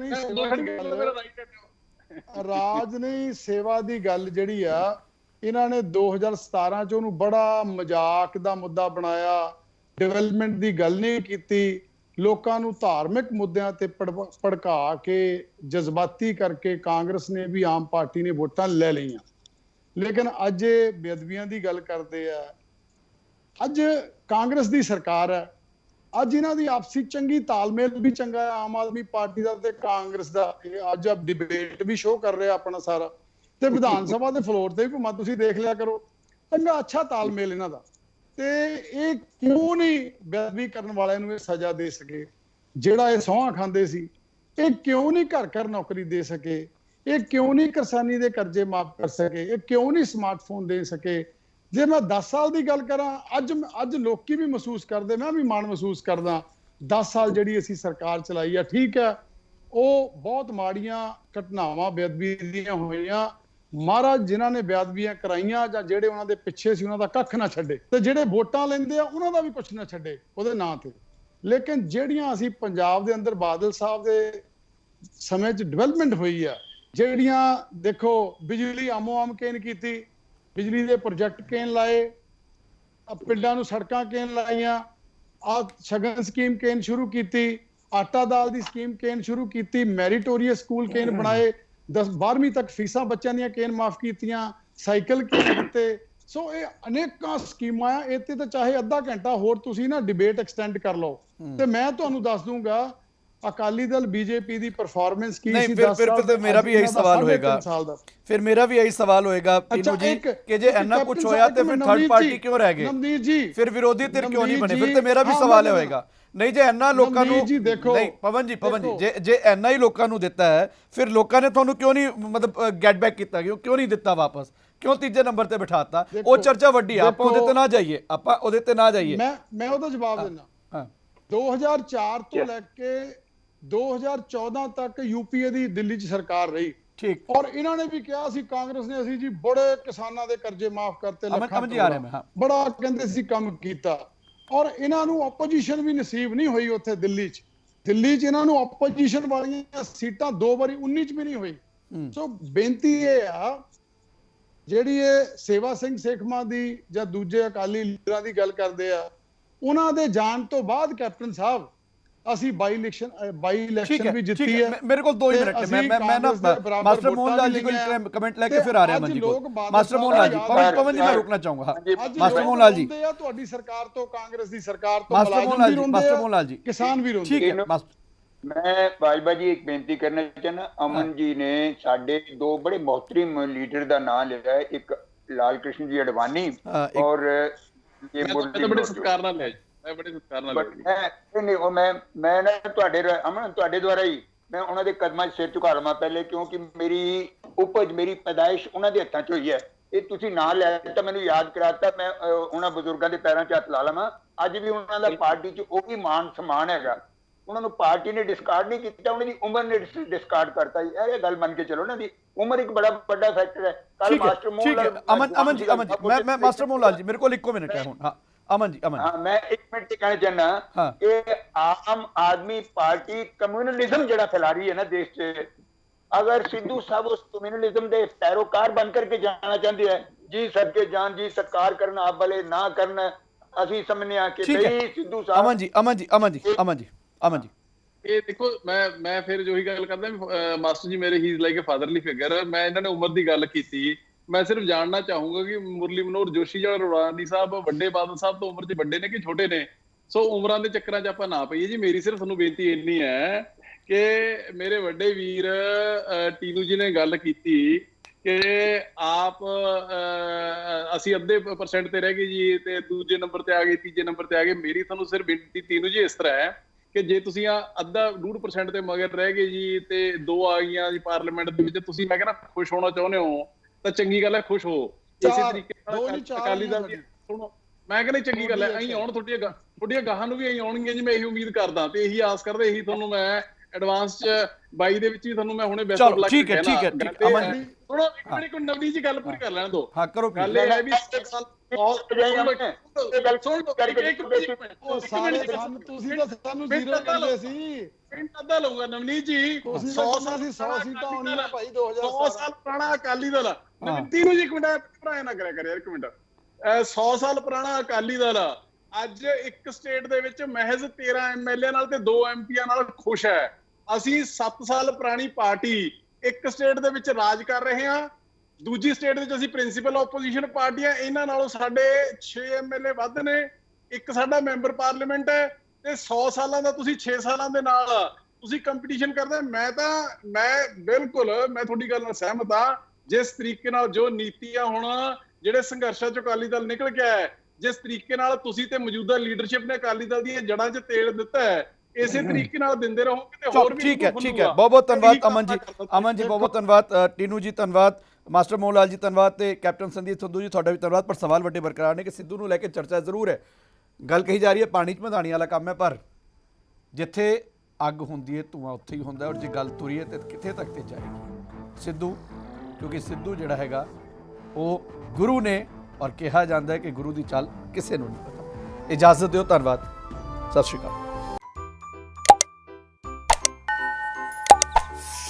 ਰਾਜ ਨਹੀਂ ਸੇਵਾ ਦੀ ਗੱਲ ਜਿਹੜੀ ਆ ਇਹਨਾਂ ਨੇ 2017 ਚ ਉਹਨੂੰ ਬੜਾ ਮਜ਼ਾਕ ਦਾ ਮੁੱਦਾ ਬਣਾਇਆ। ਡਿਵੈਲਪਮੈਂਟ ਦੀ ਗੱਲ ਨਹੀਂ ਕੀਤੀ। ਲੋਕਾਂ ਨੂੰ ਧਾਰਮਿਕ ਮੁੱਦਿਆਂ ਤੇ ਭੜਕਾ ਕੇ, ਜਜ਼ਬਾਤੀ ਕਰਕੇ ਕਾਂਗਰਸ ਨੇ ਵੀ, ਆਮ ਪਾਰਟੀ ਨੇ ਵੋਟਾਂ ਲੈ ਲਈਆਂ। ਲੇਕਿਨ ਅੱਜ ਇਹ ਬੇਅਦਬੀਆਂ ਦੀ ਗੱਲ ਕਰਦੇ ਆ। ਅੱਜ ਕਾਂਗਰਸ ਦੀ ਸਰਕਾਰ ਹੈ। ਅੱਜ ਇਹਨਾਂ ਦੀ ਆਪਸੀ ਚੰਗੀ ਤਾਲਮੇਲ ਵੀ ਚੰਗਾ ਹੈ, ਆਮ ਆਦਮੀ ਪਾਰਟੀ ਦਾ ਤੇ ਕਾਂਗਰਸ ਦਾ। ਅੱਜ ਆਪ ਡਿਬੇਟ ਵੀ ਸ਼ੋਅ ਕਰ ਰਿਹਾ ਆਪਣਾ ਸਾਰਾ, ਤੇ ਵਿਧਾਨ ਸਭਾ ਦੇ ਫਲੋਰ ਤੇ ਵੀ ਘੁੰਮਾ ਤੁਸੀਂ ਦੇਖ ਲਿਆ ਕਰੋ। ਚੰਗਾ ਅੱਛਾ ਤਾਲਮੇਲ ਇਹਨਾਂ ਦਾ। ਤੇ ਇਹ ਕਿਉਂ ਨਹੀਂ ਬੇਅਦਬੀ ਕਰਨ ਵਾਲਿਆਂ ਨੂੰ ਇਹ ਸਜ਼ਾ ਦੇ ਸਕੇ? ਜਿਹੜਾ ਇਹ ਸਹੁੰ ਖਾਂਦੇ ਸੀ, ਇਹ ਕਿਉਂ ਨਹੀਂ ਘਰ ਘਰ ਨੌਕਰੀ ਦੇ ਸਕੇ? ਇਹ ਕਿਉਂ ਨਹੀਂ ਕਿਸਾਨੀ ਦੇ ਕਰਜ਼ੇ ਮਾਫ ਕਰ ਸਕੇ? ਇਹ ਕਿਉਂ ਨਹੀਂ ਸਮਾਰਟਫੋਨ ਦੇ ਸਕੇ? ਜੇ ਮੈਂ 10 ਸਾਲ ਦੀ ਗੱਲ ਕਰਾਂ, ਅੱਜ ਲੋਕੀ ਵੀ ਮਹਿਸੂਸ ਕਰਦੇ, ਮੈਂ ਵੀ ਮਾਣ ਮਹਿਸੂਸ ਕਰਦਾ। 10 ਸਾਲ ਜਿਹੜੀ ਅਸੀਂ ਸਰਕਾਰ ਚਲਾਈ ਆ, ਠੀਕ ਹੈ, ਉਹ ਬਹੁਤ ਮਾੜੀਆਂ ਘਟਨਾਵਾਂ ਬੇਅਦਬੀ ਦੀਆਂ ਹੋਈਆਂ। ਮਹਾਰਾਜ ਜਿਨ੍ਹਾਂ ਨੇ ਬੇਅਦਬੀਆਂ ਕਰਾਈਆਂ ਜਾਂ ਜਿਹੜੇ ਉਹਨਾਂ ਦੇ ਪਿੱਛੇ ਸੀ, ਉਹਨਾਂ ਦਾ ਕੱਖ ਨਾ ਛੱਡੇ, ਤੇ ਜਿਹੜੇ ਵੋਟਾਂ ਲੈਂਦੇ ਆ ਉਹਨਾਂ ਦਾ ਵੀ ਕੁਛ ਨਾ ਛੱਡੇ ਉਹਦੇ ਨਾਂ ਤੇ। ਲੇਕਿਨ ਜਿਹੜੀਆਂ ਅਸੀਂ ਪੰਜਾਬ ਦੇ ਅੰਦਰ ਬਾਦਲ ਸਾਹਿਬ ਦੇ ਸਮੇਂ 'ਚ ਡਿਵੈਲਪਮੈਂਟ ਹੋਈ ਆ, ਜਿਹੜੀਆਂ ਦੇਖੋ ਬਿਜਲੀ ਆਮੋ ਆਮ ਕੇਨ ਕੀਤੀ, ਬਿਜਲੀ ਦੇ ਪ੍ਰੋਜੈਕਟ ਕੇਨ ਲਾਏ, ਪਿੰਡਾਂ ਨੂੰ ਸੜਕਾਂ ਕੇਨ ਲਾਈਆਂ, ਆ ਸ਼ਗਨ ਸਕੀਮ ਕੇਨ ਸ਼ੁਰੂ ਕੀਤੀ, ਆਟਾ ਦਾਲ ਦੀ ਸਕੀਮ ਕੇਨ ਸ਼ੁਰੂ ਕੀਤੀ, ਮੈਰੀਟੋਰੀਅਸ ਸਕੂਲ ਕੇਨ ਬਣਾਏ, 12ਵੀਂ ਤੱਕ ਫੀਸਾਂ ਬੱਚਿਆਂ ਦੀਆਂ ਕੇਨ ਮਾਫ ਕੀਤੀਆਂ, ਸਾਈਕਲ ਕੇਨ ਦਿੱਤੇ। ਸੋ ਇਹ ਅਨੇਕਾਂ ਸਕੀਮਾਂ ਆ। ਇੱਥੇ ਤਾਂ ਚਾਹੇ ਅੱਧਾ ਘੰਟਾ ਹੋਰ ਤੁਸੀਂ ਨਾ ਡਿਬੇਟ ਐਕਸਟੈਂਡ ਕਰ ਲਓ ਤੇ ਮੈਂ ਤੁਹਾਨੂੰ ਦੱਸ ਦੂੰਗਾ ਅਕਾਲੀ ਦਲ ਬੀਜੇਪੀ ਦੀ ਪਰਫਾਰਮੈਂਸ ਕੀ ਸੀ।
ਫਿਰ ਮੇਰਾ ਵੀ ਇਹੀ ਸਵਾਲ ਹੋਏਗਾ, ਫਿਰ ਮੇਰਾ ਵੀ ਇਹੀ ਸਵਾਲ ਹੋਏਗਾ ਟੀਨੂ ਜੀ ਕਿ ਜੇ ਇੰਨਾ ਕੁਝ ਹੋਇਆ ਤੇ ਫਿਰ ਥਰਡ ਪਾਰਟੀ ਕਿਉਂ ਰਹਿ ਗਏ?
ਨਵਨੀਤ ਜੀ,
ਫਿਰ ਵਿਰੋਧੀ ਧਿਰ ਕਿਉਂ ਨਹੀਂ ਬਣੇ? ਫਿਰ ਤੇ ਮੇਰਾ ਵੀ ਸਵਾਲ ਹੋਏਗਾ। ਨਹੀਂ ਜੇ ਇੰਨਾ ਲੋਕਾਂ ਨੂੰ, ਨਹੀਂ ਪਵਨ ਜੀ ਜੇ ਇੰਨਾ ਹੀ ਲੋਕਾਂ ਨੂੰ ਦਿੱਤਾ ਹੈ, ਫਿਰ ਲੋਕਾਂ ਨੇ ਤੁਹਾਨੂੰ ਕਿਉਂ ਨਹੀਂ ਮਤਲਬ ਗੈਟ ਬੈਕ ਕੀਤਾ? ਕਿਉਂ ਨਹੀਂ ਦਿੱਤਾ ਵਾਪਸ? ਕਿਉਂ ਤੀਜੇ ਨੰਬਰ ਤੇ ਬਿਠਾਤਾ? ਉਹ ਚਰਚਾ ਵੱਡੀ ਆ, ਆਪਾਂ ਉਹਦੇ ਤੇ ਨਾ ਜਾਈਏ, ਆਪਾਂ ਉਹਦੇ ਤੇ ਨਾ ਜਾਈਏ।
ਮੈਂ ਉਹਦਾ ਜਵਾਬ ਦਿੰਦਾ। 2004 ਤੋਂ ਲੈ ਕੇ 2014 ਤੱਕ ਯੂਪੀਏ ਦੀ ਦਿੱਲੀ 'ਚ ਸਰਕਾਰ ਰਹੀ, ਠੀਕ। ਔਰ ਇਹਨਾਂ ਨੇ ਵੀ ਕਿਹਾ ਸੀ, ਕਾਂਗਰਸ ਨੇ, ਅਸੀਂ ਜੀ ਬੜੇ ਕਿਸਾਨਾਂ ਦੇ ਕਰਜ਼ੇ ਮਾਫ ਕਰਤੇ, ਲੱਖਾਂ ਬੜਾ ਕਹਿੰਦੇ ਸੀ ਕੰਮ ਕੀਤਾ। ਔਰ ਇਹਨਾਂ ਨੂੰ ਆਪੋਜੀਸ਼ਨ ਵੀ ਨਸੀਬ ਨਹੀਂ ਹੋਈ ਉੱਥੇ ਦਿੱਲੀ 'ਚ। ਇਹਨਾਂ ਨੂੰ ਆਪੋਜੀਸ਼ਨ ਵਾਲੀਆਂ ਸੀਟਾਂ 2 ਵਾਰੀ 19 'ਚ ਵੀ ਨਹੀਂ ਹੋਈ। ਸੋ ਬੇਨਤੀ ਇਹ ਆ, ਜਿਹੜੀ ਇਹ ਸੇਵਾ ਸਿੰਘ ਸੇਖਵਾਂ ਦੀ ਜਾਂ ਦੂਜੇ ਅਕਾਲੀ ਲੀਡਰਾਂ ਦੀ ਗੱਲ ਕਰਦੇ ਆ, ਉਹਨਾਂ ਦੇ ਜਾਣ ਤੋਂ ਬਾਅਦ ਕੈਪਟਨ ਸਾਹਿਬ ਅਸੀਂ ਬਾਈ ਇਲੈਕਸ਼ਨ ਵੀ ਜਿੱਤੀ ਹੈ।
ਮੇਰੇ ਕੋਲ 2 ਮਿੰਟ ਹੈ, ਮੈਂ ਨਾ ਮਾਸਟਰ ਮੋਹਨ ਲਾਲ ਜੀ ਕੋਲ ਕਮੈਂਟ ਲੈ ਕੇ ਫਿਰ ਆ ਰਿਹਾ ਹਾਂ ਜੀ ਕੋਲ। ਮਾਸਟਰ ਮੋਹਨ ਲਾਲ ਜੀ, ਪਵਨ ਜੀ ਮੈਂ ਰੁਕਣਾ ਚਾਹੂੰਗਾ। ਮਾਸਟਰ ਮੋਹਨ ਲਾਲ ਜੀ,
ਤੁਹਾਡੀ ਸਰਕਾਰ ਤੋਂ, ਕਾਂਗਰਸ ਦੀ ਸਰਕਾਰ ਤੋਂ
ਮਾਸਟਰ ਮੋਹਨ ਲਾਲ ਜੀ,
ਕਿਸਾਨ ਵੀ ਰੋਂਦੇ।
ਠੀਕ ਹੈ।
ਮੈਂ ਬਾਜਵਾ ਜੀ ਇੱਕ ਬੇਨਤੀ ਕਰਨਾ ਚਾਹੁੰਦਾ। ਅਮਨ ਜੀ ਨੇ ਸਾਡੇ 2 ਬੜੇ ਮੋਹਤਰਮ ਲੀਡਰ ਦਾ ਨਾਮ ਲਿਆ ਹੈ, ਇੱਕ ਲਾਲ ਕ੍ਰਿਸ਼ਨ ਜੀ ਅਡਵਾਨੀ ਔਰ ਇਹ
ਬੜੇ ਸਤਿਕਾਰ ਨਾਲ ਲਿਆ ਜੀ, ਮੈਂ ਬੜੇ ਸਤਿਕਾਰ ਨਾਲ
ਲਿਆ। ਮੈਂ ਨਾ ਤੁਹਾਡੇ ਦੁਆਰਾ ਹੀ ਮੈਂ ਉਹਨਾਂ ਦੇ ਕਦਮਾਂ 'ਚ ਸਿਰ ਝੁਕਾ ਲਵਾਂ ਪਹਿਲੇ, ਕਿਉਂਕਿ ਮੇਰੀ ਉਪਜ, ਮੇਰੀ ਪੈਦਾਇਸ਼ ਉਹਨਾਂ ਦੇ ਹੱਥਾਂ 'ਚ ਹੋਈ ਹੈ। ਇਹ ਤੁਸੀਂ ਨਾਂ ਲੈ ਤਾਂ ਮੈਨੂੰ ਯਾਦ ਕਰਾਤਾ, ਮੈਂ ਉਹਨਾਂ ਬਜ਼ੁਰਗਾਂ ਦੇ ਪੈਰਾਂ 'ਚ ਹੱਥ ਲਾ ਲਵਾਂ। ਅੱਜ ਵੀ ਉਹਨਾਂ ਦਾ ਪਾਰਟੀ 'ਚ ਉਹ ਵੀ ਮਾਨ ਸਨਮਾਨ ਹੈਗਾ। ਉਹਨਾਂ ਨੂੰ ਪਾਰਟੀ ਨੇ ਡਿਸਕਾਰਡ ਨਹੀਂ ਕੀਤਾ, ਉਹਨਾਂ ਦੀ ਉਮਰ ਨੇ ਡਿਸਕਾਰਡ ਕਰਤਾ। ਇਹ ਗੱਲ ਮੰਨ ਕੇ ਚਲੋ, ਉਹਨਾਂ ਦੀ ਉਮਰ ਇੱਕ ਬੜਾ ਵੱਡਾ ਫੈਕਟਰ ਹੈ। ਕੱਲ ਮਾਸਟਰ ਮੋਹਨ ਲਾਲ,
ਅਮਨ ਜੀ, ਮੈਂ ਮਾਸਟਰ ਮੋਹਨ ਲਾਲ ਜੀ, ਮੇਰੇ ਕੋਲ 1 ਮਿੰਟ ਹੈ ਹੁਣ। ਹਾਂ ਅਮਨ ਜੀ
हाँ मैं एक मिनट से कहना चाहना
हाँ।
कि आम आदमी पार्टी कम्युनलिज्म जड़ा फैला रही है ना देश च, अगर सिद्धू साहब उस कम्युनलिज्म के पैरोकार बन करके जाना चाहते हैं, जी सबके जान जी सत्कार करना आप वाले ना करना, असी समझने कि
ठीक है।
भाई सिद्धू साहब
ਅਮਨ ਜੀ
ਇਹ ਦੇਖੋ ਮੈਂ ਫਿਰ ਜੋ ਹੀ ਗੱਲ ਕਰਦਾ ਮਾਸਟਰ ਜੀ ਮੇਰੇ he is like a fatherly figure. ਮੈਂ ਇਹਨਾਂ ਨੇ ਉਮਰ ਦੀ ਗੱਲ ਕੀਤੀ, ਮੈਂ ਸਿਰਫ ਜਾਣਨਾ ਚਾਹੂੰਗਾ ਕਿ ਮੁਰਲੀ ਮਨੋਹਰ ਜੋਸ਼ੀ ਜਾਂ ਰੋੜਾਨੀ ਸਾਹਿਬ ਵੱਡੇ ਬਾਦਲ ਸਾਹਿਬ ਤੋਂ ਉਮਰ 'ਚ ਵੱਡੇ ਨੇ ਕਿ ਛੋਟੇ ਨੇ? ਸੋ ਉਮਰਾਂ ਦੇ ਚੱਕਰਾਂ 'ਚ ਆਪਾਂ ਨਾ ਪਈਏ ਜੀ। ਮੇਰੀ ਸਿਰਫ ਤੁਹਾਨੂੰ ਬੇਨਤੀ ਇੰਨੀ ਹੈ ਕਿ ਮੇਰੇ ਵੱਡੇ ਵੀਰ ਟੀਨੂ ਜੀ ਨੇ ਗੱਲ ਕੀਤੀ ਕਿ ਆਪ ਅਸੀਂ ਅੱਧੇ % ਤੇ ਰਹਿ ਗਏ ਜੀ ਤੇ ਦੂਜੇ ਨੰਬਰ ਤੇ ਆ ਗਏ, ਤੀਜੇ ਨੰਬਰ ਤੇ ਆ ਗਏ। ਮੇਰੀ ਤੁਹਾਨੂੰ ਸਿਰਫ ਬੇਨਤੀ ਟੀਨੂ ਜੀ ਇਸ ਤਰ੍ਹਾਂ ਹੈ ਕਿ ਜੇ ਤੁਸੀਂ ਅੱਧਾ 2% ਤੇ ਮਗਰ ਰਹਿ ਗਏ ਜੀ ਤੇ 2 ਆ ਗਈਆਂ ਜੀ ਪਾਰਲੀਮੈਂਟ ਦੇ ਵਿੱਚ, ਤੁਸੀਂ ਮੈਂ ਕਹਿੰਦਾ ਖੁਸ਼ ਹੋਣਾ ਚਾਹੁੰਦੇ ਹੋ ਤਾਂ ਚੰਗੀ ਗੱਲ ਹੈ, ਖੁਸ਼ ਹੋ। ਇਸੇ ਤਰੀਕੇ ਨਾਲ ਅਕਾਲੀ ਦਲ ਦੀ ਸੁਣੋ, ਮੈਂ ਕਹਿੰਦਾ ਚੰਗੀ ਗੱਲ ਹੈ, ਅਸੀਂ ਆਉਣ ਤੁਹਾਡੀਆਂ ਗਾਹਾਂ ਨੂੰ ਵੀ ਅਸੀਂ ਆਉਣਗੀਆਂ ਜੀ, ਮੈਂ ਇਹੀ ਉਮੀਦ ਕਰਦਾ ਤੇ ਇਹੀ ਆਸ ਕਰਦਾ। ਇਹੀ ਤੁਹਾਨੂੰ ਮੈਂ ਐਡਵਾਂਸ ਚ 22 ਦੇ ਵਿੱਚ ਵੀ ਤੁਹਾਨੂੰ ਮੈਂ ਹੁਣੇ ਬੈਸਟ ਆਫ ਲੱਕ
ਠੀਕ ਹੈ ਅਮਨ ਜੀ
ਸੁਣੋ ਇੱਕ ਮਿੰਟ ਕੋਈ ਨਵਨੀਤ ਜੀ ਗੱਲ ਪੂਰੀ ਕਰ ਲੈਣ ਦਿਓ।
ਹਾਂ ਕਰੋ
ਗੱਲ ਇਹ ਹੈ ਵੀ
ਤੁਸੀਂ ਤਾਂ ਸਾਨੂੰ ਜ਼ੀਰੋ ਕਹਿੰਦੇ ਸੀ।
ਪਿੰਡ ਅੱਧਾ ਲਊਗਾ ਨਵਨੀਤ ਜੀ।
100 ਸੀਟਾਂ ਆਉਣੀਆਂ ਭਾਈ
100 ਸਾਲ ਪੁਰਾਣਾ ਅਕਾਲੀ ਦਲ। ਨਵਨੀਤ ਨੂੰ ਜੀ ਇੱਕ ਮਿੰਟ ਭਰਾਇਆ ਨਾ ਕਰਿਆ ਕਰਿਆ ਇੱਕ ਮਿੰਟ। 100 ਸਾਲ ਪੁਰਾਣਾ ਅਕਾਲੀ ਦਲ ਅੱਜ ਇੱਕ ਸਟੇਟ ਦੇ ਵਿੱਚ ਮਹਿਜ਼ 13 MLA ਨਾਲ ਤੇ 2 MPਆਂ ਨਾਲ ਖੁਸ਼ ਹੈ। ਅਸੀਂ 7 ਸਾਲ ਪੁਰਾਣੀ ਪਾਰਟੀ ਇੱਕ ਸਟੇਟ ਦੇ ਵਿੱਚ ਰਾਜ ਕਰ ਰਹੇ ਹਾਂ, ਦੂਜੀ ਸਟੇਟ ਵਿੱਚ ਅਸੀਂ ਪ੍ਰਿੰਸੀਪਲ ਆਪੋਜੀਸ਼ਨ ਪਾਰਟੀਆਂ, ਇਹਨਾਂ ਨਾਲੋਂ ਸਾਡੇ 6 MLA ਵੱਧ ਨੇ, ਇੱਕ ਸਾਡਾ ਮੈਂਬਰ ਪਾਰਲੀਮੈਂਟ ਹੈ ਤੇ 100 ਸਾਲਾਂ ਦਾ ਤੁਸੀਂ 6 ਸਾਲਾਂ ਦੇ ਨਾਲ ਤੁਸੀਂ ਕੰਪੀਟੀਸ਼ਨ ਕਰਦੇ। ਮੈਂ ਬਿਲਕੁਲ ਮੈਂ ਤੁਹਾਡੀ ਗੱਲ ਨਾਲ ਸਹਿਮਤ ਹਾਂ। ਜਿਸ ਤਰੀਕੇ ਨਾਲ ਜੋ ਨੀਤੀਆਂ ਹੁਣ ਜਿਹੜੇ ਸੰਘਰਸ਼ਾਂ ਚੋਂ ਅਕਾਲੀ ਦਲ ਨਿਕਲ ਕੇ ਆਇਆ, ਜਿਸ ਤਰੀਕੇ ਨਾਲ ਤੁਸੀਂ ਤੇ ਮੌਜੂਦਾ ਲੀਡਰਸ਼ਿਪ ਨੇ ਅਕਾਲੀ ਦਲ ਦੀਆਂ ਜੜ੍ਹਾਂ 'ਚ ਤੇਲ ਦਿੱਤਾ ਹੈ, ਇਸੇ ਤਰੀਕੇ ਨਾਲ ਦਿੰਦੇ ਰਹੋਗੇ ਤੇ ਹੋਰ ਵੀ
ਠੀਕ ਹੈ ਬਹੁਤ ਬਹੁਤ ਧੰਨਵਾਦ ਅਮਨ ਜੀ ਬਹੁਤ ਬਹੁਤ ਧੰਨਵਾਦ ਟੀਨੂ ਜੀ ਧੰਨਵਾਦ, ਮਾਸਟਰ ਮੋਹਨ ਲਾਲ ਜੀ ਧੰਨਵਾਦ ਤੇ ਕੈਪਟਨ ਸੰਦੀਪ ਸੰਧੂ ਜੀ ਤੁਹਾਡਾ ਵੀ ਧੰਨਵਾਦ। ਪਰ ਸਵਾਲ ਵੱਡੇ ਬਰਕਰਾਰ ਨੇ ਕਿ ਸਿੱਧੂ ਨੂੰ ਲੈ ਕੇ ਚਰਚਾ ਜ਼ਰੂਰ ਹੈ, ਗੱਲ ਕਹੀ ਜਾ ਰਹੀ ਹੈ ਪਾਣੀ 'ਚ ਮਧਾਣੀ ਵਾਲਾ ਕੰਮ ਹੈ, ਪਰ ਜਿੱਥੇ ਅੱਗ ਹੁੰਦੀ ਹੈ ਧੂੰਆਂ ਉੱਥੇ ਹੀ ਹੁੰਦਾ, ਔਰ ਜੇ ਗੱਲ ਤੁਰੀ ਹੈ ਤੇ ਕਿੱਥੇ ਤੱਕ ਤੇ ਜਾਏਗੀ ਸਿੱਧੂ, ਕਿਉਂਕਿ ਸਿੱਧੂ ਜਿਹੜਾ ਹੈਗਾ ਉਹ ਗੁਰੂ ਨੇ ਔਰ ਕਿਹਾ ਜਾਂਦਾ ਹੈ ਕਿ ਗੁਰੂ ਦੀ ਚਾਲ ਕਿਸੇ ਨੂੰ ਨਹੀਂ ਪਤਾ। ਇਜਾਜ਼ਤ ਦਿਓ, ਧੰਨਵਾਦ, ਸਤਿ ਸ਼੍ਰੀ ਅਕਾਲ।